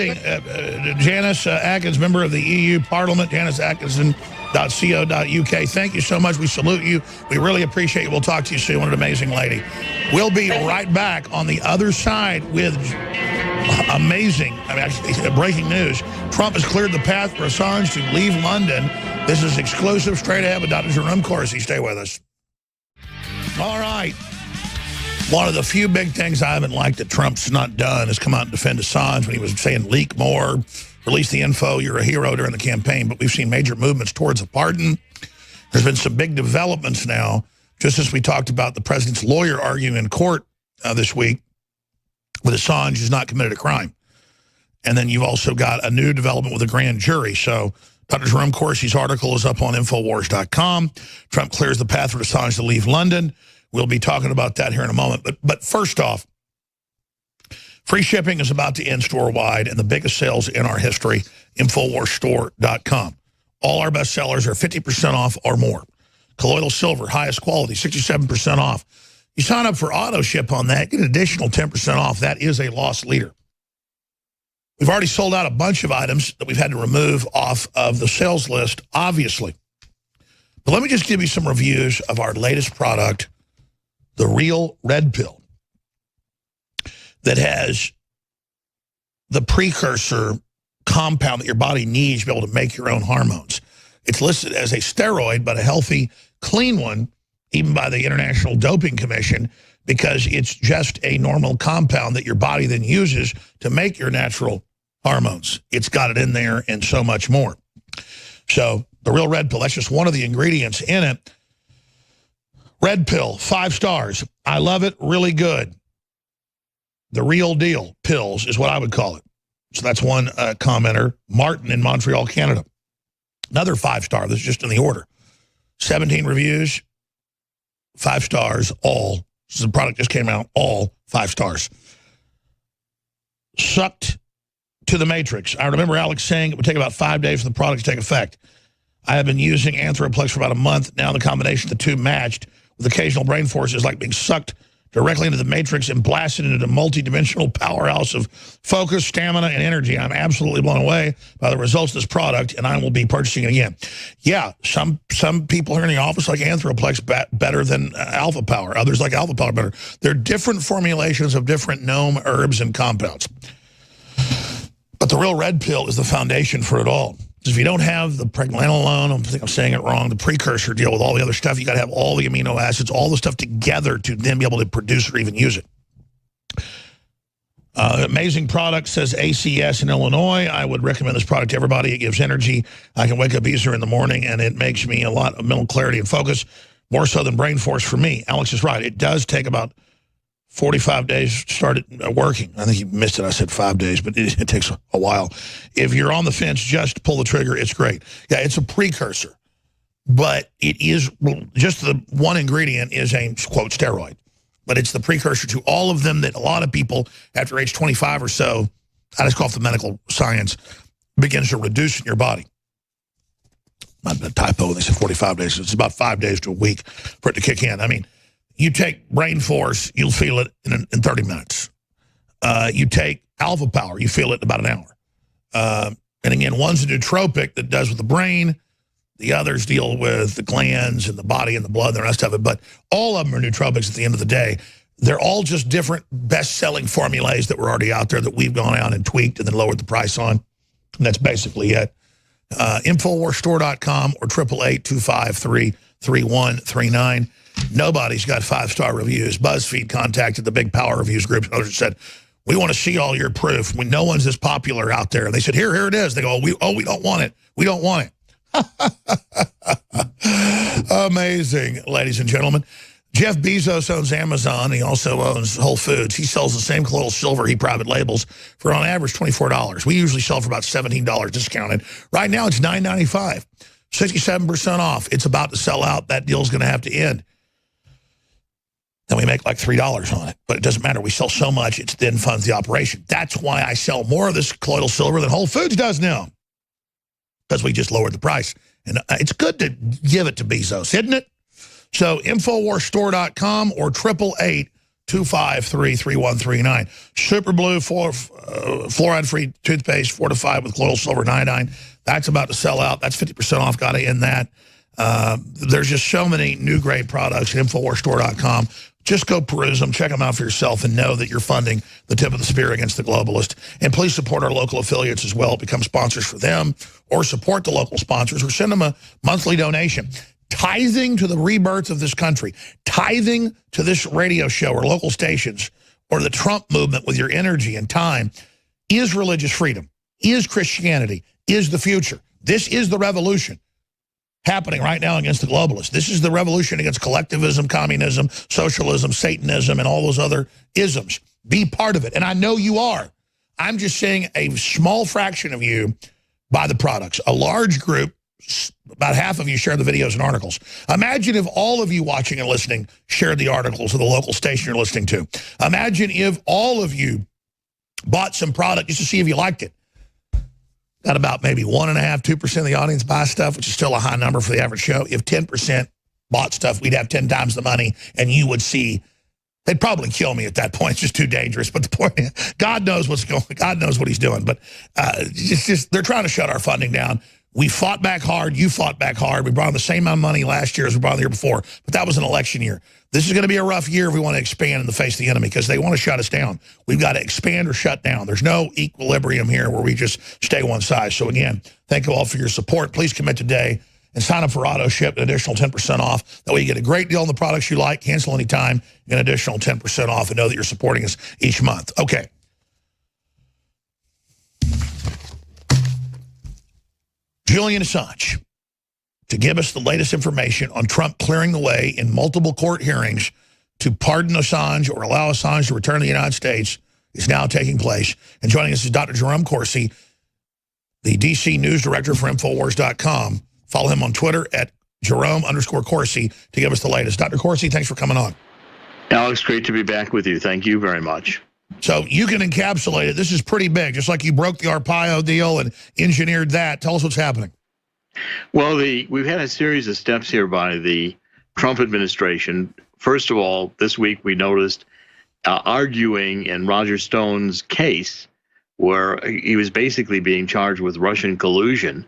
Janice Atkins, member of the EU Parliament, janiceatkinson.co.uk. Thank you so much. We salute you. We really appreciate you. We'll talk to you soon. What an amazing lady. We'll be right back on the other side with amazing, actually, breaking news. Trump has cleared the path for Assange to leave London. This is exclusive, straight ahead with Dr. Jerome Corsi. Stay with us. All right. One of the few big things I haven't liked that Trump's not done is come out and defend Assange when he was saying leak more, release the info, you're a hero during the campaign. But we've seen major movements towards a pardon. There's been some big developments now, just as we talked about the president's lawyer arguing in court this week with Assange has not committed a crime. And then you've also got a new development with a grand jury. So Dr. Jerome Corsi's article is up on Infowars.com. Trump clears the path for Assange to leave London. We'll be talking about that here in a moment. But first off, free shipping is about to end store-wide, and the biggest sales in our history, InfoWarsStore.com. All our best sellers are 50% off or more. Colloidal silver, highest quality, 67% off. You sign up for auto ship on that, get an additional 10% off. That is a loss leader. We've already sold out a bunch of items that we've had to remove off of the sales list, obviously. But let me just give you some reviews of our latest product, the Real Red Pill, that has the precursor compound that your body needs to be able to make your own hormones. It's listed as a steroid, but a healthy, clean one, even by the International Doping Commission, because it's just a normal compound that your body then uses to make your natural hormones. It's got it in there and so much more. So the Real Red Pill, that's just one of the ingredients in it. Red Pill, 5 stars. I love it, really good. The real deal pills is what I would call it. So that's one commenter, Martin in Montreal, Canada. Another 5-star, this is just in the order. 17 reviews, 5 stars, all. This is a product just came out, all 5 stars. Sucked to the matrix. I remember Alex saying it would take about 5 days for the product to take effect. I have been using Anthroplex for about a month. Now the combination of the two matched with occasional brain forces like being sucked directly into the matrix and blasted into the multi-dimensional powerhouse of focus, stamina, and energy. I'm absolutely blown away by the results of this product, and I will be purchasing it again. Yeah, some people here in the office like Anthroplex better than Alpha Power. Others like Alpha Power better. They're different formulations of different gnome herbs and compounds. But the real red pill is the foundation for it all. If you don't have the pregnenolone, I think I'm saying it wrong, the precursor deal with all the other stuff, you got to have all the amino acids, all the stuff together to then be able to produce or even use it. Amazing product, says ACS in Illinois. I would recommend this product to everybody. It gives energy. I can wake up easier in the morning, and it makes me a lot of mental clarity and focus, more so than brain force for me. Alex is right. It does take about 45 days to start it working. I think you missed it. I said 5 days, but it takes a while. If you're on the fence, just pull the trigger. It's great. Yeah, it's a precursor, but it is just the one ingredient is a, quote, steroid. But it's the precursor to all of them that a lot of people after age 25 or so, I just call it the medical science, begins to reduce in your body. Might have been a typo. They said 45 days. It's about 5 days to a week for it to kick in. I mean, you take brain force, you'll feel it in 30 minutes. You take Alpha Power, you feel it in about an hour. And again, one's a nootropic that does with the brain. The others deal with the glands and the body and the blood and the rest of it. But all of them are nootropics at the end of the day. They're all just different best-selling formulas that were already out there that we've gone out and tweaked and then lowered the price on. And that's basically it. Infowarsstore.com or 888-253-3139. Nobody's got 5-star reviews. BuzzFeed contacted the big power reviews groups and others and said, we want to see all your proof. When no one's as popular out there. And they said, here it is. They go, we don't want it. We don't want it. Amazing, ladies and gentlemen. Jeff Bezos owns Amazon. He also owns Whole Foods. He sells the same colloidal silver he private labels for on average $24. We usually sell for about $17 discounted. Right now it's $9.95, 67% off. It's about to sell out. That deal's going to have to end. And we make like $3 on it. But it doesn't matter. We sell so much, it then funds the operation. That's why I sell more of this colloidal silver than Whole Foods does now. Because we just lowered the price. And it's good to give it to Bezos, isn't it? So Infowarsstore.com or 888-253-3139. Super Blue fluoride-free toothpaste fortified with colloidal silver and iodine. That's about to sell out. That's 50% off. Got to end that. There's just so many new great products at Infowarsstore.com. Just go peruse them, check them out for yourself, and know that you're funding the tip of the spear against the globalist. And please support our local affiliates as well. Become sponsors for them or support the local sponsors or send them a monthly donation. Tithing to the rebirth of this country, tithing to this radio show or local stations or the Trump movement with your energy and time is religious freedom, is Christianity, is the future. This is the revolution happening right now against the globalists. This is the revolution against collectivism, communism, socialism, Satanism, and all those other isms. Be part of it. And I know you are. I'm just saying a small fraction of you buy the products. A large group, about half of you, share the videos and articles. Imagine if all of you watching and listening shared the articles of the local station you're listening to. Imagine if all of you bought some product just to see if you liked it. Got about maybe 1.5%, 2% of the audience buy stuff, which is still a high number for the average show. If 10% bought stuff, we'd have 10 times the money, and you would see. They'd probably kill me at that point. It's just too dangerous. But the point is, God knows what's going on. God knows what he's doing. But they're trying to shut our funding down. We fought back hard. You fought back hard. We brought in the same amount of money last year as we brought in the year before. But that was an election year. This is going to be a rough year if we want to expand in the face of the enemy because they want to shut us down. We've got to expand or shut down. There's no equilibrium here where we just stay one size. So, again, thank you all for your support. Please commit today and sign up for auto ship, an additional 10% off. That way you get a great deal on the products you like, cancel anytime, an additional 10% off, and know that you're supporting us each month. Okay. Julian Assange, to give us the latest information on Trump clearing the way in multiple court hearings to pardon Assange or allow Assange to return to the United States, is now taking place. And joining us is Dr. Jerome Corsi, the D.C. news director for Infowars.com. Follow him on Twitter at Jerome_Corsi to give us the latest. Dr. Corsi, thanks for coming on.
Alex, great to be back with you. Thank you very much.
So you can encapsulate it. This is pretty big, just like you broke the Arpaio deal and engineered that. Tell us what's happening.
Well, we've had a series of steps here by the Trump administration first of all, this week we noticed arguing in Roger Stone's case, where he was basically being charged with Russian collusion.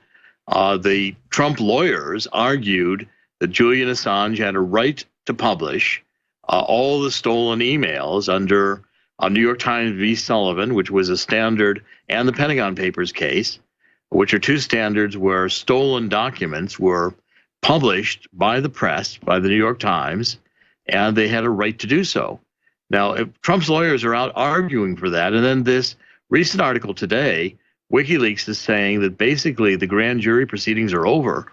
The Trump lawyers argued that Julian Assange had a right to publish all the stolen emails under New York Times v. Sullivan, which was a standard, and the Pentagon Papers case, which are two standards where stolen documents were published by the press, by the New York Times, and they had a right to do so. Now, if Trump's lawyers are out arguing for that, and then this recent article today, WikiLeaks is saying that basically the grand jury proceedings are over,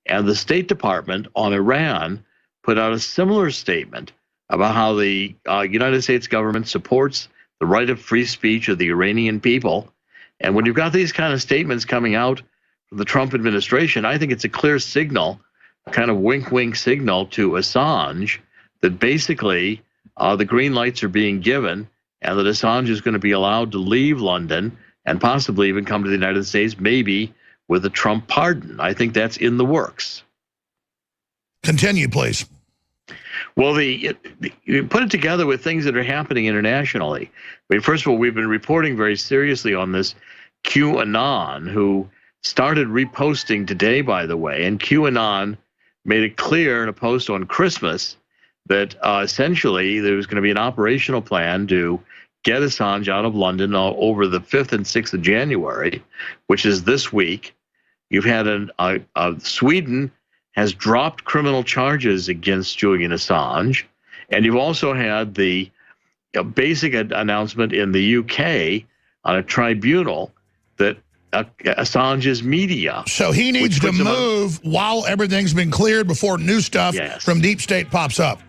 and the State Department on Iran put out a similar statement about how the United States government supports the right of free speech of the Iranian people. And when you've got these kind of statements coming out from the Trump administration, I think it's a clear signal, a kind of wink-wink signal to Assange that basically the green lights are being given and that Assange is going to be allowed to leave London and possibly even come to the United States, maybe with a Trump pardon. I think that's in the works.
Continue, please.
Well, you put it together with things that are happening internationally. I mean, first of all, we've been reporting very seriously on this QAnon, who started reposting today, by the way, and QAnon made it clear in a post on Christmas that essentially there was going to be an operational plan to get Assange out of London over the 5th and 6th of January, which is this week. You've had Sweden has dropped criminal charges against Julian Assange, and you've also had the basic announcement in the UK on a tribunal that Assange's media.
So he needs to move while everything's been cleared before new stuff from deep state pops up.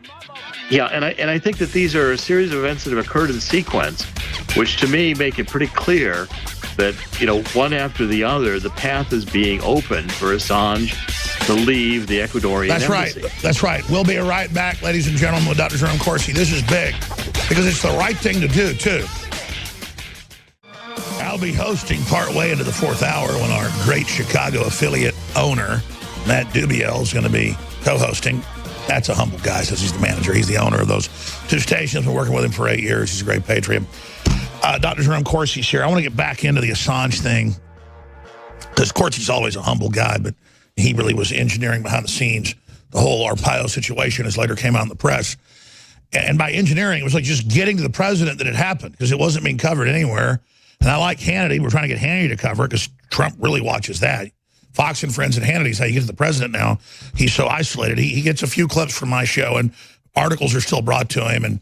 Yeah, and I think that these are a series of events that have occurred in sequence, which to me make it pretty clear that, one after the other, the path is being opened for Assange to leave the Ecuadorian embassy.
That's right. We'll be right back, ladies and gentlemen, with Dr. Jerome Corsi. This is big because it's the right thing to do, too. I'll be hosting partway into the 4th hour when our great Chicago affiliate owner, Matt Dubiel, is going to be co-hosting. That's a humble guy, says he's the manager. He's the owner of those two stations. Been working with him for 8 years. He's a great patriot. Dr. Jerome Corsi's here. I want to get back into the Assange thing because Corsi's always a humble guy, but he really was engineering behind the scenes. The whole Arpaio situation, as later came out in the press. And by engineering, it was like just getting to the president that it happened because it wasn't being covered anywhere. And I like Hannity. We're trying to get Hannity to cover it because Trump really watches that. Fox and Friends and Hannity's how you get to the president now. He's so isolated. He gets a few clips from my show, and articles are still brought to him.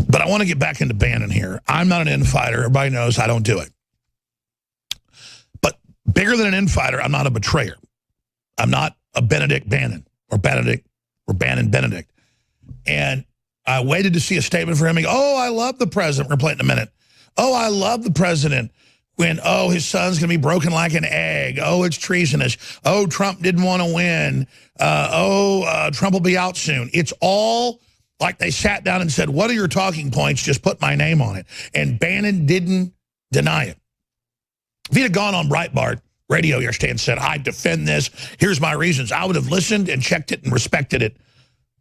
But I want to get back into Bannon here. I'm not an infighter. Everybody knows I don't do it. But bigger than an infighter, I'm not a betrayer. I'm not a Benedict Bannon or Benedict or Bannon Benedict. And I waited to see a statement from him. Oh, I love the president. We're going to play it in a minute. Oh, I love the president. When, his son's going to be broken like an egg. Oh, it's treasonous. Oh, Trump didn't want to win. Trump will be out soon. It's all like they sat down and said, what are your talking points? Just put my name on it. And Bannon didn't deny it. If he'd have gone on Breitbart radio yesterday and said, I defend this, here's my reasons, I would have listened and checked it and respected it.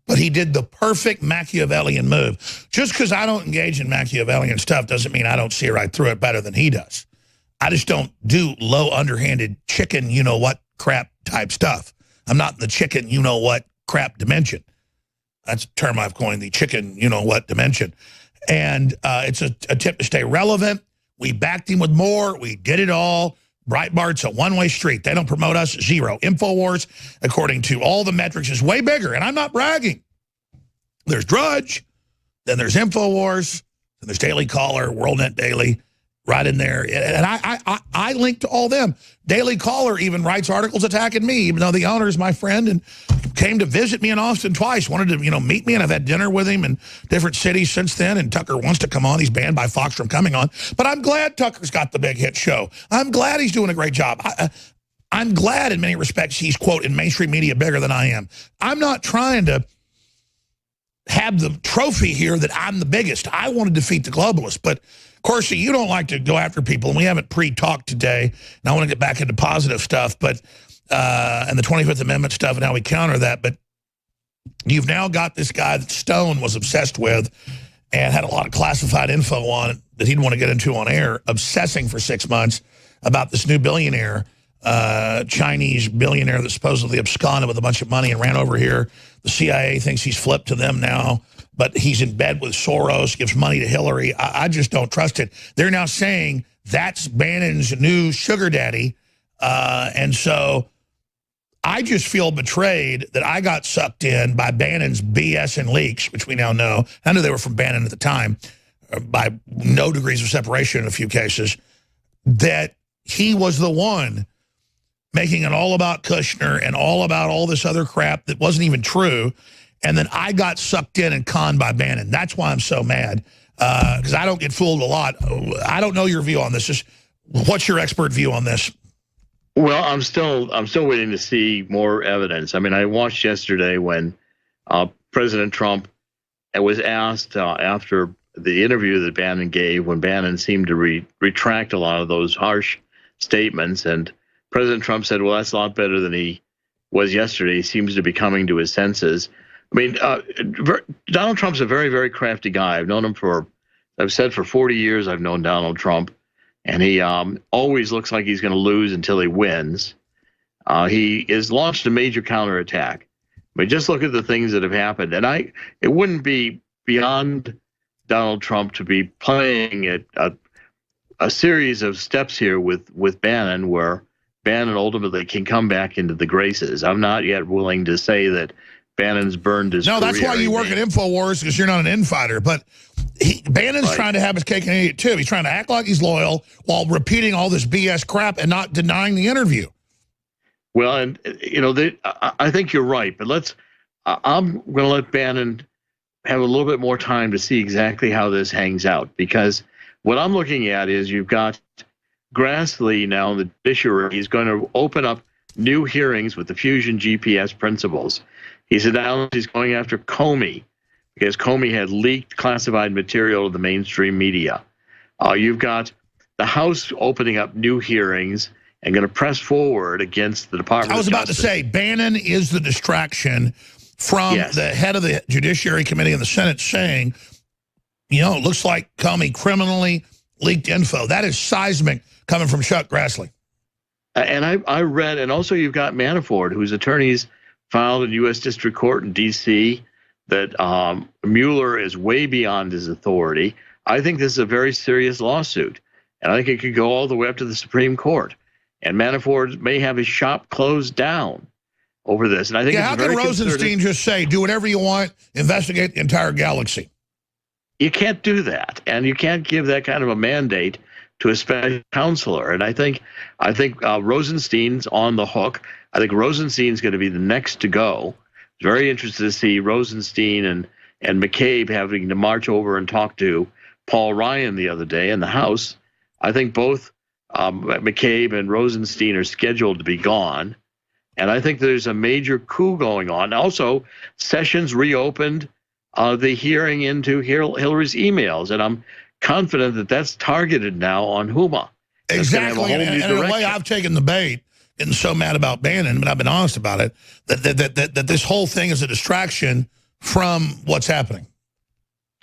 But he did the perfect Machiavellian move. Just because I don't engage in Machiavellian stuff doesn't mean I don't see right through it better than he does. I just don't do low, underhanded chicken, you-know-what crap type stuff. I'm not in the chicken, you-know-what crap dimension. That's a term I've coined, the chicken, you-know-what dimension. And it's a tip to stay relevant. We backed him with more. We did it all. Breitbart's a one-way street. They don't promote us, zero. Infowars, according to all the metrics, is way bigger, and I'm not bragging. There's Drudge, then there's Infowars, then there's Daily Caller, WorldNet Daily, right in there. And I link to all them. Daily Caller even writes articles attacking me, even though the owner is my friend and came to visit me in Austin twice, wanted to, meet me, and I've had dinner with him in different cities since then, and Tucker wants to come on. He's banned by Fox from coming on. But I'm glad Tucker's got the big hit show. I'm glad he's doing a great job. I'm glad in many respects he's, quote, in mainstream media bigger than I am. I'm not trying to have the trophy here that I'm the biggest. I want to defeat the globalists, but Corsi, you don't like to go after people, and we haven't pre-talked today, and I want to get back into positive stuff, but and the 25th Amendment stuff and how we counter that. But You've now got this guy that Stone was obsessed with and had a lot of classified info on that he'd want to get into on air, obsessing for 6 months about this new billionaire, Chinese billionaire that supposedly absconded with a bunch of money and ran over here. The CIA thinks he's flipped to them now, but he's in bed with Soros, gives money to Hillary. I just don't trust it. They're now saying that's Bannon's new sugar daddy. And so I just feel betrayed that I got sucked in by Bannon's BS and leaks, which we now know. I knew they were from Bannon at the time, by no degrees of separation in a few cases, that he was the one making it all about Kushner and all about all this other crap that wasn't even true. And then I got sucked in and conned by Bannon. That's why I'm so mad, because I don't get fooled a lot. I don't know your view on this. Just what's your expert view on this?
Well, I'm still waiting to see more evidence. I mean, I watched yesterday when President Trump was asked after the interview that Bannon gave, when Bannon seemed to retract a lot of those harsh statements, and President Trump said, well, that's a lot better than he was yesterday. He seems to be coming to his senses. I mean, Donald Trump's a very, very crafty guy. I've said for 40 years I've known Donald Trump, and he always looks like he's going to lose until he wins. He has launched a major counterattack. I mean, just look at the things that have happened. And it wouldn't be beyond Donald Trump to be playing a series of steps here with Bannon, where Bannon ultimately can come back into the graces. I'm not yet willing to say that Bannon's burned his career.
That's why you work at Infowars, because you're not an infighter. But Bannon's trying to have his cake and eat it too. He's trying to act like he's loyal while repeating all this BS crap and not denying the interview.
Well, and I think you're right, but I'm going to let Bannon have a little bit more time to see exactly how this hangs out, because what I'm looking at is you've got Grassley now, the judiciary. He's going to open up new hearings with the Fusion GPS principles. He's announced he's going after Comey, because Comey had leaked classified material to the mainstream media. You've got the House opening up new hearings and going to press forward against the Department of Justice.
I was about to say, Bannon is the distraction from the head of the Judiciary Committee in the Senate saying, it looks like Comey criminally leaked info. That is seismic coming from Chuck Grassley.
And I read, and also you've got Manafort, whose attorneys filed in U.S. District Court in D.C. that Mueller is way beyond his authority. I think this is a very serious lawsuit, and I think it could go all the way up to the Supreme Court. And Manafort may have his shop closed down over this. And I think
how can Rosenstein just say, do whatever you want, investigate the entire galaxy?
You can't do that, and you can't give that kind of a mandate to a special counselor. And I think Rosenstein's on the hook. I think Rosenstein's going to be the next to go. Very interested to see Rosenstein and McCabe having to march over and talk to Paul Ryan the other day in the House. I think both McCabe and Rosenstein are scheduled to be gone. And I think there's a major coup going on. Also, Sessions reopened the hearing into Hillary's emails, and I'm confident that that's targeted now on Huma.
Exactly, and in a way I've taken the bait, getting so mad about Bannon, but I've been honest about it, that this whole thing is a distraction from what's happening.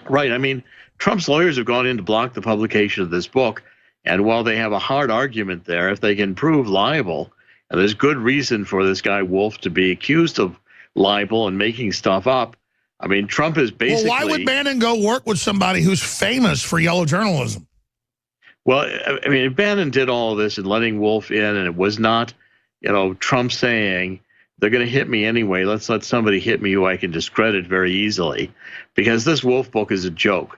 Right, I mean, Trump's lawyers have gone in to block the publication of this book, and while they have a hard argument there, if they can prove liable, and there's good reason for this guy Wolf to be accused of libel and making stuff up, I mean, Trump is basically...
Well, why would Bannon go work with somebody who's famous for yellow journalism?
Well, I mean, Bannon did all of this and letting Wolf in, and it was not, Trump saying, they're going to hit me anyway, let's let somebody hit me who I can discredit very easily, because this Wolf book is a joke.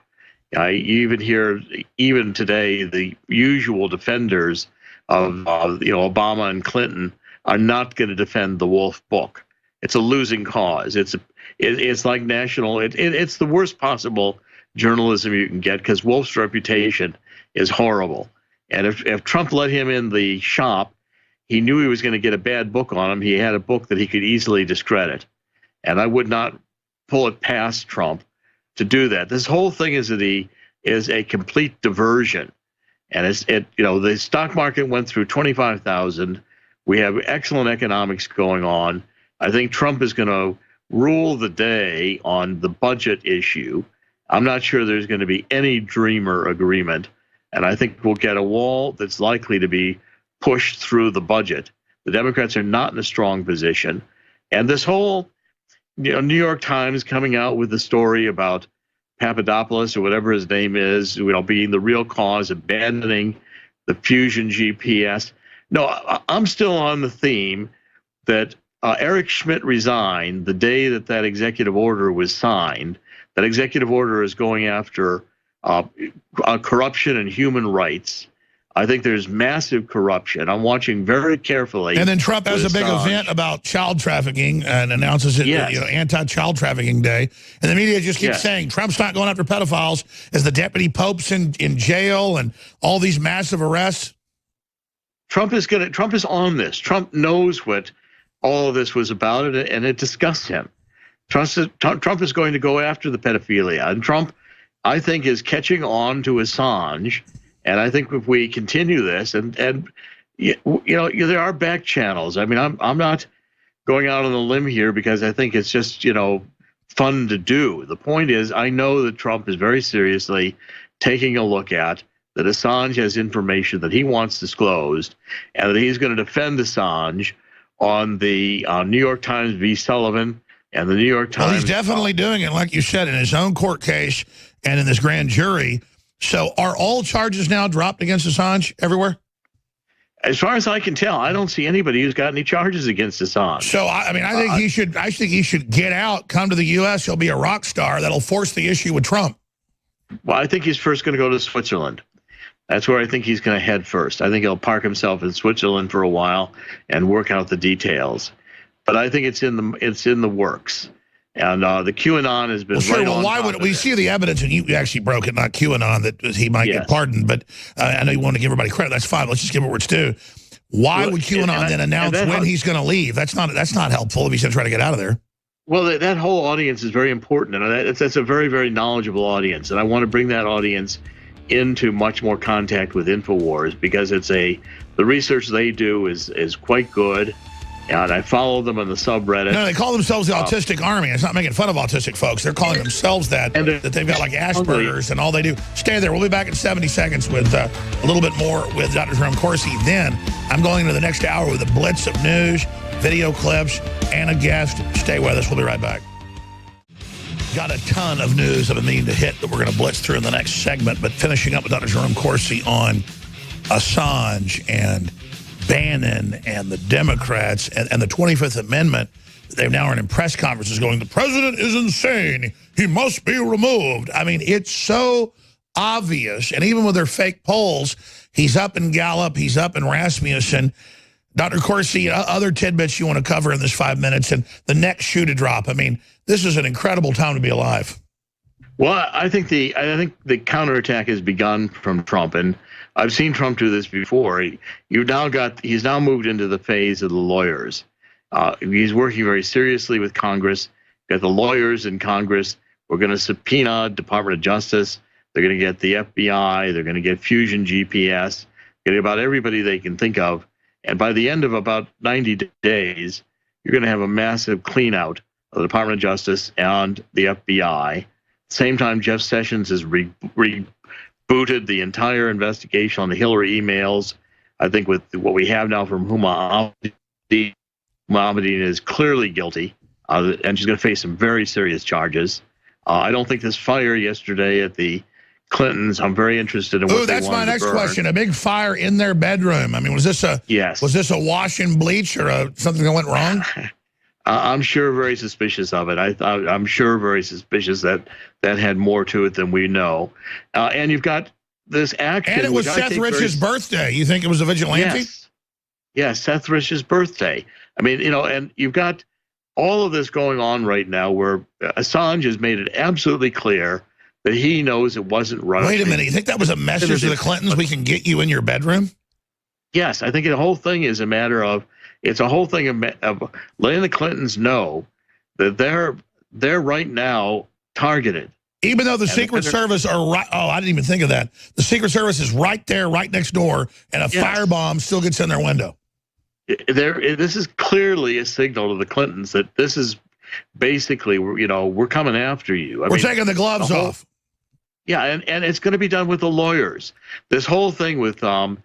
I even hear, even today, the usual defenders of Obama and Clinton are not going to defend the Wolf book. It's a losing cause. It's like national. It's the worst possible journalism you can get, because Wolf's reputation is horrible. And if Trump let him in the shop, he knew he was going to get a bad book on him. He had a book that he could easily discredit, and I would not pull it past Trump to do that. This whole thing is a complete diversion, and the stock market went through 25,000. We have excellent economics going on. I think Trump is going to rule the day on the budget issue. I'm not sure there's going to be any dreamer agreement, and I think we'll get a wall that's likely to be pushed through the budget. The Democrats are not in a strong position, and this whole, New York Times coming out with the story about Papadopoulos or whatever his name is, being the real cause, abandoning the fusion GPS. No, I'm still on the theme that Eric Schmidt resigned the day that executive order was signed. That executive order is going after corruption and human rights. I think there's massive corruption. I'm watching very carefully.
And then Trump has a big event about child trafficking and announces it, anti-child trafficking day. And the media just keeps saying Trump's not going after pedophiles as the deputy pope's in jail and all these massive arrests.
Trump is on this. Trump knows what all of this was about, and it disgusts him. Trump is going to go after the pedophilia, and Trump, I think, is catching on to Assange. And I think if we continue this, and there are back channels. I mean, I'm not going out on a limb here because I think it's just fun to do. The point is, I know that Trump is very seriously taking a look at that Assange has information that he wants disclosed, and that he's going to defend Assange on the New York Times v. Sullivan and the New York Times.
Well, he's definitely doing it, like you said, in his own court case and in this grand jury. So are all charges now dropped against Assange everywhere?
As far as I can tell, I don't see anybody who's got any charges against Assange.
So I think he should get out, come to the U.S. He'll be a rock star. That'll force the issue with Trump.
Well, I think he's first going to go to Switzerland. That's where I think he's going to head first. I think he'll park himself in Switzerland for a while and work out the details. But I think it's in the works. And the QAnon has been right on.
Why would we see the evidence? And you actually broke it, not QAnon, that he might get pardoned. But I know you want to give everybody credit. That's fine. Let's just give it where it's due. Why would QAnon then announce when he's going to leave? That's not helpful if he's going to try to get out of there.
Well, that whole audience is very important, and that's a very, very knowledgeable audience. And I want to bring that audience into much more contact with Infowars because the research they do is quite good. And I follow them on the subreddit.
No, they call themselves the Autistic Army. It's not making fun of autistic folks. They're calling themselves that they've got like Asperger's and all they do. Stay there. We'll be back in 70 seconds with a little bit more with Dr. Jerome Corsi. Then I'm going into the next hour with a blitz of news, video clips, and a guest. Stay with us. We'll be right back. Got a ton of news that I need to hit that we're going to blitz through in the next segment. But finishing up with Dr. Jerome Corsi on Assange and Bannon and the Democrats and the 25th Amendment. They now are in press conferences going, the president is insane. He must be removed. I mean, it's so obvious. And even with their fake polls, he's up in Gallup, he's up in Rasmussen. Dr. Corsi, other tidbits you want to cover in this 5 minutes and the next shoe to drop. I mean, this is an incredible time to be alive.
Well, I think the counterattack has begun from Trump, and I've seen Trump do this before. He's now moved into the phase of the lawyers. He's working very seriously with Congress. Got the lawyers in Congress. We're going to subpoena Department of Justice. They're going to get the FBI. They're going to get Fusion GPS. Get about everybody they can think of. And by the end of about 90 days, you're going to have a massive clean out of the Department of Justice and the FBI. Same time, Jeff Sessions has rebooted the entire investigation on the Hillary emails. I think with what we have now from Huma Abedin is clearly guilty, and she's going to face some very serious charges. I don't think this fire yesterday at the Clintons, I'm very interested in what they wanted to burn.
That's my next question. A big fire in their bedroom. I mean, was this a wash and bleach or something that went wrong?
I'm sure very suspicious of it. I'm sure very suspicious that had more to it than we know. And you've got this action.
And it was Seth Rich's birthday. You think it was a vigilante?
Yes, Seth Rich's birthday. I mean, and you've got all of this going on right now where Assange has made it absolutely clear that he knows it wasn't right.
Wait a minute. You think that was a message to the Clintons? We can get you in your bedroom?
Yes, I think the whole thing is a matter of, it's a whole thing of letting the Clintons know that they're right now targeted.
Even though the Secret Service are right, I didn't even think of that. The Secret Service is right there, right next door, and a firebomb still gets in their window.
This is clearly a signal to the Clintons that this is basically, we're coming after you.
We're taking the gloves off.
Yeah, and it's going to be done with the lawyers. This whole thing with Manafort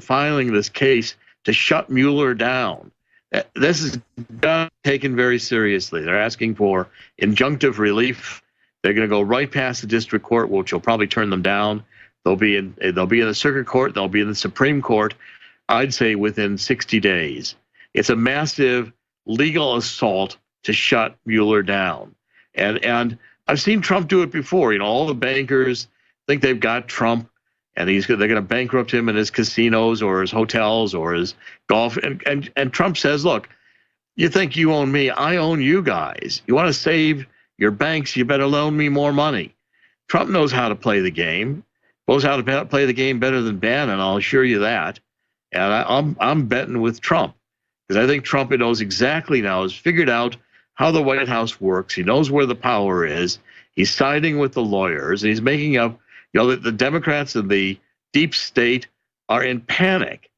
filing this case to shut Mueller down, this is taken very seriously. They're asking for injunctive relief. They're going to go right past the district court, which will probably turn them down. They'll be in the circuit court. They'll be in the Supreme Court, I'd say within 60 days. It's a massive legal assault to shut Mueller down. And I've seen Trump do it before. All the bankers think they've got Trump, and they're going to bankrupt him in his casinos or his hotels or his golf. And Trump says, look, you think you own me, I own you guys. You want to save your banks, you better loan me more money. Trump knows how to play the game, knows how to play the game better than Bannon, I'll assure you that. And I'm betting with Trump, because I think Trump knows exactly now, has figured out how the White House works. He knows where the power is. He's siding with the lawyers, and he's making up, the Democrats and the deep state are in panic.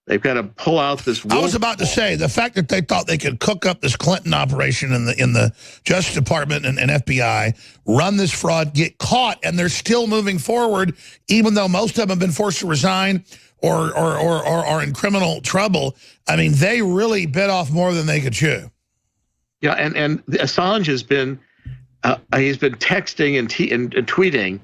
They've got to pull out this.
I was about to say, the fact that they thought they could cook up this Clinton operation in the Justice Department and FBI, run this fraud, get caught, and they're still moving forward, even though most of them have been forced to resign or are in criminal trouble. I mean, they really bit off more than they could chew.
Yeah, and Assange has been he's been texting and tweeting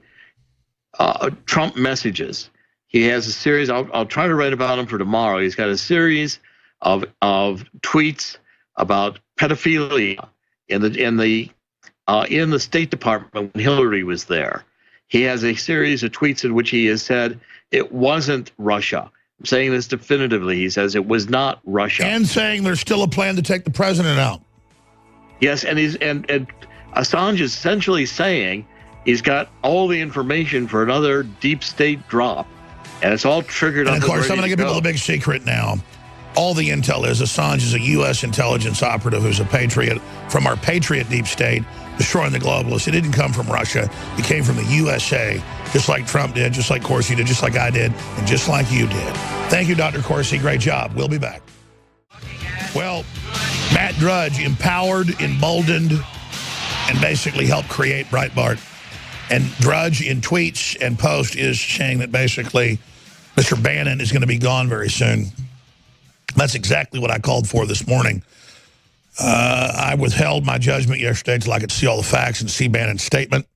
Trump messages. He has a series. I'll try to write about him for tomorrow. He's got a series of tweets about pedophilia in the State Department when Hillary was there. He has a series of tweets in which he has said it wasn't Russia. I'm saying this definitively. He says it was not Russia,
and saying there's still a plan to take the president out.
Yes, and Assange is essentially saying he's got all the information for another deep state drop. And it's all triggered up.
And of course, I'm going to give people a big secret now. All the intel is Assange is a U.S. intelligence operative who's a patriot from our patriot deep state, destroying the globalists. It didn't come from Russia. It came from the USA, just like Trump did, just like Corsi did, just like I did, and just like you did. Thank you, Dr. Corsi. Great job. We'll be back. Well, Matt Drudge empowered, emboldened, and basically helped create Breitbart. And Drudge in tweets and posts is saying that basically Mr. Bannon is going to be gone very soon. That's exactly what I called for this morning. I withheld my judgment yesterday until I could see all the facts and see Bannon's statement.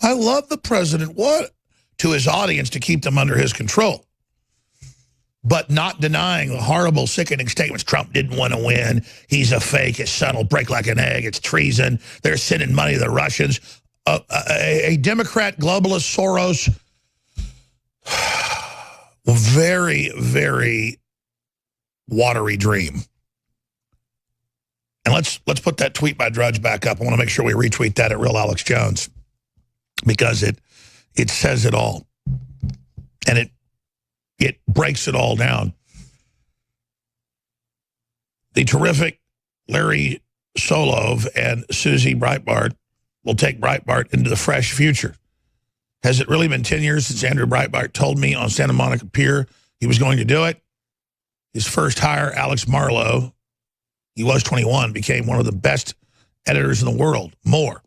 I love the president, to his audience, to keep them under his control, but not denying the horrible, sickening statements. Trump didn't want to win. He's a fake. His son will break like an egg. It's treason. They're sending money to the Russians. A Democrat, globalist, Soros, very, very watery dream. And let's put that tweet by Drudge back up. I want to make sure we retweet that at Real Alex Jones, because it says it all, and it breaks it all down. The terrific Larry Solove and Susie Breitbart will take Breitbart into the fresh future. Has it really been 10 years since Andrew Breitbart told me on Santa Monica Pier he was going to do it? His first hire, Alex Marlowe, he was 21, became one of the best editors in the world, more.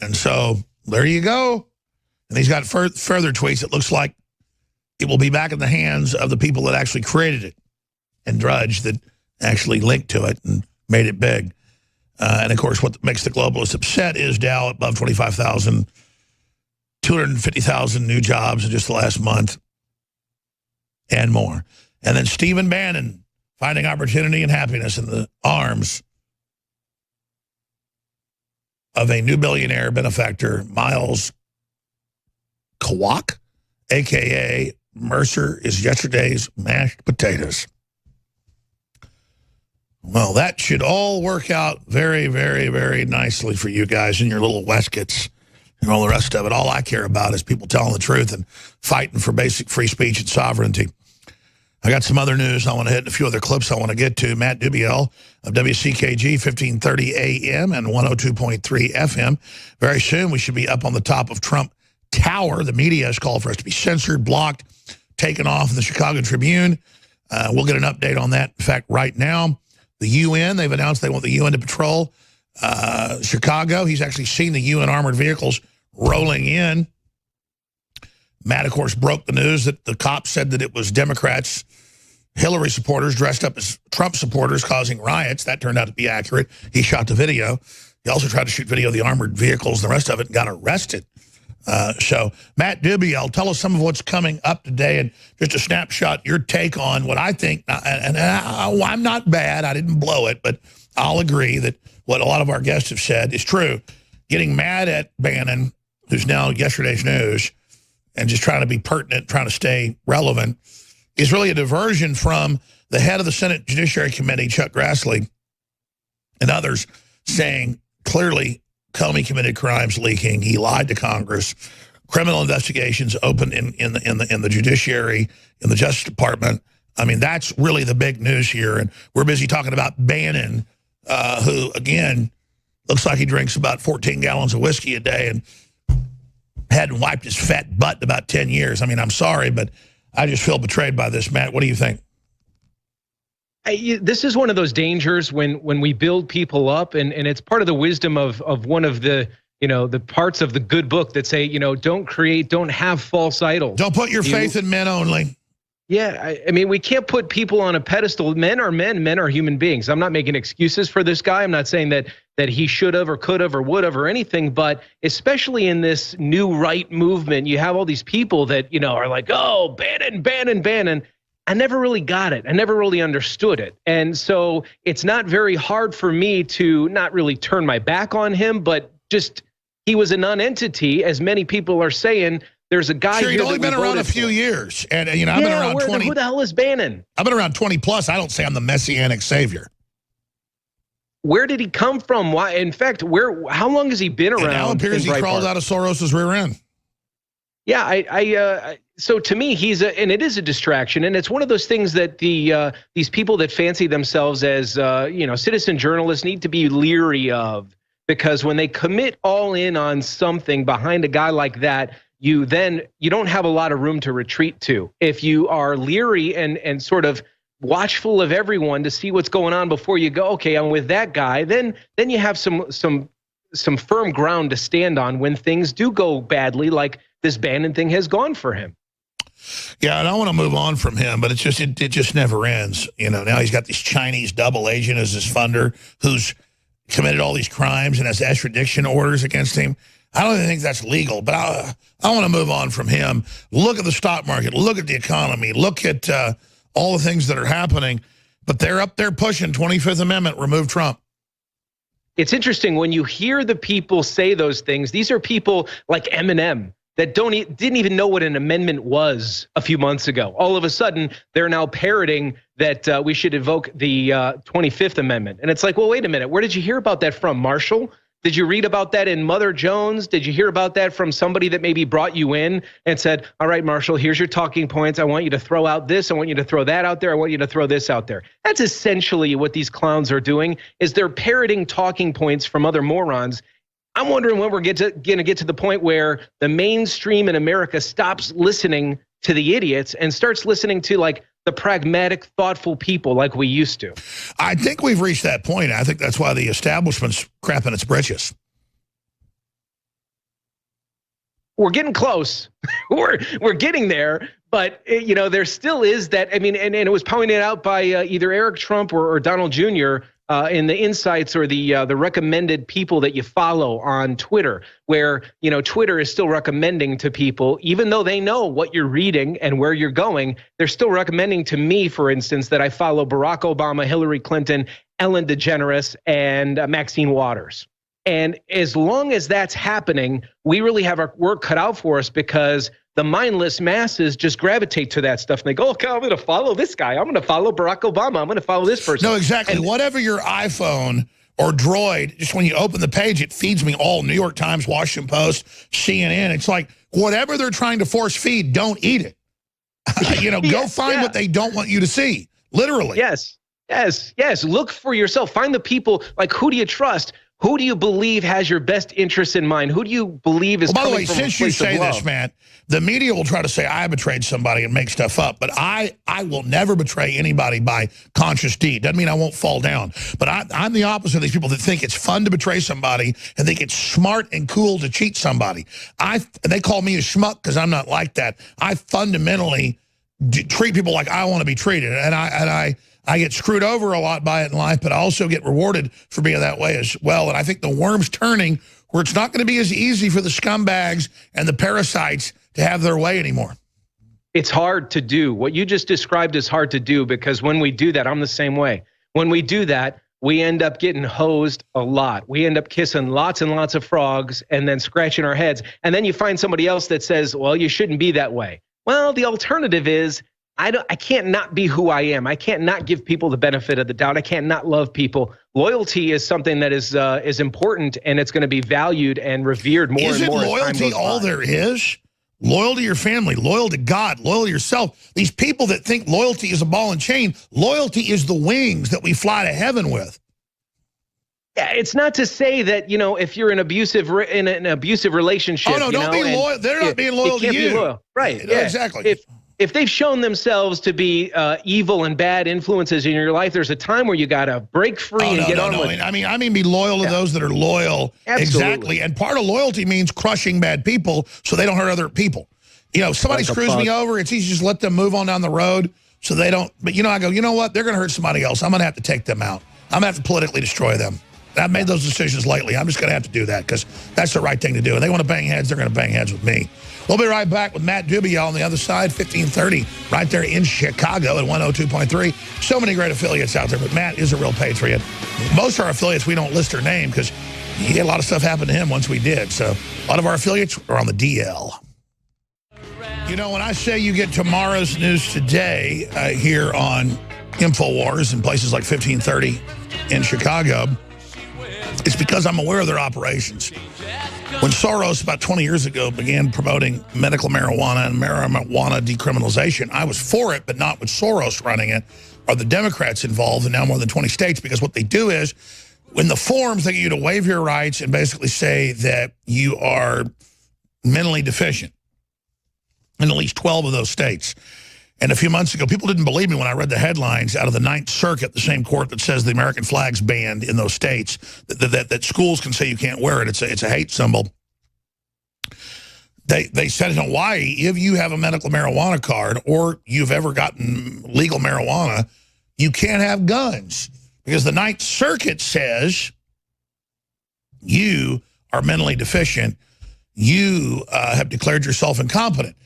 And so there you go. And he's got further tweets. It looks like it will be back in the hands of the people that actually created it, and Drudge that actually linked to it and made it big. And, of course, what makes the globalists upset is Dow above 25,000, 250,000 new jobs in just the last month, and more. And then Stephen Bannon finding opportunity and happiness in the arms of a new billionaire benefactor, Miles Kawak, a.k.a. Mercer is yesterday's mashed potatoes. Well, that should all work out very, very, very nicely for you guys and your little Weskets and all the rest of it. All I care about is people telling the truth and fighting for basic free speech and sovereignty. I got some other news I want to hit and a few other clips I want to get to. Matt Dubiel of WCKG, 1530 AM and 102.3 FM. Very soon we should be up on the top of Trump Tower. The media has called for us to be censored, blocked, taken off in the Chicago Tribune. We'll get an update on that. In fact, right now, the UN, they've announced they want the UN to patrol Chicago. He's actually seen the UN armored vehicles rolling in. Matt, of course, broke the news that the cops said that it was Democrats, Hillary supporters dressed up as Trump supporters causing riots. That turned out to be accurate. He shot the video. He also tried to shoot video of the armored vehicles and the rest of it and got arrested. So, Matt Dubiel, tell us some of what's coming up today and just a snapshot, your take on what I think, and I'm not bad, I didn't blow it, but I'll agree that what a lot of our guests have said is true. Getting mad at Bannon, who's now yesterday's news, and just trying to be pertinent, trying to stay relevant, is really a diversion from the head of the Senate Judiciary Committee, Chuck Grassley, and others saying clearly Comey committed crimes leaking. He lied to Congress. Criminal investigations opened in the judiciary, in the Justice Department. I mean, that's really the big news here. And we're busy talking about Bannon, who, again, looks like he drinks about 14 gallons of whiskey a day and hadn't wiped his fat butt in about 10 years. I mean, I'm sorry, but I just feel betrayed by this. Matt, what do you think?
This is one of those dangers when we build people up, and it's part of the wisdom of one of the, the parts of the good book that say, don't have false idols.
Don't put your faith in men only.
Yeah, I mean, we can't put people on a pedestal. Men are men, men are human beings. I'm not making excuses for this guy. I'm not saying that he should have or could have or would have or anything, but especially in this new right movement, you have all these people that, are like, oh, Bannon. I never really got it. I never really understood it. And so it's not very hard for me to not really turn my back on him, but just he was a non-entity, as many people are saying. There's a guy
sure,
here
he'd only been around a few years. And, I've been around 20.
Who the hell is Bannon?
I've been around 20 plus. I don't say I'm the messianic savior.
Where did he come from? Why? In fact, how long has he been around?
It now appears he crawled out of Soros's rear end.
Yeah, so to me, and it is a distraction, and it's one of those things that these people that fancy themselves as citizen journalists need to be leery of, because when they commit all in on something behind a guy like that, you don't have a lot of room to retreat to. If you are leery and sort of watchful of everyone to see what's going on before you go, okay, I'm with that guy, then you have some firm ground to stand on when things do go badly, like this Bannon thing has gone for him.
Yeah, and I want to move on from him, but it just never ends. Now he's got this Chinese double agent as his funder who's committed all these crimes and has extradition orders against him. I don't even think that's legal, but I want to move on from him. Look at the stock market. Look at the economy. Look at all the things that are happening. But they're up there pushing 25th Amendment, remove Trump.
It's interesting when you hear the people say those things. These are people like Eminem that didn't even know what an amendment was a few months ago. All of a sudden, they're now parroting that we should invoke the 25th Amendment. And it's like, well, wait a minute. Where did you hear about that from, Marshall? Did you read about that in Mother Jones? Did you hear about that from somebody that maybe brought you in and said, all right, Marshall, here's your talking points. I want you to throw out this. I want you to throw that out there. I want you to throw this out there. That's essentially what these clowns are doing, is they're parroting talking points from other morons. I'm wondering when we're going to get to the point where the mainstream in America stops listening to the idiots and starts listening to like the pragmatic, thoughtful people like we used to.
I think we've reached that point. I think that's why the establishment's crapping its britches.
We're getting close. we're getting there, but there still is that. I mean, and it was pointed out by either Eric Trump or Donald Jr. In the insights or the recommended people that you follow on Twitter, where Twitter is still recommending to people, even though they know what you're reading and where you're going, they're still recommending to me, for instance, that I follow Barack Obama, Hillary Clinton, Ellen DeGeneres, and Maxine Waters. And as long as that's happening, we really have our work cut out for us, because the mindless masses just gravitate to that stuff. And they go, okay, I'm going to follow this guy. I'm going to follow Barack Obama. I'm going to follow this person.
No, exactly. And whatever your iPhone or Droid, just when you open the page, it feeds me all New York Times, Washington Post, CNN. It's like whatever they're trying to force feed, don't eat it. Go find what they don't want you to see. Literally.
Yes. Look for yourself. Find the people, like, who do you trust? Who do you believe has your best interests in mind? Who do you believe is coming from a place of love? By the way, since you say this, Matt,
the media will try to say I betrayed somebody and make stuff up, but I will never betray anybody by conscious deed. Doesn't mean I won't fall down. But I'm the opposite of these people that think it's fun to betray somebody and think it's smart and cool to cheat somebody. They call me a schmuck because I'm not like that. I fundamentally treat people like I want to be treated, and I get screwed over a lot by it in life, but I also get rewarded for being that way as well. And I think the worm's turning where it's not going to be as easy for the scumbags and the parasites to have their way anymore.
It's hard to do. What you just described is hard to do because when we do that, I'm the same way. When we do that, we end up getting hosed a lot. We end up kissing lots and lots of frogs and then scratching our heads. And then you find somebody else that says, well, you shouldn't be that way. Well, the alternative is I can't not be who I am. I can't not give people the benefit of the doubt. I can't not love people. Loyalty is something that is important, and it's going to be valued and revered more and more.
Isn't loyalty all there is? Loyal to your family, loyal to God, loyal to yourself. These people that think loyalty is a ball and chain, loyalty is the wings that we fly to heaven with.
Yeah, it's not to say that, if you're in an abusive relationship.
Oh, no, don't be loyal. They're not being loyal to you.
Be loyal. Right.
Yeah, exactly.
If they've shown themselves to be evil and bad influences in your life, there's a time where you got to break free and get on with it.
I mean, be loyal to those that are loyal.
Absolutely.
Exactly. And part of loyalty means crushing bad people so they don't hurt other people. Somebody screws me over, it's easy to just let them move on down the road so they don't. But, I go, you know what? They're going to hurt somebody else. I'm going to have to take them out. I'm going to have to politically destroy them. I've made those decisions lately. I'm just going to have to do that because that's the right thing to do. And they want to bang heads, they're going to bang heads with me. We'll be right back with Matt Dubiel on the other side, 1530, right there in Chicago at 102.3. So many great affiliates out there, but Matt is a real patriot. Most of our affiliates, we don't list their name because you get a lot of stuff happen to him once we did. So a lot of our affiliates are on the DL. When I say you get tomorrow's news today here on Infowars and places like 1530 in Chicago, it's because I'm aware of their operations. When Soros, about 20 years ago, began promoting medical marijuana and marijuana decriminalization, I was for it, but not with Soros running it, or the Democrats involved in now more than 20 states, because what they do is, when the forms, they get you to waive your rights and basically say that you are mentally deficient in at least 12 of those states. And a few months ago, people didn't believe me when I read the headlines out of the Ninth Circuit, the same court that says the American flag's banned in those states, that schools can say you can't wear it. It's a hate symbol. They said in Hawaii, if you have a medical marijuana card or you've ever gotten legal marijuana, you can't have guns because the Ninth Circuit says you are mentally deficient. You have declared yourself incompetent.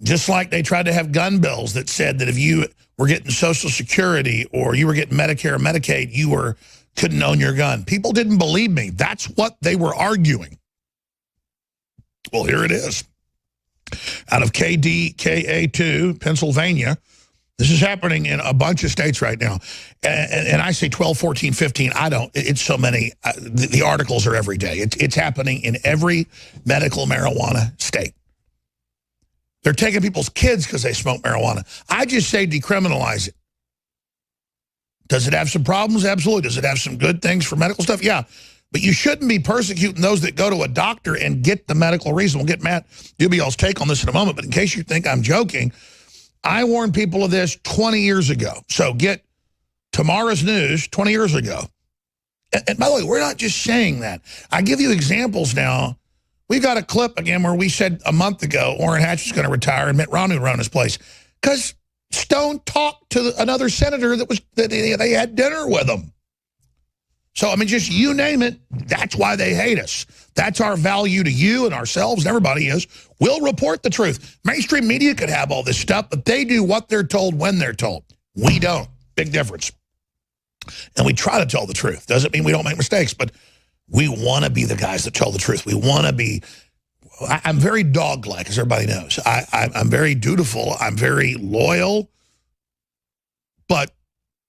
Just like they tried to have gun bills that said that if you were getting Social Security or you were getting Medicare or Medicaid, you couldn't own your gun. People didn't believe me. That's what they were arguing. Well, here it is. Out of KDKA2, Pennsylvania, this is happening in a bunch of states right now. And I say 12, 14, 15. I don't. It's so many. The articles are every day. It's happening in every medical marijuana state. They're taking people's kids because they smoke marijuana. I just say decriminalize it. Does it have some problems? Absolutely. Does it have some good things for medical stuff? Yeah. But you shouldn't be persecuting those that go to a doctor and get the medical reason. We'll get Matt Dubiel's take on this in a moment. But in case you think I'm joking, I warned people of this 20 years ago. So get tomorrow's news 20 years ago. And by the way, we're not just saying that. I give you examples now. We got a clip again where we said a month ago Orrin Hatch was going to retire and Mitt Romney would run his place because Stone talked to another senator that they had dinner with him. So, I mean, just you name it, that's why they hate us. That's our value to you and ourselves, and everybody is. We'll report the truth. Mainstream media could have all this stuff, but they do what they're told when they're told. We don't. Big difference. And we try to tell the truth. Doesn't mean we don't make mistakes, but we want to be the guys that tell the truth. We want to be, I'm very dog-like, as everybody knows. I'm very dutiful. I'm very loyal. But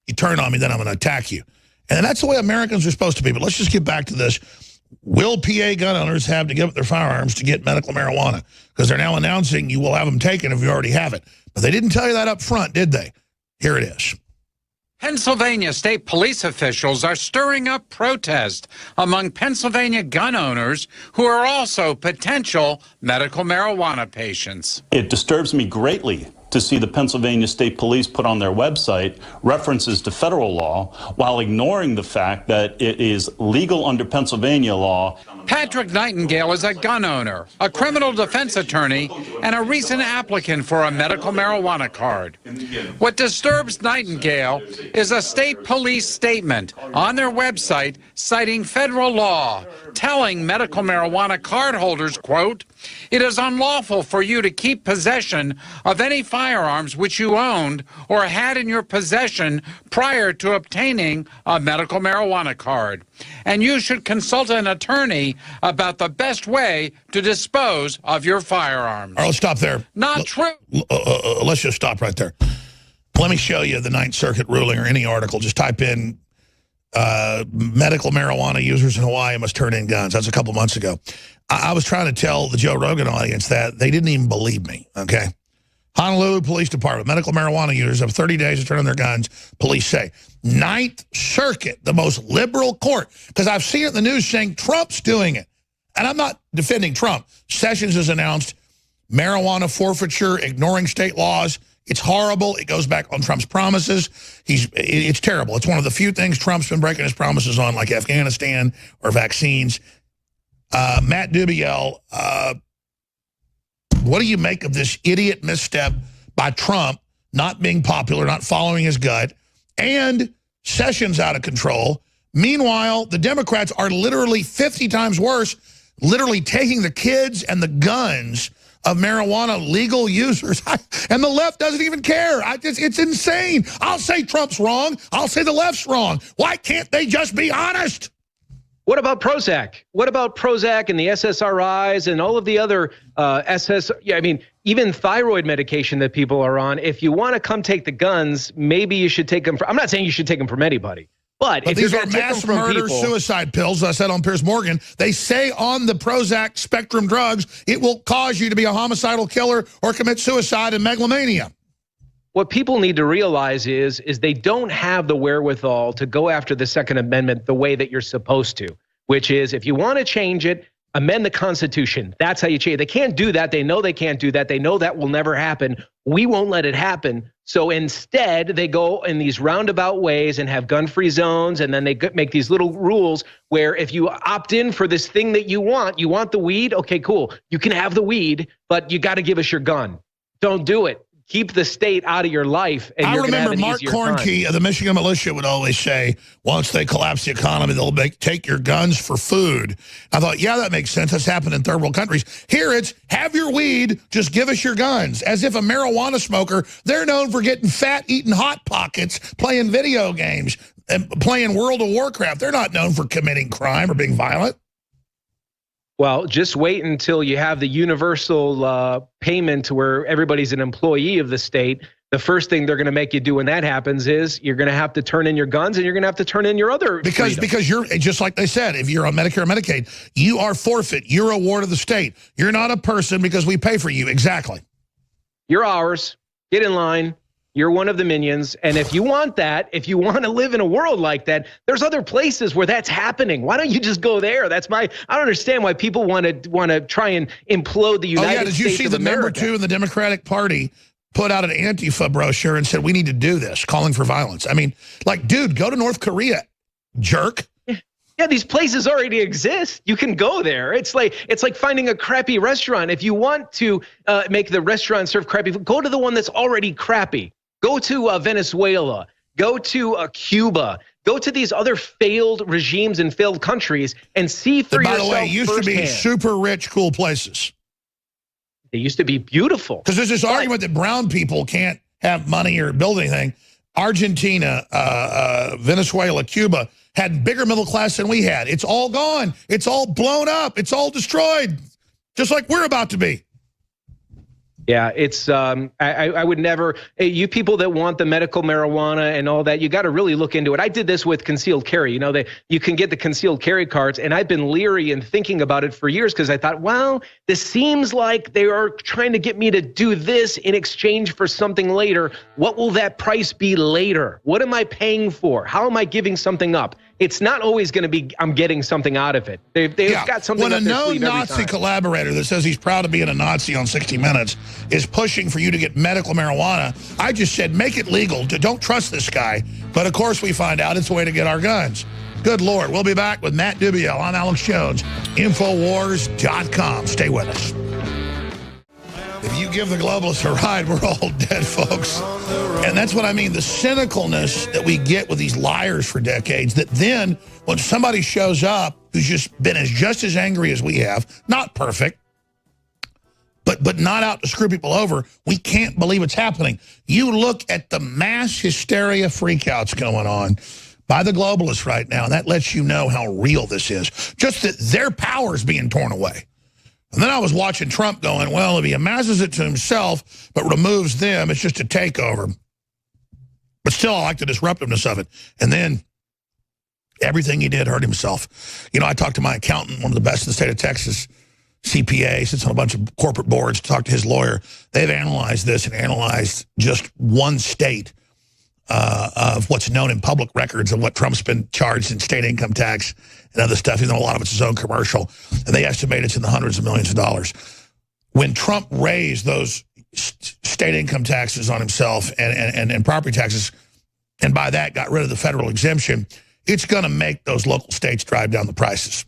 you turn on me, then I'm going to attack you. And that's the way Americans are supposed to be. But let's just get back to this. Will PA gun owners have to give up their firearms to get medical marijuana? Because they're now announcing you will have them taken if you already have it. But they didn't tell you that up front, did they? Here it is.
Pennsylvania state police officials are stirring up protest among Pennsylvania gun owners who are also potential medical marijuana patients.
It disturbs me greatly to see the Pennsylvania State Police put on their website references to federal law while ignoring the fact that it is legal under Pennsylvania law.
Patrick Nightingale is a gun owner, a criminal defense attorney, and a recent applicant for a medical marijuana card. What disturbs Nightingale is a state police statement on their website citing federal law, telling medical marijuana card holders, quote, "It is unlawful for you to keep possession of any firearms which you owned or had in your possession prior to obtaining a medical marijuana card. And you should consult an attorney about the best way to dispose of your firearms."
All right, let's stop there.
Not true.
Let's just stop right there. Let me show you the Ninth Circuit ruling or any article. Just type in medical marijuana users in Hawaii must turn in guns. That's a couple months ago. I was trying to tell the Joe Rogan audience that they didn't even believe me, okay? Honolulu Police Department, medical marijuana users have 30 days to turn in their guns, police say. Ninth Circuit, the most liberal court, because I've seen it in the news saying Trump's doing it. And I'm not defending Trump. Sessions has announced marijuana forfeiture, ignoring state laws. It's horrible. It goes back on Trump's promises. It's terrible. It's one of the few things Trump's been breaking his promises on, like Afghanistan or vaccines. Matt Dubiel, what do you make of this idiot misstep by Trump not being popular, not following his gut, and Sessions out of control? Meanwhile, the Democrats are literally 50 times worse, literally taking the kids and the guns of marijuana legal users, and the left doesn't even care. It's insane. I'll say Trump's wrong. I'll say the left's wrong. Why can't they just be honest?
What about Prozac? What about Prozac and the SSRIs and all of the other even thyroid medication that people are on? If you want to come take the guns, maybe you should take them. I'm not saying you should take them from anybody. But if
these
you're
are mass murder, suicide pills, as I said on Piers Morgan. They say on the Prozac spectrum drugs, it will cause you to be a homicidal killer or commit suicide and megalomania.
What people need to realize is they don't have the wherewithal to go after the Second Amendment the way that you're supposed to, which is if you want to change it, amend the Constitution. That's how you change it. They can't do that. They know they can't do that. They know that will never happen. We won't let it happen. So instead, they go in these roundabout ways and have gun-free zones, and then they make these little rules where if you opt in for this thing that you want the weed? Okay, cool. You can have the weed, but you got to give us your gun. Don't do it. Keep the state out of your life. And
I remember Mark Kornke of the Michigan militia would always say, once they collapse the economy, they'll take your guns for food. I thought, yeah, that makes sense. That's happened in third world countries. Here it's, have your weed, just give us your guns. As if a marijuana smoker, they're known for getting fat, eating Hot Pockets, playing video games, and playing World of Warcraft. They're not known for committing crime or being violent.
Well, just wait until you have the universal payment where everybody's an employee of the state. The first thing they're going to make you do when that happens is you're going to have to turn in your guns and you're going to have to turn in your other
because you're, just like they said, if you're on Medicare or Medicaid, you are forfeit. You're a ward of the state. You're not a person because we pay for you. Exactly.
You're ours. Get in line. You're one of the minions. And if you want that, if you want to live in a world like that, there's other places where that's happening. Why don't you just go there? I don't understand why people want to try and implode the United States of America.
Did you see the number 2 in the Democratic Party put out an Antifa brochure and said, we need to do this, calling for violence? I mean, like, dude, go to North Korea, jerk.
Yeah, these places already exist. You can go there. It's like finding a crappy restaurant. If you want to make the restaurant serve crappy food, go to the one that's already crappy. Go to Venezuela, go to Cuba, go to these other failed regimes and failed countries and see for yourself
firsthand. By the way, used to be super rich, cool places.
They used to be beautiful.
Because there's this argument that brown people can't have money or build anything. Argentina, Venezuela, Cuba had bigger middle class than we had. It's all gone. It's all blown up. It's all destroyed, just like we're about to be.
Yeah, it's I would never. You people that want the medical marijuana and all that, you got to really look into it. I did this with concealed carry. You know, you can get the concealed carry cards, and I've been leery and thinking about it for years because I thought, well, this seems like they are trying to get me to do this in exchange for something later. What will that price be later? What am I paying for? How am I giving something up? It's not always going to be I'm getting something out of it. They've got something.
When
up
a
their
known
sleeve every
Nazi
time.
collaborator that says he's proud of being a Nazi on 60 Minutes is pushing for you to get medical marijuana, I just said make it legal. Don't trust this guy. But of course we find out it's a way to get our guns. Good Lord. We'll be back with Matt Dubiel. I'm Alex Jones. Infowars.com. Stay with us. If you give the globalists a ride, we're all dead, folks. And that's what I mean, the cynicalness that we get with these liars for decades, that then when somebody shows up who's just been just as angry as we have, not perfect, but not out to screw people over, we can't believe it's happening. You look at the mass hysteria freakouts going on by the globalists right now, and that lets you know how real this is. Just that their power is being torn away. And then I was watching Trump going, well, if he amasses it to himself but removes them, it's just a takeover. But still, I like the disruptiveness of it. And then everything he did hurt himself. You know, I talked to my accountant, one of the best in the state of Texas, CPA, sits on a bunch of corporate boards, talked to his lawyer. They've analyzed this and analyzed just one state of what's known in public records of what Trump's been charged in state income tax and other stuff, even though a lot of it's his own commercial. And they estimate it's in the hundreds of millions of dollars. When Trump raised those state income taxes on himself and property taxes, and by that got rid of the federal exemption, it's going to make those local states drive down the prices.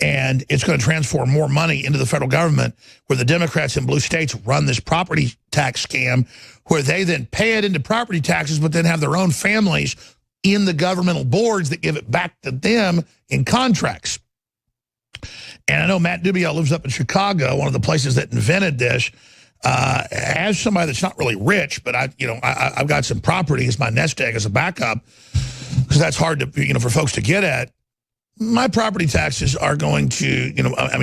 And it's going to transfer more money into the federal government, where the Democrats in blue states run this property tax scam, where they then pay it into property taxes, but then have their own families in the governmental boards that give it back to them in contracts. And I know Matt Dubiel lives up in Chicago, one of the places that invented this. As somebody that's not really rich, but I've got some property as my nest egg as a backup, because that's hard to, for folks to get at. My property taxes are going to,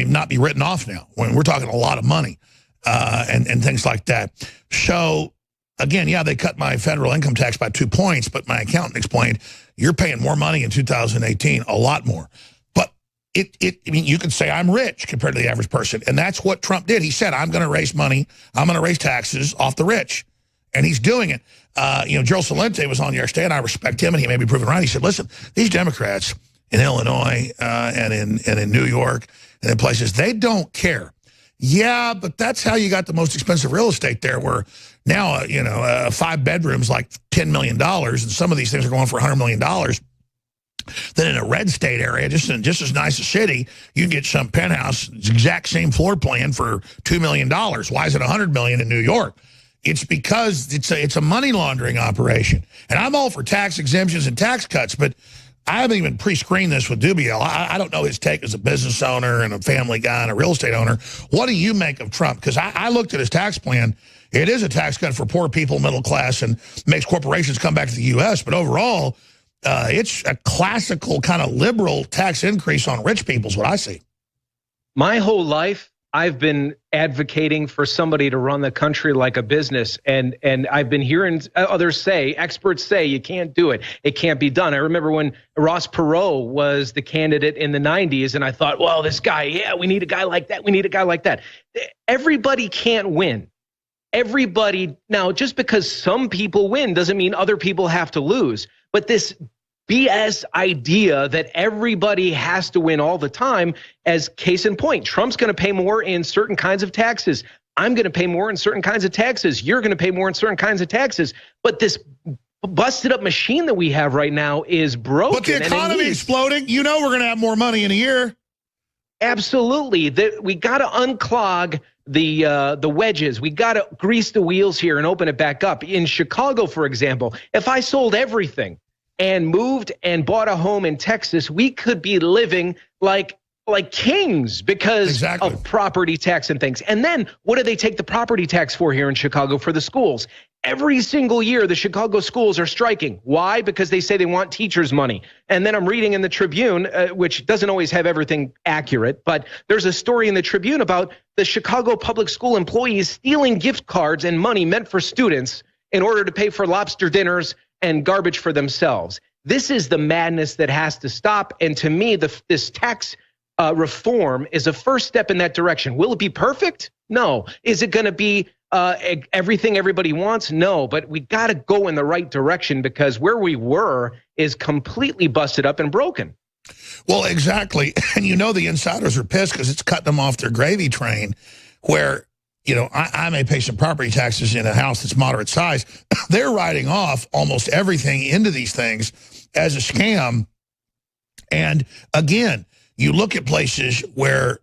not be written off now. When we're talking a lot of money and things like that. So, again, yeah, they cut my federal income tax by 2 points, but my accountant explained you're paying more money in 2018, a lot more. But you could say I'm rich compared to the average person, and that's what Trump did. He said, I'm going to raise money, I'm going to raise taxes off the rich, and he's doing it. Joe Salente was on yesterday, and I respect him, and he may be proven right. He said, listen, these Democrats in Illinois and in New York and in places, they don't care. Yeah, but that's how you got the most expensive real estate there, where now, 5 bedrooms like $10 million, and some of these things are going for $100 million. Then in a red state area, just as nice a city, you can get some penthouse, exact same floor plan for $2 million. Why is it $100 million in New York? It's because it's a money laundering operation. And I'm all for tax exemptions and tax cuts, but I haven't even pre-screened this with Dubiel. I don't know his take as a business owner and a family guy and a real estate owner. What do you make of Trump? Because I looked at his tax plan. It is a tax cut for poor people, middle class, and makes corporations come back to the U.S. But overall, it's a classical kind of liberal tax increase on rich people is what I see.
My whole life, I've been advocating for somebody to run the country like a business, and I've been hearing others say, experts say, you can't do it. It can't be done. I remember when Ross Perot was the candidate in the 90s, and I thought, well, this guy, yeah, we need a guy like that. We need a guy like that. Everybody can't win. Everybody, now, just because some people win doesn't mean other people have to lose. But this BS idea that everybody has to win all the time, as case in point, Trump's going to pay more in certain kinds of taxes. I'm going to pay more in certain kinds of taxes. You're going to pay more in certain kinds of taxes. But this busted up machine that we have right now is broken.
But the economy exploding, we're going to have more money in a year.
Absolutely. We got to unclog the wedges. We got to grease the wheels here and open it back up. In Chicago, for example, if I sold everything and moved and bought a home in Texas, we could be living like like kings because of property tax and things. And then what do they take the property tax for here in Chicago for the schools? Every single year, the Chicago schools are striking. Why? Because they say they want teachers' money. And then I'm reading in the Tribune, which doesn't always have everything accurate, but there's a story in the Tribune about the Chicago public school employees stealing gift cards and money meant for students in order to pay for lobster dinners and garbage for themselves. This is the madness that has to stop. And to me, this tax reform is a first step in that direction. Will it be perfect? No. Is it going to be everything everybody wants? No, but we got to go in the right direction because where we were is completely busted up and broken.
Well, exactly. And you know the insiders are pissed because it's cutting them off their gravy train where, you know, I may pay some property taxes in a house that's moderate size. They're writing off almost everything into these things as a scam. And again, you look at places where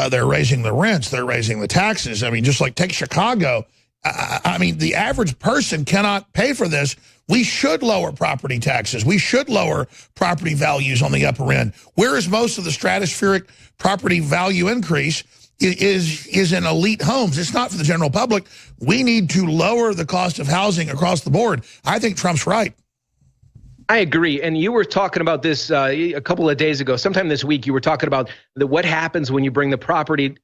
they're raising the rents, they're raising the taxes. I mean, just like take Chicago. I mean, the average person cannot pay for this. We should lower property taxes. We should lower property values on the upper end. Whereas most of the stratospheric property value increase is in elite homes. It's not for the general public. We need to lower the cost of housing across the board. I think Trump's right.
I agree. And you were talking about this a couple of days ago, sometime this week, you were talking about what happens when you bring the property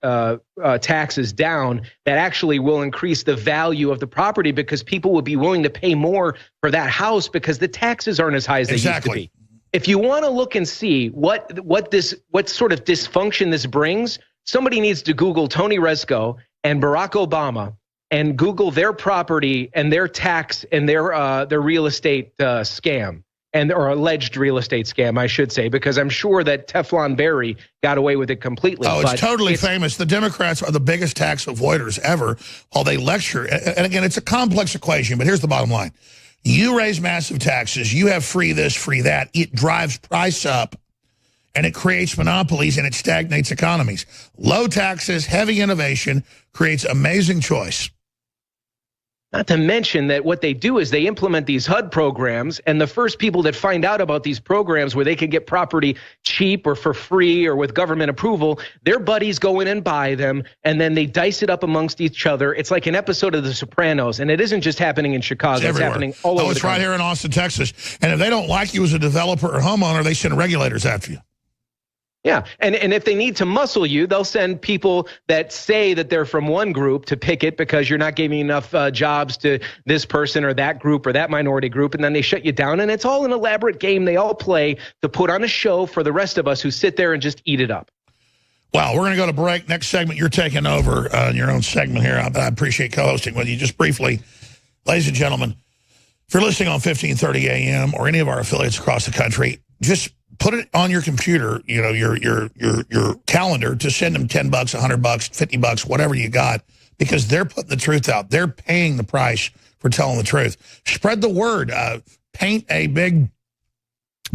taxes down that actually will increase the value of the property because people will be willing to pay more for that house because the taxes aren't as high as they used to be. If you want to look and see what sort of dysfunction this brings, somebody needs to Google Tony Rezko and Barack Obama and Google their property and their tax and their real estate scam. Or alleged real estate scam, I should say, because I'm sure that Teflon Barry got away with it completely.
Oh, it's totally famous. The Democrats are the biggest tax avoiders ever while they lecture. And again, it's a complex equation, but here's the bottom line. You raise massive taxes, you have free this, free that. It drives price up, and it creates monopolies, and it stagnates economies. Low taxes, heavy innovation creates amazing choice.
Not to mention that what they do is they implement these HUD programs, and the first people that find out about these programs where they can get property cheap or for free or with government approval, their buddies go in and buy them, and then they dice it up amongst each other. It's like an episode of The Sopranos, and it isn't just happening in Chicago. It's happening all over the country.
It's right here in Austin, Texas. And if they don't like you as a developer or homeowner, they send regulators after you.
Yeah, and if they need to muscle you, they'll send people that say that they're from one group to picket because you're not giving enough jobs to this person or that group or that minority group, and then they shut you down. And it's all an elaborate game they all play to put on a show for the rest of us who sit there and just eat it up.
Wow, we're going to go to break. Next segment, you're taking over in your own segment here. I appreciate co-hosting with you. Just briefly, ladies and gentlemen, if you're listening on 1530 AM or any of our affiliates across the country, just put it on your computer, you know, your calendar to send them $10, $100, $50, whatever you got, because they're putting the truth out. They're paying the price for telling the truth. Spread the word. Paint a big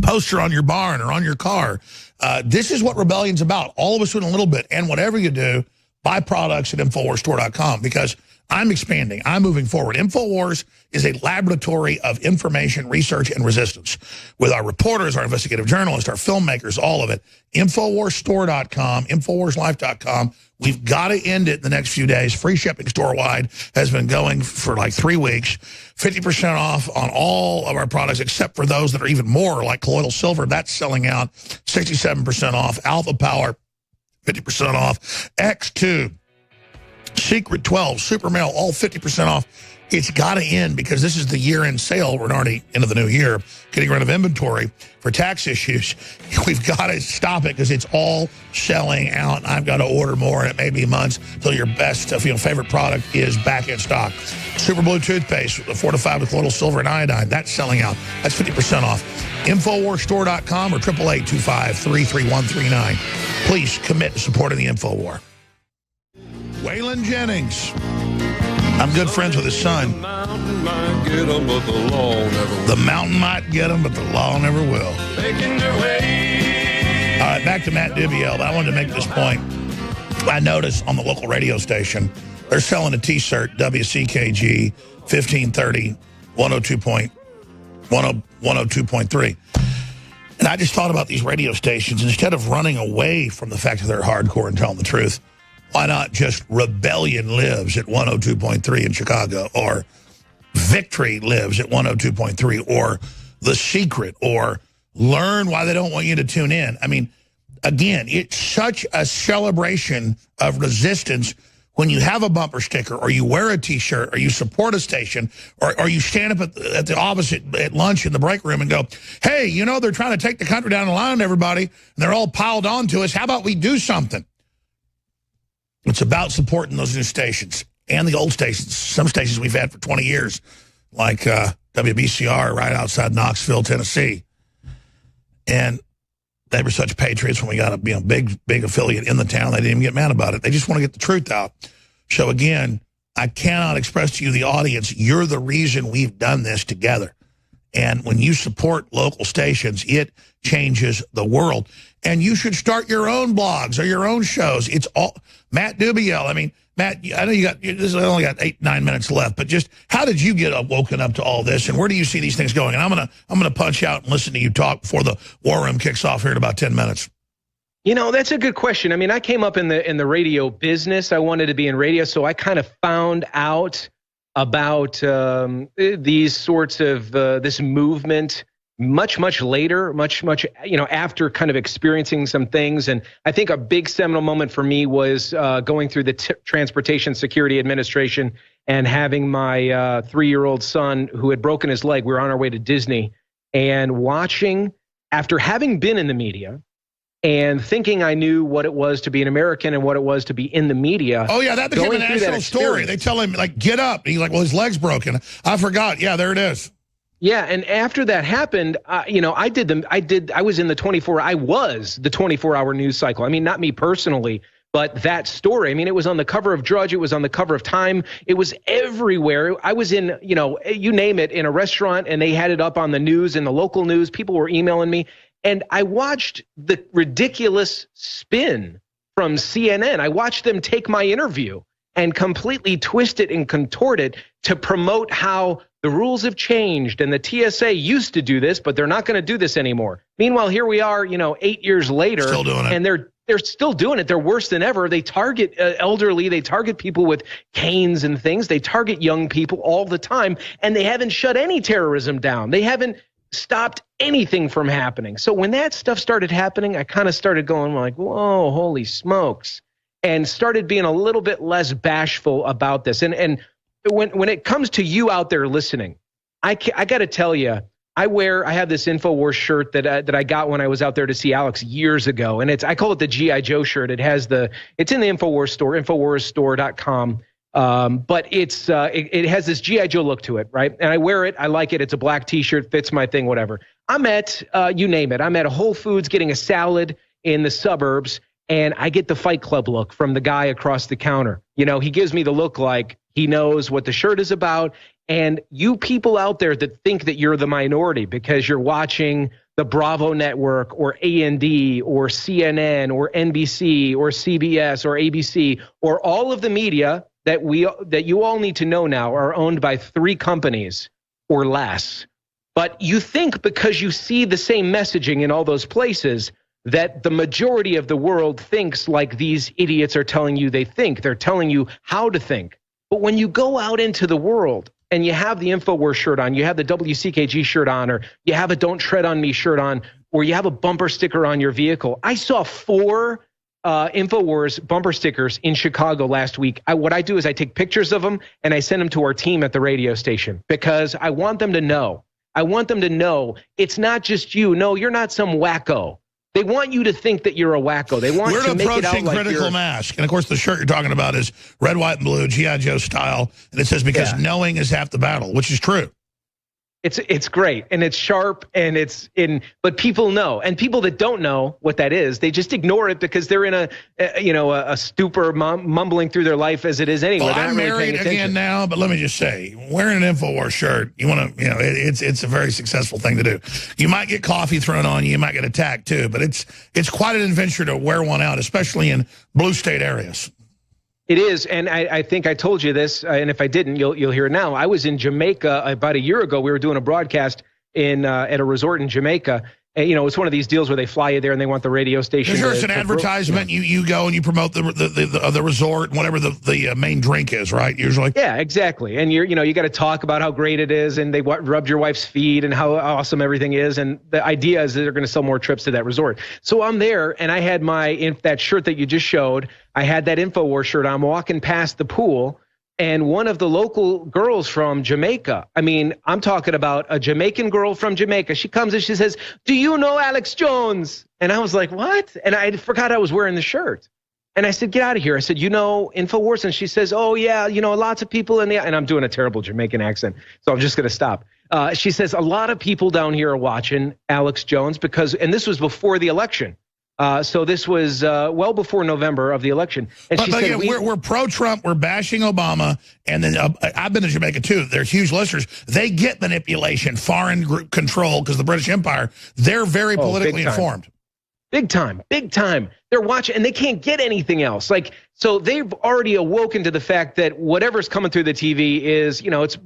poster on your barn or on your car. This is what rebellion's about. All of us doing a little bit. And whatever you do, buy products at InfoWarsStore.com because I'm expanding. I'm moving forward. Infowars is a laboratory of information, research, and resistance. With our reporters, our investigative journalists, our filmmakers, all of it. InfoWarsStore.com, InfoWarsLife.com. We've got to end it in the next few days. Free shipping store-wide has been going for like 3 weeks. 50% off on all of our products except for those that are even more, like colloidal silver. That's selling out. 67% off. Alpha Power, 50% off. X2. Secret 12, Super Male, all 50% off. It's got to end because this is the year-end sale. We're already into the new year, getting rid of inventory for tax issues. We've got to stop it because it's all selling out. I've got to order more, and it may be months until your best, favorite product is back in stock. Super Blue toothpaste, fortified with colloidal silver and iodine. That's selling out. That's 50% off. InfoWarsStore.com or 888-253-3139. Please commit to supporting the InfoWar. Waylon Jennings. I'm good friends with his son. The mountain might get him, but the law never will. All right, back to Matt Dubiel. I wanted to make this point. I noticed on the local radio station, they're selling a T-shirt, WCKG 1530, 102.3. And I just thought about these radio stations. Instead of running away from the fact that they're hardcore and telling the truth, why not just Rebellion Lives at 102.3 in Chicago, or Victory Lives at 102.3, or The Secret, or Learn Why They Don't Want You to Tune In. I mean, again, it's such a celebration of resistance when you have a bumper sticker, or you wear a T-shirt, or you support a station, or you stand up at the office at lunch in the break room and go, hey, you know, they're trying to take the country down the line on everybody, and they're all piled on to us. How about we do something? It's about supporting those new stations and the old stations, some stations we've had for 20 years, like WBCR right outside Knoxville, Tennessee. And they were such patriots when we got a big affiliate in the town. They didn't even get mad about it. They just want to get the truth out. So again, I cannot express to you, the audience, you're the reason we've done this together. And when you support local stations, it changes the world. And you should start your own blogs or your own shows. It's all Matt Dubiel. I mean, Matt, I know I only got 8-9 minutes left, but just how did you get woken up to all this, and where do you see these things going? And I'm gonna punch out and listen to you talk before the war room kicks off here in about 10 minutes.
You know, that's a good question. I mean, I came up in the radio business. I wanted to be in radio, so I kind of found out about these sorts of this movement much later, much after kind of experiencing some things. And I think a big seminal moment for me was going through the Transportation Security Administration and having my 3-year-old son who had broken his leg. We were on our way to Disney, and watching, after having been in the media and thinking I knew what it was to be an American and what it was to be in the media. Oh yeah, that became a national story. They tell him, like, get up. And he's like, well, his leg's broken. I forgot. Yeah, there it is. Yeah, and after that happened, I was the 24-hour news cycle. I mean, not me personally, but that story. I mean, it was on the cover of Drudge. It was on the cover of Time. It was everywhere. I was in, you name it, in a restaurant, and they had it up on the news, in the local news. People were emailing me. And I watched the ridiculous spin from CNN. I watched them take my interview and completely twist it and contort it to promote how the rules have changed and the TSA used to do this, but they're not going to do this anymore. Meanwhile, here we are, 8 years later, still doing it. And they're still doing it. They're worse than ever. They target elderly. They target people with canes and things. They target young people all the time, and they haven't shut any terrorism down. They haven't stopped anything from happening. So when that stuff started happening, I kind of started going like, whoa, holy smokes, and started being a little bit less bashful about this. And when it comes to you out there listening, I got to tell you, I have this Infowars shirt that I got when I was out there to see Alex years ago, and I call it the G.I. Joe shirt. It's in the Infowars store, InfoWarsStore.com. But it has this G.I. Joe look to it, right? And I wear it. I like it. It's a black T-shirt, fits my thing, whatever. I'm at, you name it. I'm at a Whole Foods getting a salad in the suburbs, and I get the Fight Club look from the guy across the counter. He gives me the look like he knows what the shirt is about. And you people out there that think that you're the minority because you're watching the Bravo Network or A&D or CNN or NBC or CBS or ABC or all of the media that you all need to know now are owned by 3 companies or less. But you think because you see the same messaging in all those places that the majority of the world thinks like these idiots are telling you they think. They're telling you how to think. But when you go out into the world and you have the Infowars shirt on, you have the WCKG shirt on, or you have a Don't Tread on Me shirt on, or you have a bumper sticker on your vehicle. I saw 4 Infowars bumper stickers in Chicago last week. What I do is I take pictures of them and I send them to our team at the radio station because I want them to know. I want them to know it's not just you. No, you're not some wacko. They want you to think that you're a wacko. They want to make it out like
critical mass. And of course, the shirt you're talking about is red, white, and blue, G.I. Joe style. And it says, because knowing is half the battle, which is true.
It's great, and it's sharp, and but people know, and people that don't know what that is, they just ignore it because they're in a stupor, mumbling through their life as it is anyway.
Well, I'm married again now, but let me just say, wearing an Infowars shirt, you want to, it's a very successful thing to do. You might get coffee thrown on you, you might get attacked too, but it's quite an adventure to wear one out, especially in blue state areas.
It is, and I think I told you this, and if I didn't, you'll hear it now. I was in Jamaica about a year ago. We were doing a broadcast at a resort in Jamaica, And, you know, it's one of these deals where they fly you there and they want the radio station.
Sure, it's an advertisement. You go and you promote the resort, whatever the main drink is, right? Usually.
Yeah, exactly. And you got to talk about how great it is, and they rubbed your wife's feet and how awesome everything is. And the idea is that they're going to sell more trips to that resort. So I'm there, and I had that shirt that you just showed. I had that Infowars shirt. I'm walking past the pool. And one of the local girls from Jamaica, I mean, I'm talking about a Jamaican girl from Jamaica. She comes and she says, "Do you know Alex Jones?" And I was like, "What?" And I forgot I was wearing the shirt. And I said, "Get out of here." I said, "You know Infowars?" And she says, "Oh, yeah, lots of people in the," and I'm doing a terrible Jamaican accent, so I'm just going to stop. She says, "A lot of people down here are watching Alex Jones and this was before the election. So this was well before November of the election." And she said,
we're pro-Trump, we're bashing Obama, and then I've been to Jamaica too. They're huge listeners. They get manipulation, foreign control, because the British Empire, they're very politically informed.
Big time, big time. They're watching, and they can't get anything else. So they've already awoken to the fact that whatever's coming through the TV is, it's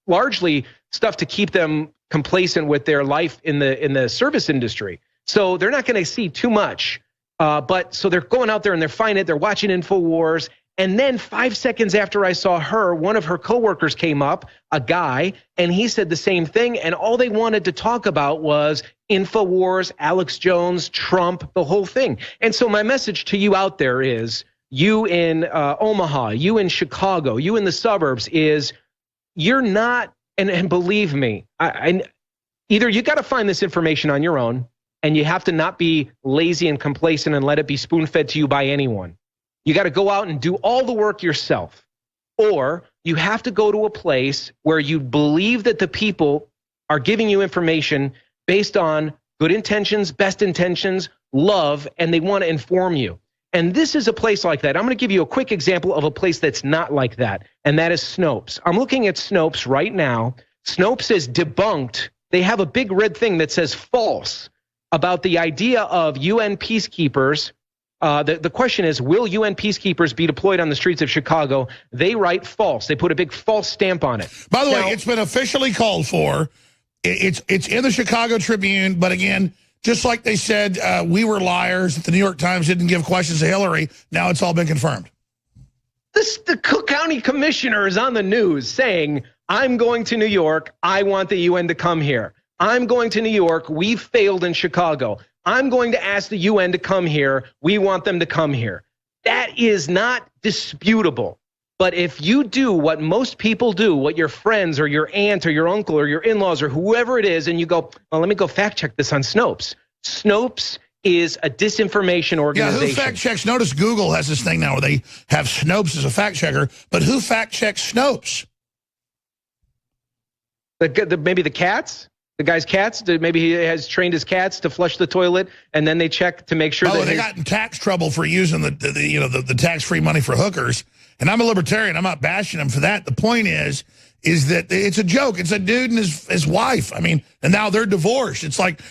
largely stuff to keep them complacent with their life in the service industry. So they're not going to see too much, so they're going out there and they're finding it. They're watching Infowars, and then 5 seconds after I saw her, one of her coworkers came up, a guy, and he said the same thing. And all they wanted to talk about was Infowars, Alex Jones, Trump, the whole thing. And so my message to you out there is, you in Omaha, you in Chicago, you in the suburbs, is you're not, and believe me, either you got to find this information on your own, and you have to not be lazy and complacent and let it be spoon-fed to you by anyone. You got to go out and do all the work yourself. Or you have to go to a place where you believe that the people are giving you information based on good intentions, best intentions, love, and they want to inform you. And this is a place like that. I'm going to give you a quick example of a place that's not like that, and that is Snopes. I'm looking at Snopes right now. Snopes is debunked. They have a big red thing that says false about the idea of UN peacekeepers. The question is, will UN peacekeepers be deployed on the streets of Chicago? They write false. They put a big false stamp on it.
By the way, it's been officially called for. It's in the Chicago Tribune, but again, just like they said, we were liars, that the New York Times didn't give questions to Hillary, now it's all been confirmed.
The Cook County commissioner is on the news saying, "I'm going to New York. I want the UN to come here. I'm going to New York. We've failed in Chicago. I'm going to ask the UN to come here. We want them to come here." That is not disputable. But if you do what most people do, what your friends or your aunt or your uncle or your in-laws or whoever it is, and you go, "Well, let me go fact check this on Snopes." Snopes is a disinformation organization.
Yeah, who fact checks? Notice Google has this thing now where they have Snopes as a fact checker, but who fact checks Snopes?
Maybe the cats? The guy's cats? Maybe he has trained his cats to flush the toilet, and then they check to make sure that
they got in tax trouble for using the tax-free money for hookers. And I'm a libertarian. I'm not bashing them for that. The point is that it's a joke. It's a dude and his wife. I mean, and now they're divorced. It's like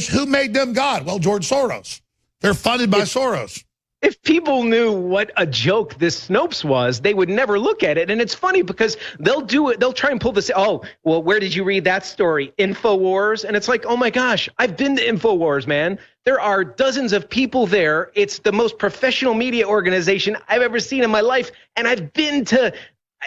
who made them God? Well, George Soros. They're funded by Soros.
If people knew what a joke this Snopes was, they would never look at it. And it's funny because they'll do it. They'll try and pull this. "Oh, well, where did you read that story? Infowars?" And it's like, oh my gosh, I've been to Infowars, man. There are dozens of people there. It's the most professional media organization I've ever seen in my life. And I've been to,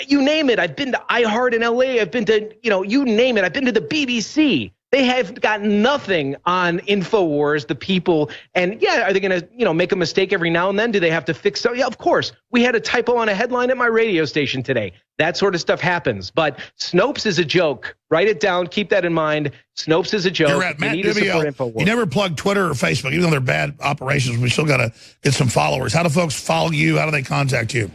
you name it. I've been to iHeart in LA. I've been to, you name it. I've been to the BBC. They have got nothing on Infowars, the people. And yeah, are they going to, make a mistake every now and then? Do they have to fix it? Yeah, of course. We had a typo on a headline at my radio station today. That sort of stuff happens. But Snopes is a joke. Write it down. Keep that in mind. Snopes is a joke.
You're right, Matt Dubio. You never plug Twitter or Facebook, even though they're bad operations. We still got to get some followers. How do folks follow you? How do they contact you?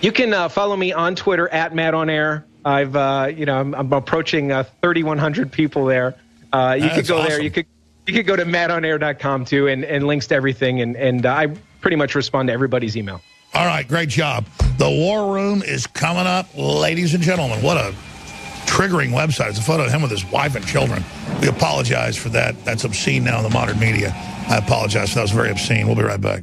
You can follow me on Twitter at Matt on Air. I'm approaching 3,100 people there. You could go there. You could go to mattonair.com too, and links to everything. And I pretty much respond to everybody's email.
All right, great job. The War Room is coming up, ladies and gentlemen. What a triggering website. It's a photo of him with his wife and children. We apologize for that. That's obscene now in the modern media. I apologize for that. It was very obscene. We'll be right back.